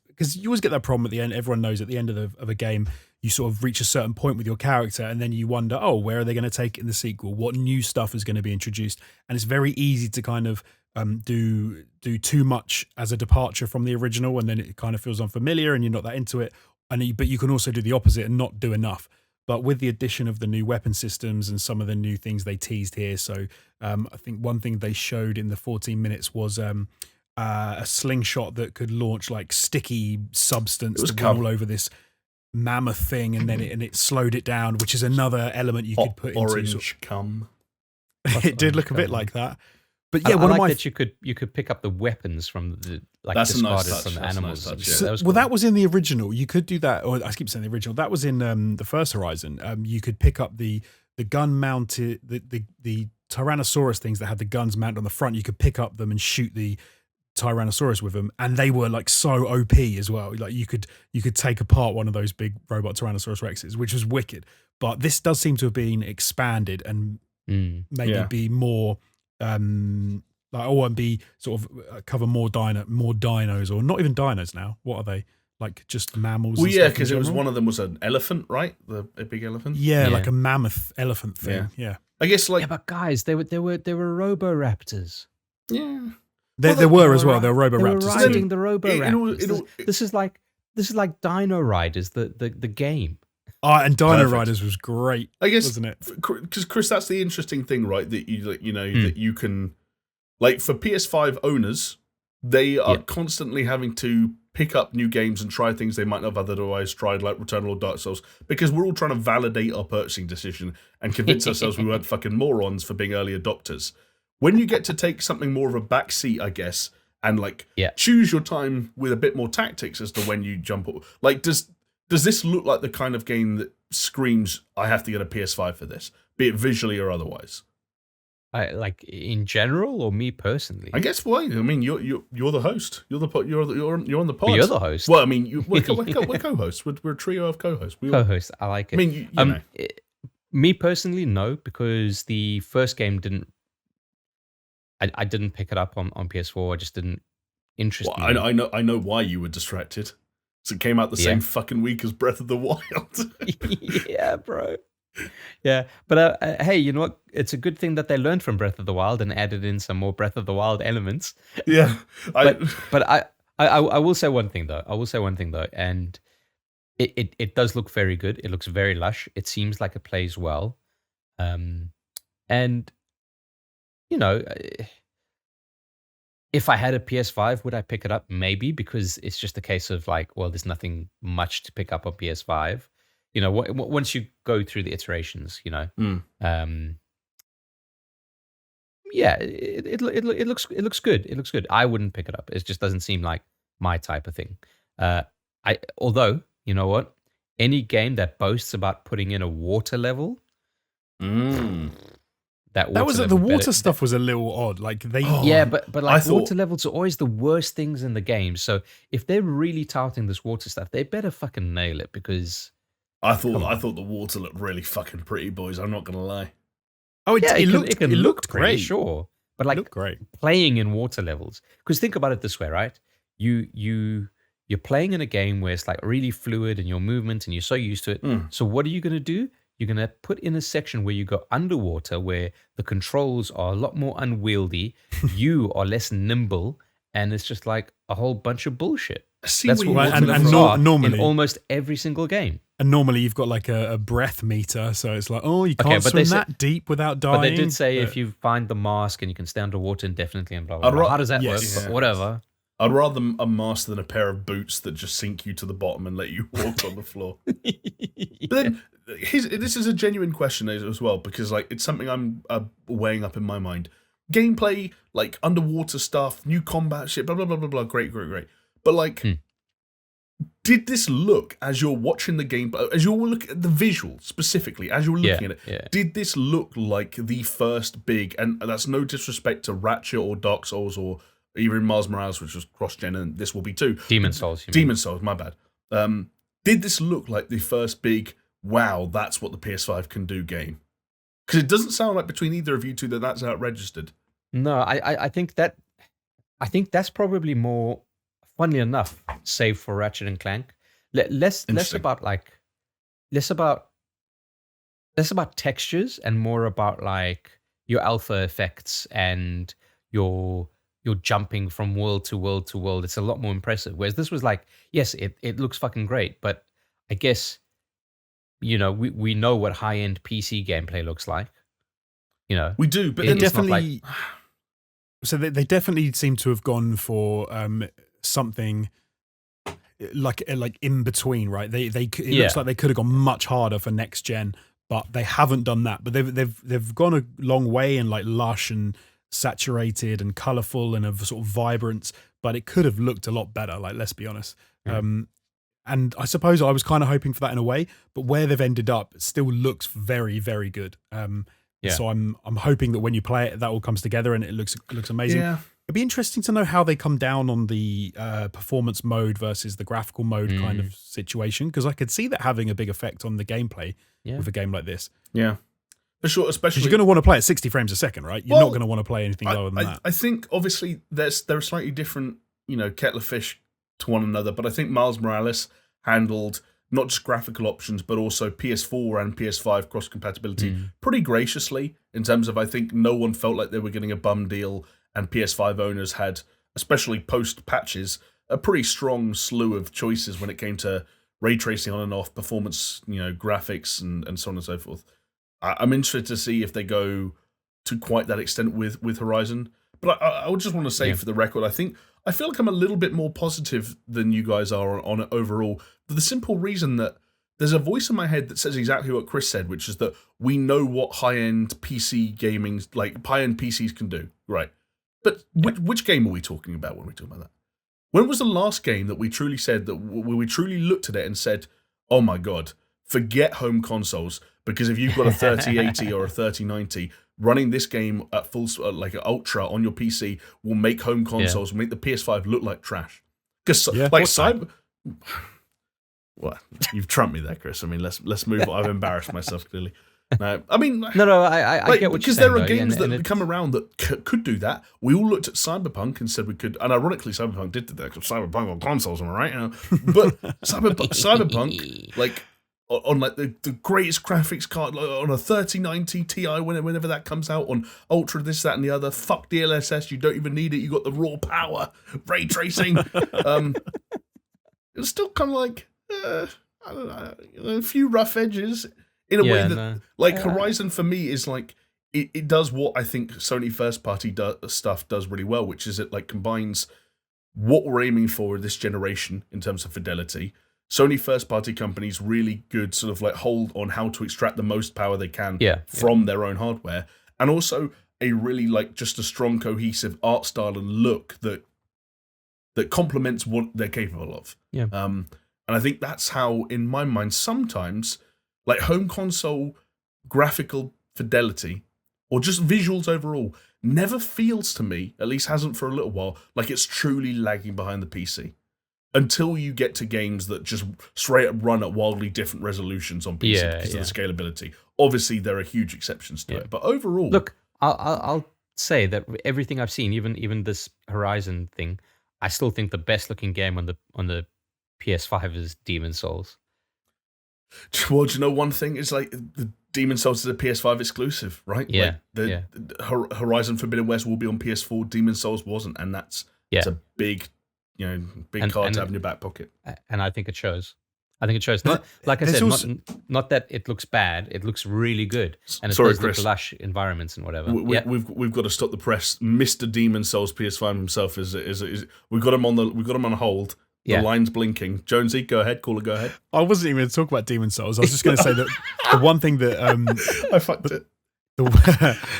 because you always get that problem at the end. Everyone knows at the end of a game, you sort of reach a certain point with your character, and then you wonder, where are they going to take it in the sequel? What new stuff is going to be introduced? And it's very easy to kind of do too much as a departure from the original, and then it kind of feels unfamiliar and you're not that into it. But you can also do the opposite and not do enough. But with the addition of the new weapon systems and some of the new things they teased here, so I think one thing they showed in the 14 minutes was a slingshot that could launch like sticky substance all over this mammoth thing, and then it slowed it down, which is another element you could put into orange cum. It did look a bit like that. But I like that you could pick up the weapons from the discarded from the animals. That was in the original. You could do that, or I keep saying the original. That was in the first Horizon. You could pick up the gun mounted the Tyrannosaurus things that had the guns mounted on the front. You could pick up them and shoot the Tyrannosaurus with them, and they were like so OP as well. Like you could take apart one of those big robot Tyrannosaurus Rexes, which was wicked. But this does seem to have been expanded and maybe be more. And be sort of cover more dinos, or not even dinos now. What are they? Like just mammals? Well, yeah, because it was one of them was an elephant, right? A big elephant. Yeah, like a mammoth elephant thing. Yeah. I guess but guys, they were Roboraptors. Yeah, there were as well. There were Roboraptors. They were riding the Roboraptors. This is like Dino Riders, the game. And Dino Riders was great, I guess, wasn't it? Because Chris, that's the interesting thing, right? That that you can, like, for PS5 owners, they are constantly having to pick up new games and try things they might not have otherwise tried, like Returnal or Dark Souls, because we're all trying to validate our purchasing decision and convince ourselves we weren't fucking morons for being early adopters. When you get to take something more of a backseat, I guess, and choose your time with a bit more tactics as to when you jump. Like, does this look like the kind of game that screams, I have to get a PS5 for this, be it visually or otherwise? like in general or me personally? I guess why? I mean, you're the host. You're on the pod. But you're the host. Well, I mean, we're co-hosts. We're a trio of co-hosts. Co-host. I like it. I mean, you know. Me personally, no, because the first game didn't. I didn't pick it up on PS4. I just didn't interest me. I know why you were distracted. So it came out the same fucking week as Breath of the Wild. Yeah, bro. Yeah, but hey, you know what? It's a good thing that they learned from Breath of the Wild and added in some more Breath of the Wild elements. Yeah, but I will say one thing though, and it does look very good. It looks very lush. It seems like it plays well, and you know, if I had a PS5, would I pick it up? Maybe, because it's just a case of like, well, there's nothing much to pick up on PS5. You know, once you go through the iterations, you know, yeah, it looks good. It looks good. I wouldn't pick it up. It just doesn't seem like my type of thing. Although, you know what, any game that boasts about putting in a water level, that was the water stuff was a little odd. Like they, but like water levels are always the worst things in the game. So if they're really touting this water stuff, they better fucking nail it, because. I thought the water looked really fucking pretty, boys. I'm not gonna lie. Oh, it looked pretty, great, sure. But like playing in water levels, because think about it this way, right? You're playing in a game where it's like really fluid and your movement, and you're so used to it. So what are you gonna do? You're gonna put in a section where you go underwater, where the controls are a lot more unwieldy, you are less nimble, and it's just like a whole bunch of bullshit. That's what water levels are normally in almost every single game. And normally you've got like a breath meter, so it's like, oh, you can't swim that deep without dying. But they did say if you find the mask and you can stay underwater indefinitely and blah, blah, blah. How does that work? But whatever. I'd rather a mask than a pair of boots that just sink you to the bottom and let you walk on the floor. But then, this is a genuine question as well, because like it's something I'm weighing up in my mind. Gameplay, like underwater stuff, new combat shit, blah, blah, blah, blah, blah. Great. But like... Did this look, as you're watching the game, as you're looking at the visual specifically, as you're looking at it, did this look like the first big, and that's no disrespect to Ratchet or Dark Souls or even Miles Morales, which was cross-gen, and this will be too. Demon Souls, my bad. Did this look like the first big, wow, that's what the PS5 can do game? Because it doesn't sound like between either of you two that's out-registered. No, I think that's probably more... Funnily enough, save for Ratchet and Clank, less about textures and more about like your alpha effects and your jumping from world to world to world. It's a lot more impressive. Whereas this was like, yes, it looks fucking great, but I guess, you know, we know what high end PC gameplay looks like. You know, we do, but they definitely. So they definitely seem to have gone for something like in between, right? It looks like they could have gone much harder for next gen, but they haven't done that. But they've gone a long way in like lush and saturated and colorful and of sort of vibrance. But it could have looked a lot better. Like, let's be honest. And I suppose I was kind of hoping for that in a way, but where they've ended up, it still looks very, very good. So I'm hoping that when you play it, that all comes together and it looks amazing. Yeah. It'd be interesting to know how they come down on the performance mode versus the graphical mode kind of situation, because I could see that having a big effect on the gameplay with a game like this. Yeah, for sure. Especially you're going to want to play at 60 frames a second, right? You're not going to want to play anything lower than that. I think obviously they're slightly different, you know, kettle of fish to one another. But I think Miles Morales handled not just graphical options, but also PS4 and PS5 cross compatibility pretty graciously. In terms of, I think no one felt like they were getting a bum deal. And PS5 owners had, especially post-patches, a pretty strong slew of choices when it came to ray tracing on and off, performance, you know, graphics, and so on and so forth. I'm interested to see if they go to quite that extent with Horizon. But I would just want to say for the record, I feel like I'm a little bit more positive than you guys are on it overall, for the simple reason that there's a voice in my head that says exactly what Chris said, which is that we know what high-end PC gaming, like high-end PCs can do, right? But which game are we talking about when we talk about that? When was the last game that we truly said that we truly looked at it and said, oh my God, forget home consoles, because if you've got a 3080 or a 3090, running this game at full, like at ultra on your PC, will make home consoles, will make the PS5 look like trash. Because Cyber. Well, you've trumped me there, Chris. I mean, let's move on. I've embarrassed myself clearly. No, I mean, I get what you're saying. Because there are games that come around that could do that. We all looked at Cyberpunk and said we could, and ironically, Cyberpunk did that because Cyberpunk on consoles, am I right? But Cyberpunk, like on like the greatest graphics card, like on a 3090 Ti, whenever that comes out, on Ultra, this, that, and the other. Fuck DLSS, you don't even need it. You got the raw power, ray tracing. It's still kind of like I don't know, a few rough edges. In a way that, Horizon for me is like, it does what I think Sony first party stuff does really well, which is it like combines what we're aiming for this generation in terms of fidelity. Sony first party companies really good sort of like hold on how to extract the most power they can from their own hardware, and also a really like just a strong cohesive art style and look that complements what they're capable of. Yeah. And I think that's how, in my mind, sometimes like home console graphical fidelity or just visuals overall never feels to me, at least hasn't for a little while, like it's truly lagging behind the PC. Until you get to games that just straight up run at wildly different resolutions on PC because of the scalability. Obviously, there are huge exceptions to it, but overall, look, I'll say that everything I've seen, even this Horizon thing, I still think the best looking game on the PS5 is Demon's Souls. Well, do you know one thing? It's like the Demon's Souls is a PS5 exclusive, right? Yeah. Like Horizon Forbidden West will be on PS4. Demon's Souls wasn't, and that's a big card to have in your back pocket. And I think it shows. Not, like I said, also, not that it looks bad. It looks really good, and it does look lush environments and whatever. We've got to stop the press. Mr. Demon's Souls PS5 himself is we've got him on hold. The line's blinking. Jonesy, go ahead. Caller, go ahead. I wasn't even going to talk about Demon's Souls. I was just going to say that the one thing that I fucked it.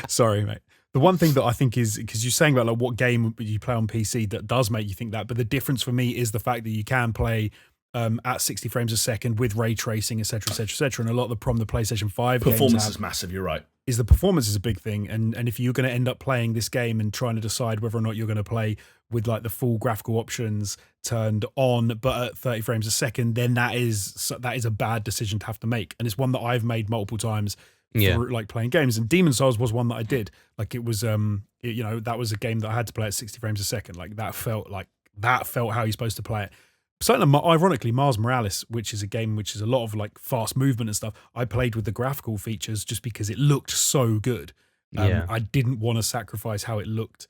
Sorry, mate. The one thing that I think is, because you're saying about like what game you play on PC that does make you think that, but the difference for me is the fact that you can play at 60 frames a second with ray tracing, etc., etc., etc. And a lot of the problem the PlayStation 5 performance is massive. You're right. Is the performance is a big thing, and if you're going to end up playing this game and trying to decide whether or not you're going to play with like the full graphical options turned on but at 30 frames a second, then that is a bad decision to have to make, and it's one that I've made multiple times through like playing games. And Demon's Souls was one that I did. Like it was that was a game that I had to play at 60 frames a second. Like that felt how you're supposed to play it. Certainly, ironically, Mars Morales, which is a game which is a lot of like fast movement and stuff, I played with the graphical features just because it looked so good. I didn't want to sacrifice how it looked,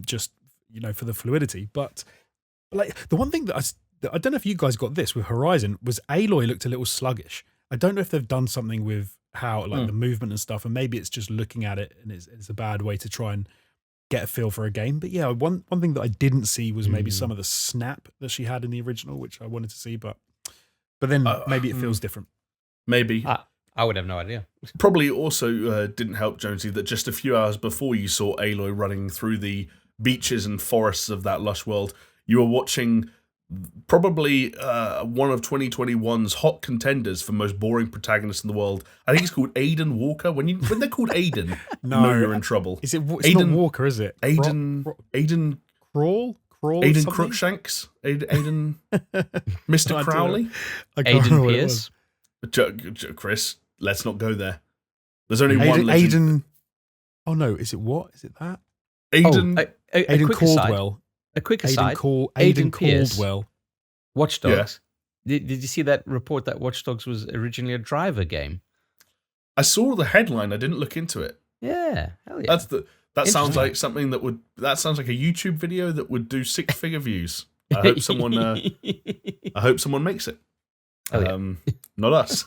just for the fluidity. But like the one thing that I don't know if you guys got this with Horizon was Aloy looked a little sluggish. I don't know if they've done something with how like the movement and stuff, and maybe it's just looking at it and it's a bad way to try and get a feel for a game. But yeah, one thing that I didn't see was maybe some of the snap that she had in the original, which I wanted to see, but then maybe it feels different. Maybe. I would have no idea. Probably also didn't help, Jonesy, that just a few hours before you saw Aloy running through the beaches and forests of that lush world, you were watching probably one of 2021's hot contenders for most boring protagonist in the world. I think he's called Aiden Walker. When they're called Aiden, know you're in trouble. Is it? It's Aiden, not Walker, is it? Aiden Crawl. Aiden Crookshanks. Aiden Mr. Crowley. Aiden Pierce. Chris, let's not go there. There's only one legend. Aiden. Oh no! Is it what? Is it that? Aiden. Aiden Caldwell. A quick aside. Aiden Caldwell. Watch Dogs. Yeah. Did you see that report that Watch Dogs was originally a driver game? I saw the headline. I didn't look into it. Yeah, hell yeah. That sounds like something that sounds like a YouTube video that would do 6-figure views. I hope someone makes it. Not us.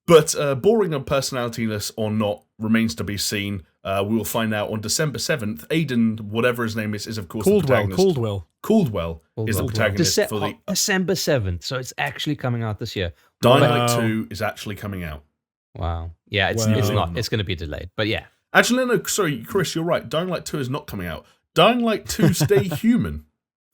But boring and personalityless or not remains to be seen. We will find out on December 7th. Aiden, whatever his name is of course the protagonist. Caldwell is the protagonist for the December 7th. So it's actually coming out this year. Dying Light 2 is actually coming out. Wow. Yeah, it's not. It's going to be delayed. But yeah. Actually, no. Sorry, Chris, you're right. Dying Light 2 is not coming out. Dying Light 2 Stay Human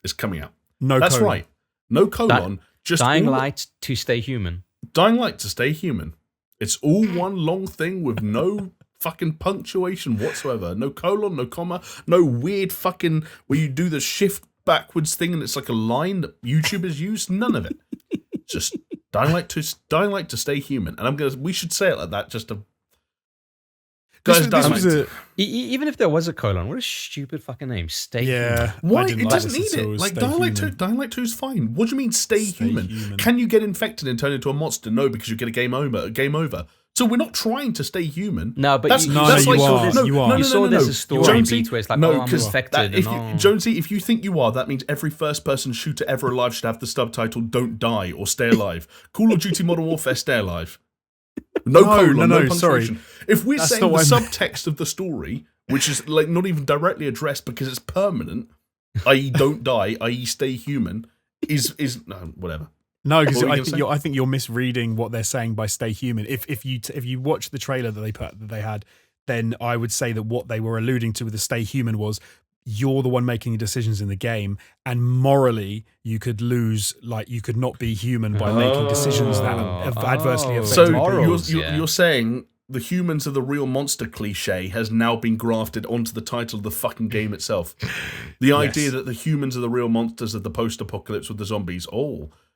is coming out. That's colon. Right. No colon. Just Dying Light to Stay Human. Dying Light to Stay Human. It's all one long thing with no fucking punctuation whatsoever. No colon, no comma, no weird fucking where you do the shift backwards thing and it's like a line that YouTubers use. None of it. Just Dying Light to stay human. And we should say it like that just to. Guys, even if there was a colon, what a stupid fucking name. Stay human. Why? It doesn't need it. Like Dying Light 2 is fine. What do you mean stay human? Can you get infected and turn into a monster? No, because you get a game over. So we're not trying to stay human. No, but you are. You saw this as story Jonesy, beats where it's like, I'm infected. Jonesy, if you think you are, that means every first-person shooter ever alive should have the subtitle "Don't die" or "Stay alive." Call of Duty Modern Warfare, stay alive. No punctuation. Sorry. If we're saying the subtext of the story, which is like not even directly addressed because it's permanent, i.e., don't die, i.e., stay human, is no whatever. No, because I think you're misreading what they're saying by "stay human." If you watch the trailer that they had, then I would say that what they were alluding to with the "stay human" was you're the one making decisions in the game, and morally you could lose, like you could not be human by making decisions that adversely affect. So you're saying the humans are the real monster cliche has now been grafted onto the title of the fucking game itself. The idea that the humans are the real monsters of the post-apocalypse with the zombies.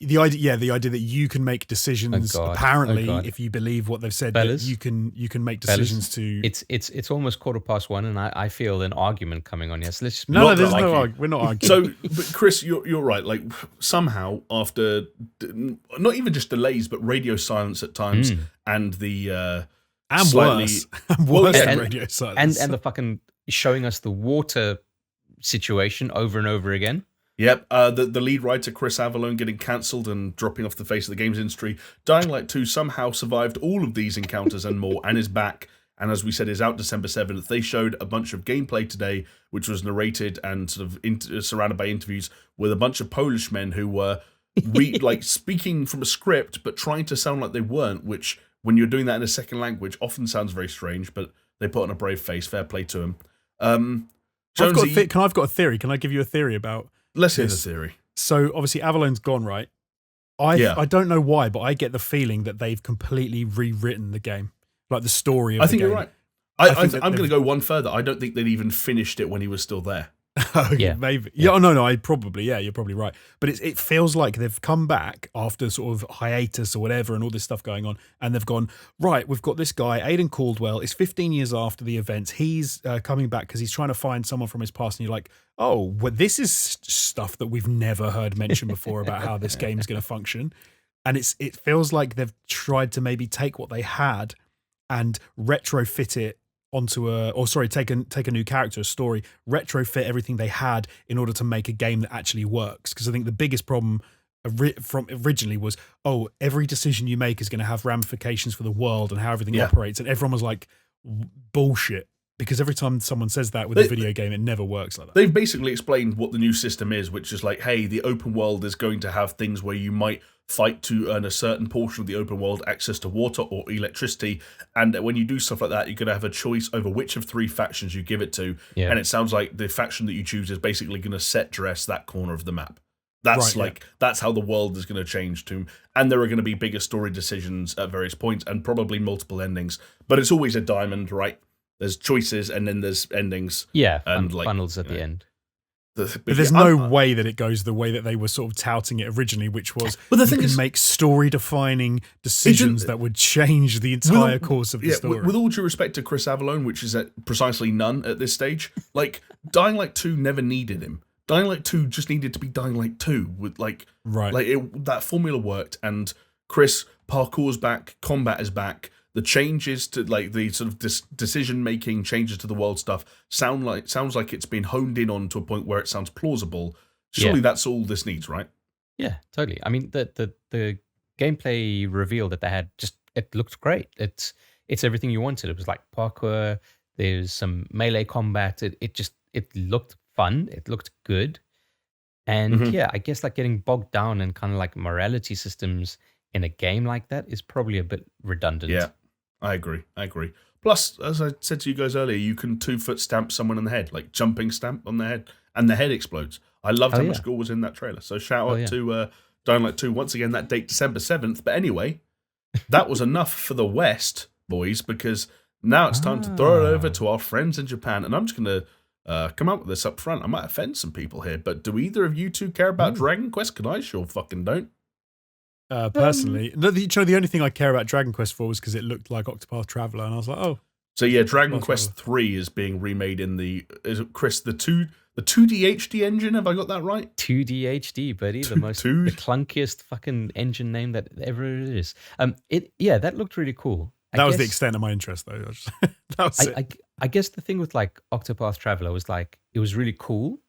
The idea that you can make decisions. Apparently, if you believe what they've said, that you can make decisions to. It's almost 1:15, and I feel an argument coming on here. So let's just we're not arguing. So, but Chris, you're right. Like somehow after not even just delays, but radio silence at times, and the. And worse than radio silence. And the fucking showing us the water situation over and over again. Yep, the lead writer, Chris Avellone, getting cancelled and dropping off the face of the games industry. Dying Light 2 somehow survived all of these encounters and more, and is back. And as we said, is out December 7th. They showed a bunch of gameplay today, which was narrated and sort of surrounded by interviews with a bunch of Polish men who were like speaking from a script, but trying to sound like they weren't, which... when you're doing that in a second language, often sounds very strange, but they put on a brave face. Fair play to them. Jonesy, I've got a theory. Can I give you a theory about Let's hear the theory. So, obviously, Avallone's gone, right? I don't know why, but I get the feeling that they've completely rewritten the game. Like the story of the game. I think you're right. I'm going to go one further. I don't think they'd even finished it when he was still there. Yeah, maybe. Yeah, no, you're probably right. But it feels like they've come back after sort of hiatus or whatever and all this stuff going on, and they've gone, right, we've got this guy, Aidan Caldwell, it's 15 years after the events, he's coming back because he's trying to find someone from his past, and you're like, oh, well, this is stuff that we've never heard mentioned before about how this game is going to function. And it feels like they've tried to maybe take what they had and retrofit it onto take a new character, a story, retrofit everything they had in order to make a game that actually works. Because I think the biggest problem from originally was, every decision you make is going to have ramifications for the world and how everything operates. And everyone was like, bullshit. Because every time someone says that with a video game, it never works like that. They've basically explained what the new system is, which is like, hey, the open world is going to have things where you might fight to earn a certain portion of the open world access to water or electricity, and when you do stuff like that, you're going to have a choice over which of three factions you give it to, and it sounds like the faction that you choose is basically going to set dress that corner of the map. That's that's how the world is going to change to, and there are going to be bigger story decisions at various points and probably multiple endings, but it's always a diamond, right? There's choices and then there's endings. Yeah, and funnels at the end. But there's no way that it goes the way that they were sort of touting it originally, which was you can make story-defining decisions that would change the entire course of the story. With all due respect to Chris Avellone, which is at precisely none at this stage, like Dying Light 2 never needed him. Dying Light 2 just needed to be Dying Light 2 with that formula worked, and Chris, parkour's back, combat is back. The changes to like the sort of decision making changes to the world stuff sounds like it's been honed in on to a point where it sounds plausible. Surely that's all this needs, right? Yeah, totally. I mean, the gameplay reveal that they had it looked great. It's everything you wanted. It was like parkour. There's some melee combat. It looked fun. It looked good. And I guess like getting bogged down in kind of like morality systems in a game like that is probably a bit redundant. Yeah. I agree. Plus, as I said to you guys earlier, you can 2-foot stamp someone in the head, like jumping stamp on the head, and the head explodes. I loved how much gore was in that trailer. So shout out to Dying Light 2. Once again, that date, December 7th. But anyway, that was enough for the West, boys, because Now it's time to throw it over to our friends in Japan, and I'm just going to come out with this up front. I might offend some people here, but do either of you two care about Dragon Quest? Because I sure fucking don't. Personally, the only thing I care about Dragon Quest for was because it looked like Octopath Traveler, and I was like, oh. So yeah, Dragon Quest 3 is being remade in the Chris the 2D HD engine. Have I got that right? 2D HD, buddy, the clunkiest fucking engine name that ever is. That looked really cool. That was the extent of my interest, though. That was it. I guess the thing with like Octopath Traveler was like it was really cool,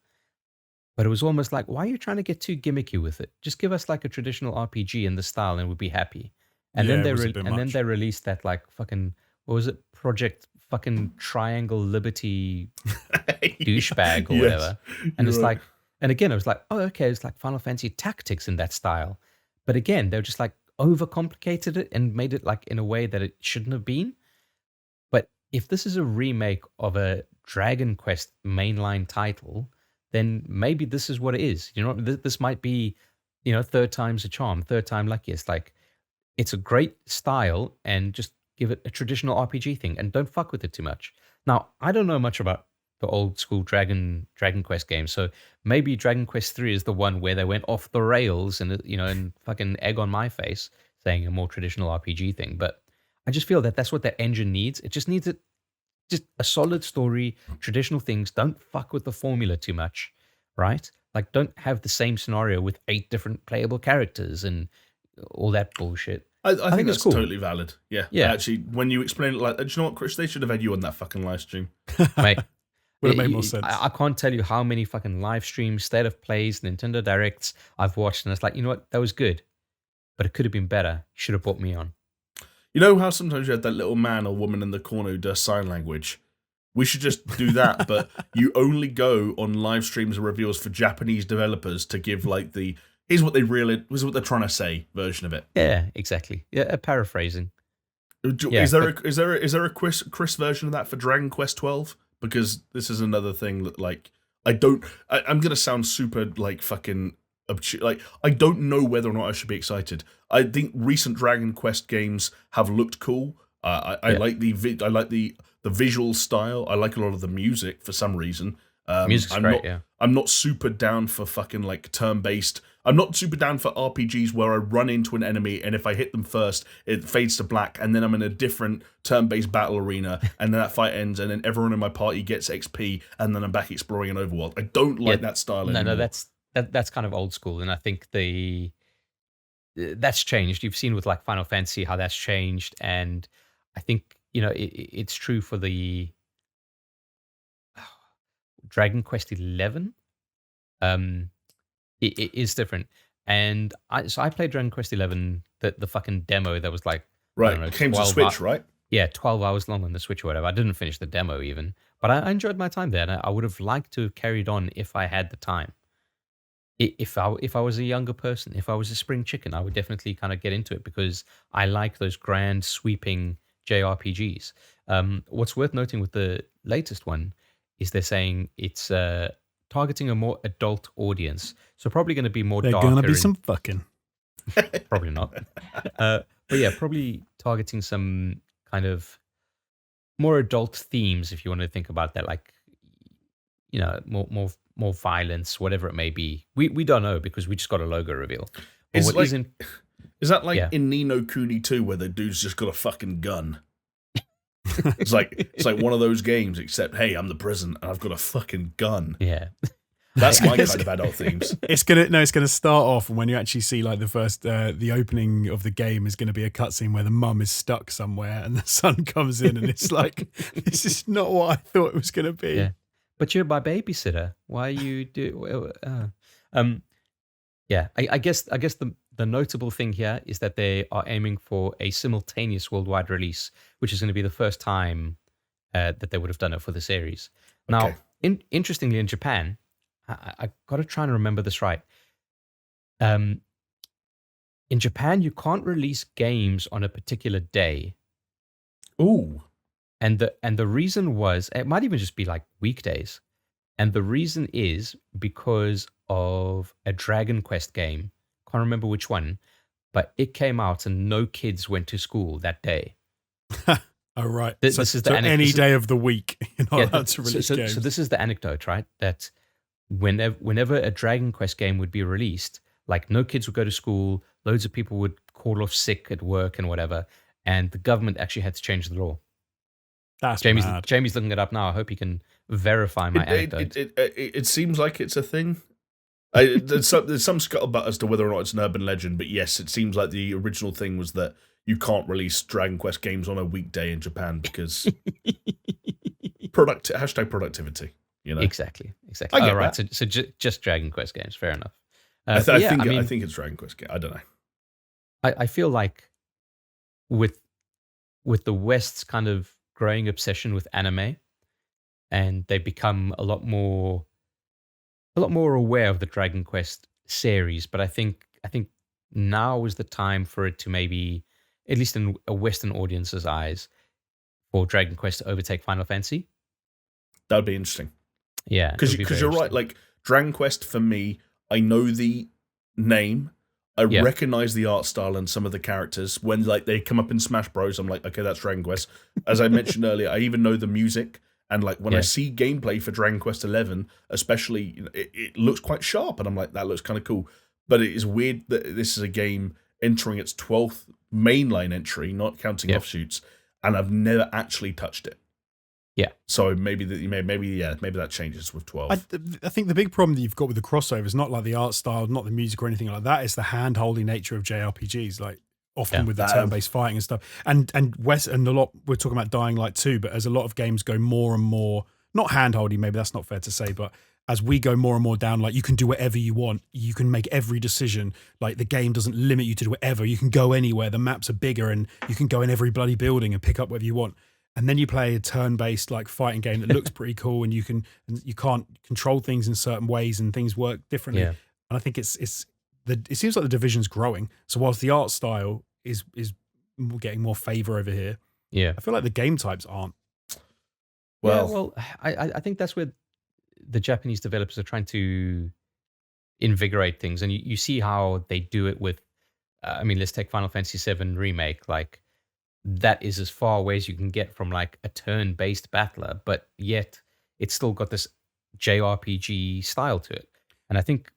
but it was almost like, why are you trying to get too gimmicky with it? Just give us like a traditional RPG in the style, and we'd be happy. And then they released that like fucking, what was it, Project fucking Triangle Liberty douchebag or whatever. And it's like, and again, it was like, oh, okay, it's like Final Fantasy Tactics in that style. But again, they were just like overcomplicated it and made it like in a way that it shouldn't have been. But if this is a remake of a Dragon Quest mainline title, then maybe this is what it is. You know, this might be, third time's a charm, third time lucky. It's like, it's a great style, and just give it a traditional RPG thing and don't fuck with it too much. Now, I don't know much about the old school Dragon Quest games, so maybe Dragon Quest 3 is the one where they went off the rails and and fucking egg on my face saying a more traditional RPG thing. But I just feel that that's what that engine needs. It just needs just a solid story, traditional things. Don't fuck with the formula too much, right? Like, don't have the same scenario with 8 different playable characters and all that bullshit. I think that's cool. Totally valid. Yeah. Actually, when you explain it like, do you know what, Chris? They should have had you on that fucking live stream. Mate, would have made more sense. I can't tell you how many fucking live streams, state of plays, Nintendo Directs I've watched, and it's like, you know what? That was good, but it could have been better. You should have brought me on. You know how sometimes you had that little man or woman in the corner who does sign language? We should just do that, but you only go on live streams and reveals for Japanese developers to give like the here's what they're trying to say version of it. Yeah, exactly. Yeah, paraphrasing. Is there a Chris version of that for Dragon Quest 12? Because this is another thing that like I'm gonna sound super like fucking like I don't know whether or not I should be excited. I think recent Dragon Quest games have looked cool. I like the visual style. I like a lot of the music for some reason. Music's great. I'm not super down for fucking like turn-based. I'm not super down for RPGs where I run into an enemy and if I hit them first, it fades to black, and then I'm in a different turn-based battle arena, and then that fight ends, and then everyone in my party gets XP, and then I'm back exploring an overworld. I don't like that style anymore. No, that's kind of old school, and I think that's changed. You've seen with like Final Fantasy how that's changed, and I think it's true for the Dragon Quest 11. It is different, and I played Dragon Quest 11, the fucking demo that was like, right, it came to Switch, right? Yeah, 12 hours long on the Switch or whatever. I didn't finish the demo even, but I enjoyed my time there, and I would have liked to have carried on if I had the time. If I was a younger person, if I was a spring chicken, I would definitely kind of get into it because I like those grand sweeping JRPGs. What's worth noting with the latest one is they're saying it's targeting a more adult audience, so probably going to be more darker. There's going to be some fucking. Probably not. But yeah, probably targeting some kind of more adult themes, if you want to think about that, like, more violence, whatever it may be. We don't know because we just got a logo reveal. Is that like in Ni no Kuni 2 where the dude's just got a fucking gun? It's like one of those games, except hey, I'm the president and I've got a fucking gun. Yeah. That's my kind of adult themes. It's gonna start off, and when you actually see like the first the opening of the game is gonna be a cutscene where the mum is stuck somewhere and the son comes in and it's like, this is not what I thought it was gonna be. Yeah. But you're my babysitter. Why you do? Yeah. I guess the notable thing here is that they are aiming for a simultaneous worldwide release, which is going to be the first time that they would have done it for the series. Now, interestingly, in Japan, I got to try and remember this right. In Japan, you can't release games on a particular day. Ooh. And the reason was, it might even just be like weekdays. And the reason is because of a Dragon Quest game. Can't remember which one, but it came out and no kids went to school that day. Oh, right. This is the any day of the week, you're not allowed to release so, games. so this is the anecdote, right? That whenever a Dragon Quest game would be released, like no kids would go to school, loads of people would call off sick at work and whatever, and the government actually had to change the law. That's mad. Jamie's looking it up now. I hope he can verify my anecdote. It seems like it's a thing. There's some scuttlebutt as to whether or not it's an urban legend, but yes, it seems like the original thing was that you can't release Dragon Quest games on a weekday in Japan because #productivity. You know, exactly. I get right. that. So just Dragon Quest games. Fair enough. I think it's Dragon Quest game. I don't know. I feel like with the West's kind of growing obsession with anime, and they become a lot more aware of the Dragon Quest series. But I think now is the time for it to maybe, at least in a Western audience's eyes, for Dragon Quest to overtake Final Fantasy. That would be interesting. Yeah, because you're right. Like Dragon Quest for me, I know the name. I recognize the art style and some of the characters. When like they come up in Smash Bros, I'm like, okay, that's Dragon Quest. As I mentioned earlier, I even know the music. And like when I see gameplay for Dragon Quest XI, especially, it looks quite sharp, and I'm like, that looks kind of cool. But it is weird that this is a game entering its 12th mainline entry, not counting offshoots, and I've never actually touched it. Yeah. So maybe that changes with 12. I think the big problem that you've got with the crossover is not like the art style, not the music or anything like that. It's the hand-holding nature of JRPGs, like often with the turn-based fighting and stuff. And a lot, we're talking about Dying Light 2, but as a lot of games go more and more, not hand-holding, maybe that's not fair to say, but as we go more and more down, like you can do whatever you want. You can make every decision. Like the game doesn't limit you to do whatever. You can go anywhere. The maps are bigger and you can go in every bloody building and pick up whatever you want. And then you play a turn-based like fighting game that looks pretty cool, and you can't control things in certain ways, and things work differently. Yeah. And I think it seems like the division's growing. So whilst the art style is getting more favor over here, I feel like the game types aren't. Well, I think that's where the Japanese developers are trying to invigorate things, and you see how they do it with. Let's take Final Fantasy VII Remake, like. That is as far away as you can get from like a turn-based battler, but yet it's still got this JRPG style to it. And I think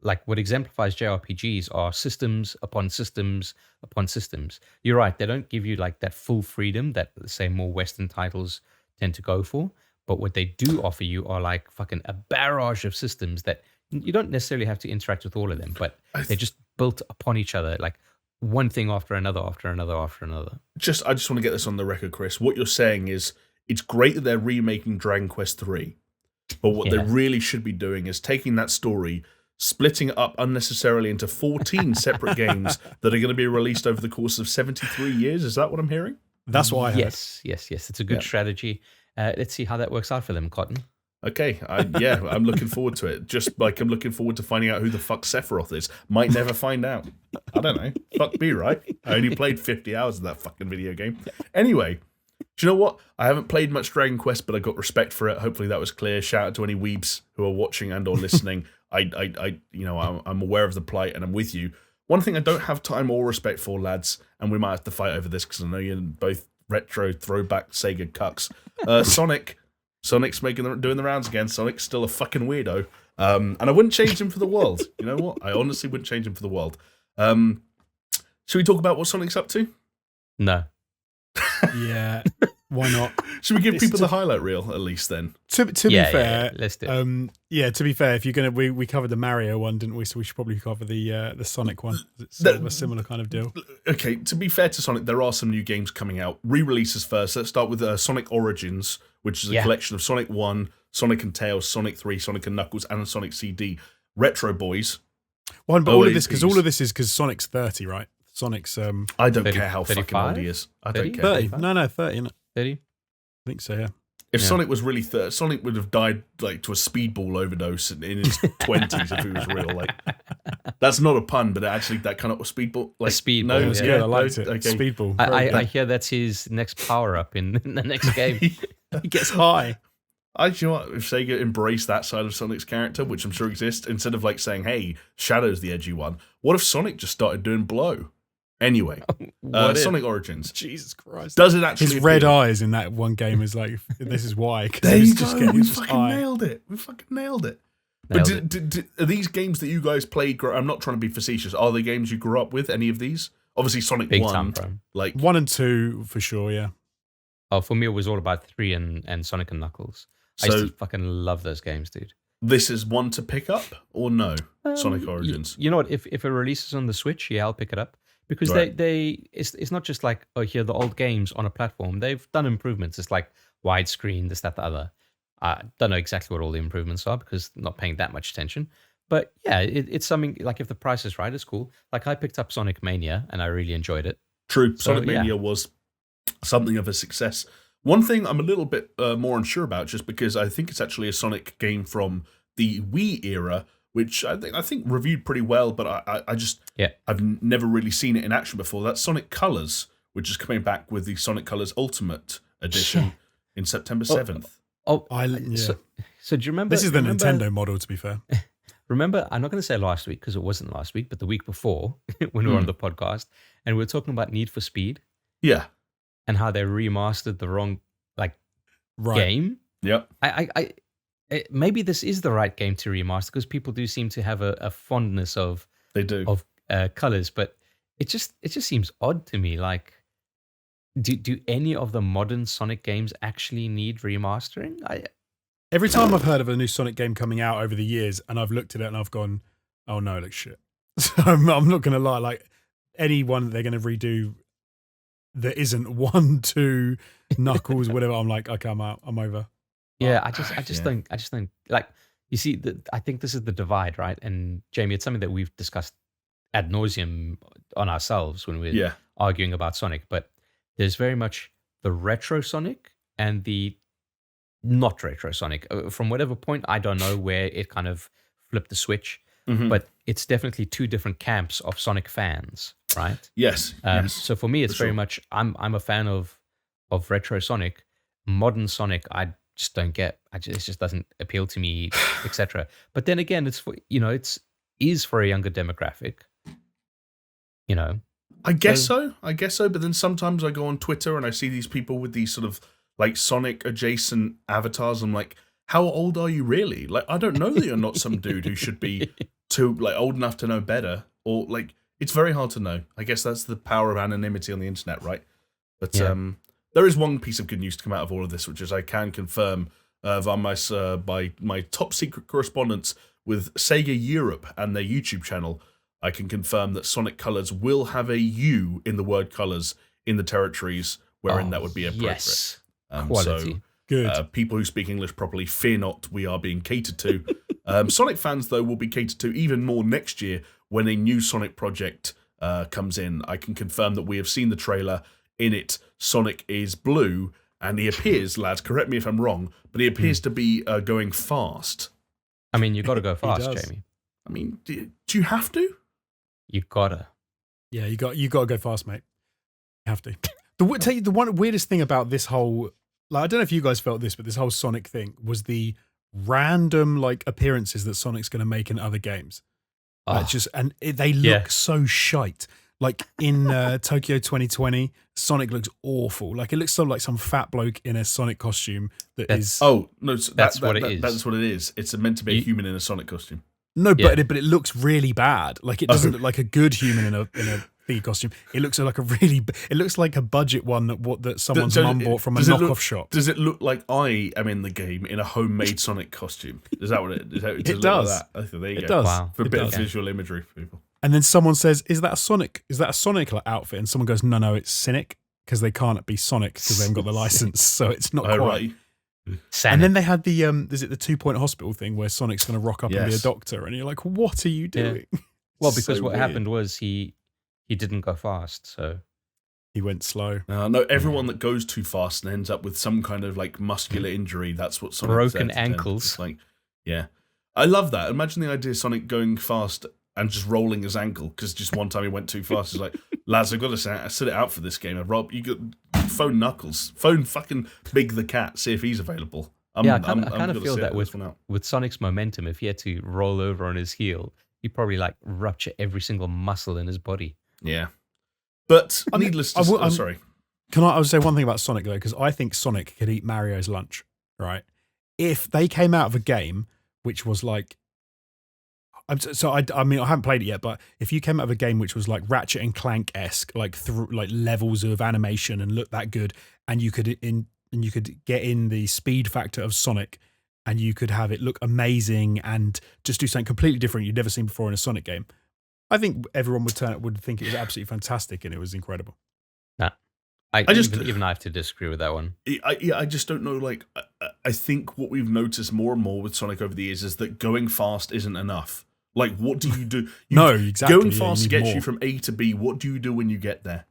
like what exemplifies JRPGs are systems upon systems upon systems. You're right, they don't give you like that full freedom that, say, more Western titles tend to go for. But what they do offer you are like fucking a barrage of systems that you don't necessarily have to interact with all of them, but they're just built upon each other, like one thing after another, after another, after another. I just want to get this on the record, Chris. What you're saying is it's great that they're remaking Dragon Quest 3, but what they really should be doing is taking that story, splitting it up unnecessarily into 14 separate games that are going to be released over the course of 73 years. Is that what I'm hearing? That's what I heard. Yes. It's a good strategy. Let's see how that works out for them, Cotton. Okay, I'm looking forward to it. Just like I'm looking forward to finding out who the fuck Sephiroth is. Might never find out. I don't know. Fuck me, right? I only played 50 hours of that fucking video game. Anyway, do you know what? I haven't played much Dragon Quest, but I got respect for it. Hopefully that was clear. Shout out to any weebs who are watching and or listening. I'm aware of the plight and I'm with you. One thing I don't have time or respect for, lads, and we might have to fight over this because I know you're both retro throwback Sega cucks. Sonic's doing the rounds again. Sonic's still a fucking weirdo. And I wouldn't change him for the world. You know what? I honestly wouldn't change him for the world. Should we talk about what Sonic's up to? No. Yeah. Why not? Should we give people the highlight reel at least then? To be fair, let's do it. To be fair, if you're gonna, we covered the Mario one, didn't we? So we should probably cover the Sonic one. It's sort of a similar kind of deal. Okay, to be fair to Sonic, there are some new games coming out. Re-releases first. Let's start with Sonic Origins, which is a collection of Sonic 1, Sonic and Tails, Sonic 3, Sonic and Knuckles, and Sonic CD. Retro Boys. Well, but all of this is because Sonic's 30, right? Sonic's I don't care how 35? Fucking old he is. I don't care. 30. No, 30, isn't it? 30? I think so, yeah. If Sonic was really 30, Sonic would have died like to a speedball overdose in his 20s if he was real. Like, that's not a pun, but actually that kind of speedball, like a speedball. No, it good. I liked it. Okay. Speedball. I hear that's his next power up in the next game. He gets high. You know what? If Sega embraced that side of Sonic's character, which I'm sure exists, instead of like saying, "Hey, Shadow's the edgy one," what if Sonic just started doing blow? Anyway, What if? Sonic Origins. Jesus Christ. Does it actually His red appeal? eyes in that one game is like, this is why. 'cause There he was you just go. getting We his fucking eye. nailed it. We fucking nailed it. Nailed But are these games that you guys played? I'm not trying to be facetious. Are they games you grew up with? Any of these? Obviously, Sonic Big 1. time, bro. Like 1 and 2 for sure, yeah. Oh, for me, it was all about 3 and Sonic and Knuckles. I So- used to fucking love those games, dude. this is one to pick up or no? Sonic Origins. You know what? If it releases on the Switch, yeah, I'll pick it up because Right. it's not just like, oh, here are the old games on a platform. They've done improvements. It's like widescreen, this, that, the other. I don't know exactly what all the improvements are because I'm not paying that much attention. But yeah, it's something like if the price is right, it's cool. Like I picked up Sonic Mania and I really enjoyed it. True. So, Sonic Mania was something of a success. One thing I'm a little bit more unsure about, just because I think it's actually a Sonic game from the Wii era, which I think reviewed pretty well, but I've never really seen it in action before. That's Sonic Colors, which is coming back with the Sonic Colors Ultimate Edition in September 7th. Oh, Yeah. so do you remember? This is the remember- Nintendo model, to be fair. Remember, I'm not going to say last week because it wasn't last week, but the week before when we were on the podcast and we were talking about Need for Speed Yeah. and how they remastered the wrong Right. game. Yep. Maybe this is the right game to remaster because people do seem to have a fondness of They do. colors, but it just seems odd to me. Like, do any of the modern Sonic games actually need remastering? Every time I've heard of a new Sonic game coming out over the years and I've looked at it and I've gone, oh no, it looks shit. So I'm not going to lie. Like any one that they're going to redo that isn't 1, 2, Knuckles, whatever, I'm like, okay, I'm out. I'm over. Yeah, I just Yeah. don't like. You see, I think this is the divide, right? And Jamie, it's something that we've discussed ad nauseum on ourselves when we're Yeah. arguing about Sonic. But there's very much the retro Sonic and the not retro Sonic. From whatever point, I don't know where it kind of flipped the switch, Mhm. but it's definitely two different camps of Sonic fans, right? Yes. Yes. So for me, it's for very sure. much I'm a fan of retro Sonic. Modern Sonic, I just don't get. It just doesn't appeal to me, etc. But then again, it's for is for a younger demographic. You know, I guess so. But then sometimes I go on Twitter and I see these people with these sort of like Sonic adjacent avatars. I'm like, how old are you really? Like, I don't know that you're not some dude who should be too like old enough to know better, or like it's very hard to know. I guess that's the power of anonymity on the internet, right? But Yeah. there is one piece of good news to come out of all of this, which is I can confirm by my top secret correspondence with Sega Europe and their YouTube channel. I can confirm that Sonic Colors will have a U in the word colors in the territories wherein that would be appropriate. Yes, So quality. Good. people who speak English properly, fear not, we are being catered to. Sonic fans, though, will be catered to even more next year when a new Sonic project comes in. I can confirm that we have seen the trailer. In it, Sonic is blue, and he appears, lads, correct me if I'm wrong, but he appears to be going fast. I mean, you got to go fast, does. Jamie. I mean, do you have to? You gotta. Yeah, you got to go fast, mate. You have to. Tell you the one weirdest thing about this whole, like, I don't know if you guys felt this, but this whole Sonic thing was the random like appearances that Sonic's going to make in other games. Oh, They look Yeah. so shite. Like in Tokyo 2020, Sonic looks awful. Like it looks so like some fat bloke in a Sonic costume that That's- is. Oh, no, That's what it is. That's what it is. It's meant to be a human in a Sonic costume. No, Yeah. but it looks really bad. Like it doesn't look like a good human in a Piggy costume. It looks like it looks like a budget one that someone's mum bought from a knockoff shop. Does it look like I am in the game in a homemade Sonic costume? Is that what it is? It does. Like that? Okay, there you It go. does. Wow. For a It bit does. of visual imagery for people. And then someone says, "Is that a Sonic? Is that a Sonic outfit?" And someone goes, "No, it's Cynic because they can't be Sonic because they haven't got the license, so it's not Oh, quite." right. Sonic. And then they had the is it the 2-point hospital thing where Sonic's going to rock up and be a Yes. doctor, and you're like, "What are you doing?" well, because so what weird. happened was he didn't go fast, so He went slow. No, everyone that goes too fast and ends up with some kind of like muscular injury. That's what Sonic Broken ankles. It's like, yeah, I love that. Imagine the idea of Sonic going fast and just rolling his ankle because just one time he went too fast. He's like, lads, I've got to sit it out for this game. Rob, you got phone Knuckles, phone fucking Big the Cat, see if he's available. I kind gonna of feel sit that this one out. with Sonic's momentum, if he had to roll over on his heel, he'd probably like rupture every single muscle in his body. Yeah. But needless to say, sorry. I would say one thing about Sonic though, because I think Sonic could eat Mario's lunch, right? If they came out of a game which was like, I haven't played it yet, but if you came out of a game which was like Ratchet and Clank-esque, like like levels of animation and looked that good, and you could get in the speed factor of Sonic, and you could have it look amazing and just do something completely different you'd never seen before in a Sonic game, I think everyone would think it was absolutely fantastic and it was incredible. Nah. Even I have to disagree with that one. I just don't know. Like, I think what we've noticed more and more with Sonic over the years is that going fast isn't enough. Like, what do you do? No, exactly. Going fast gets you from A to B. What do you do when you get there?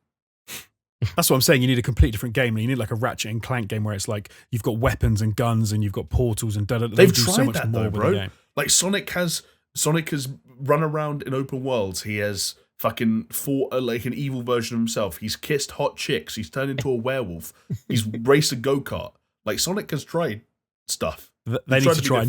That's what I'm saying. You need a completely different game. You need like a Ratchet and Clank game where it's like you've got weapons and guns and you've got portals and da-da-da. They've do tried so much that more though, with bro. the game. Like Sonic has run around in open worlds. He has fucking fought like an evil version of himself. He's kissed hot chicks. He's turned into a werewolf. He's raced a go-kart. Like, Sonic has tried stuff. They need to try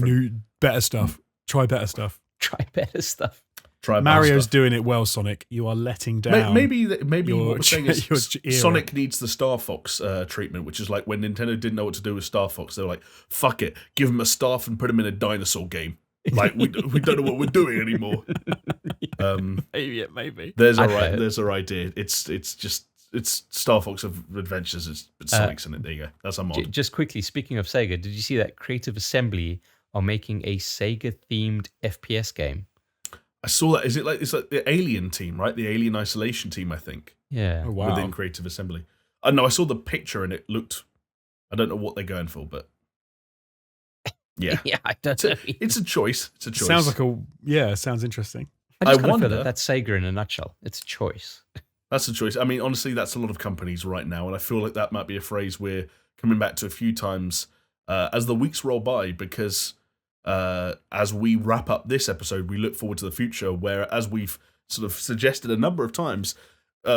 better stuff. Try better stuff. Try better stuff. Mario's doing it well, Sonic. You are letting down. Maybe what we're saying is Sonic needs the Star Fox treatment, which is like when Nintendo didn't know what to do with Star Fox, they were like, fuck it, give him a staff and put him in a dinosaur game. Like, we don't know what we're doing anymore. Maybe. There's our idea. It's Star Fox Adventures. It's Sonic's in it. There you go. That's a mod. Just quickly, speaking of Sega, did you see that Creative Assembly are making a Sega-themed FPS game? I saw that. It's like the Alien team, right? The Alien Isolation team, I think. Yeah. Oh, wow. Within Creative Assembly. No, I saw the picture and it looked. I don't know what they're going for, but yeah, yeah, I don't know. It's a choice. It's a choice. Sounds interesting. I wonder feel that's Sega in a nutshell. It's a choice. That's a choice. I mean, honestly, that's a lot of companies right now, and I feel like that might be a phrase we're coming back to a few times as the weeks roll by, because as we wrap up this episode, we look forward to the future, where, as we've sort of suggested a number of times,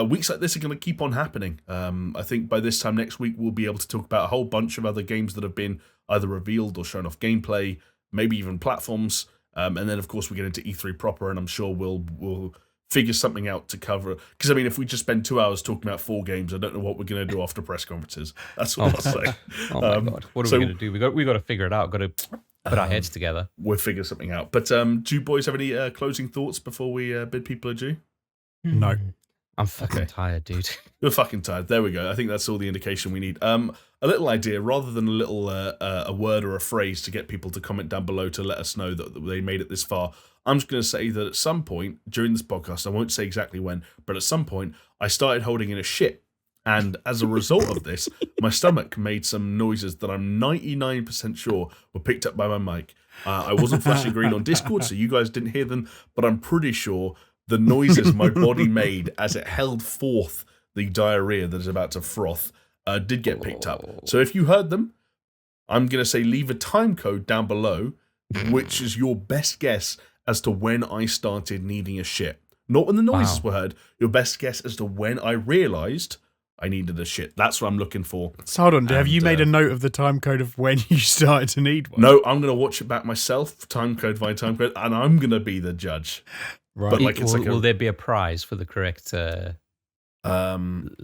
weeks like this are going to keep on happening. I think by this time next week, we'll be able to talk about a whole bunch of other games that have been either revealed or shown off gameplay, maybe even platforms. And then, of course, we get into E3 proper, and I'm sure we'll figure something out to cover. Because, I mean, if we just spend 2 hours talking about 4 games, I don't know what we're going to do after press conferences. That's what I'll say. Oh, my God. What are we going to do? We got to figure it out. Got to put our heads together. We'll figure something out. But do you boys have any closing thoughts before we bid people adieu? No. I'm fucking tired, dude. You're fucking tired. There we go. I think that's all the indication we need. A little idea, rather than a little a word or a phrase to get people to comment down below to let us know that they made it this far. I'm just going to say that at some point during this podcast, I won't say exactly when, but at some point, I started holding in a shit. And as a result of this, my stomach made some noises that I'm 99% sure were picked up by my mic. I wasn't flashing green on Discord, so you guys didn't hear them, but I'm pretty sure the noises my body made as it held forth the diarrhea that is about to froth did get picked up. So if you heard them, I'm going to say leave a time code down below, which is your best guess as to when I started needing a shit. Not when the noises were heard, your best guess as to when I realised I needed a shit. That's what I'm looking for. So hold on, have you made a note of the time code of when you started to need one? No, I'm going to watch it back myself, time code by time code, and I'm going to be the judge. Right. But like, will there be a prize for the correct correct answer?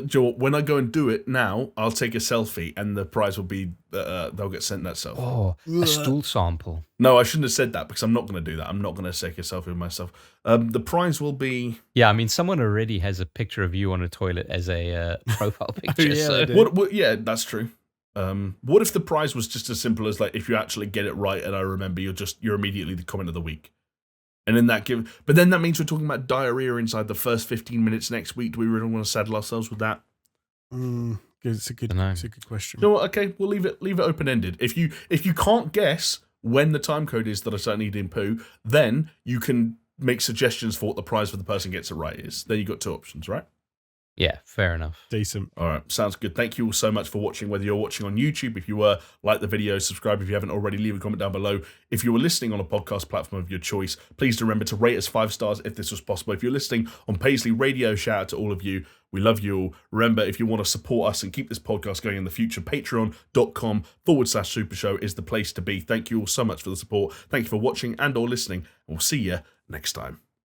Joe, when I go and do it now, I'll take a selfie, and the prize will be they'll get sent that selfie. Oh, a stool sample. No, I shouldn't have said that, because I'm not going to do that. I'm not going to take a selfie of myself. The prize will be... Yeah, I mean, someone already has a picture of you on a toilet as a profile picture. Yeah, that's true. What if the prize was just as simple as, like, if you actually get it right and I remember, you're immediately the comment of the week? And in that but then that means we're talking about diarrhea inside the first 15 minutes next week. Do we really want to saddle ourselves with that? It's a good question. You know what? Okay, we'll leave it open ended. If you can't guess when the time code is that I start needing poo, then you can make suggestions for what the prize for the person gets it right is. Then you got 2 options, right? Yeah, fair enough. Decent. All right, sounds good. Thank you all so much for watching, whether you're watching on YouTube. If you were, like the video, subscribe if you haven't already, leave a comment down below. If you were listening on a podcast platform of your choice, please remember to rate us 5 stars if this was possible. If you're listening on Paisley Radio, shout out to all of you. We love you all. Remember, if you want to support us and keep this podcast going in the future, patreon.com/SuperShow is the place to be. Thank you all so much for the support. Thank you for watching and or listening. And we'll see you next time.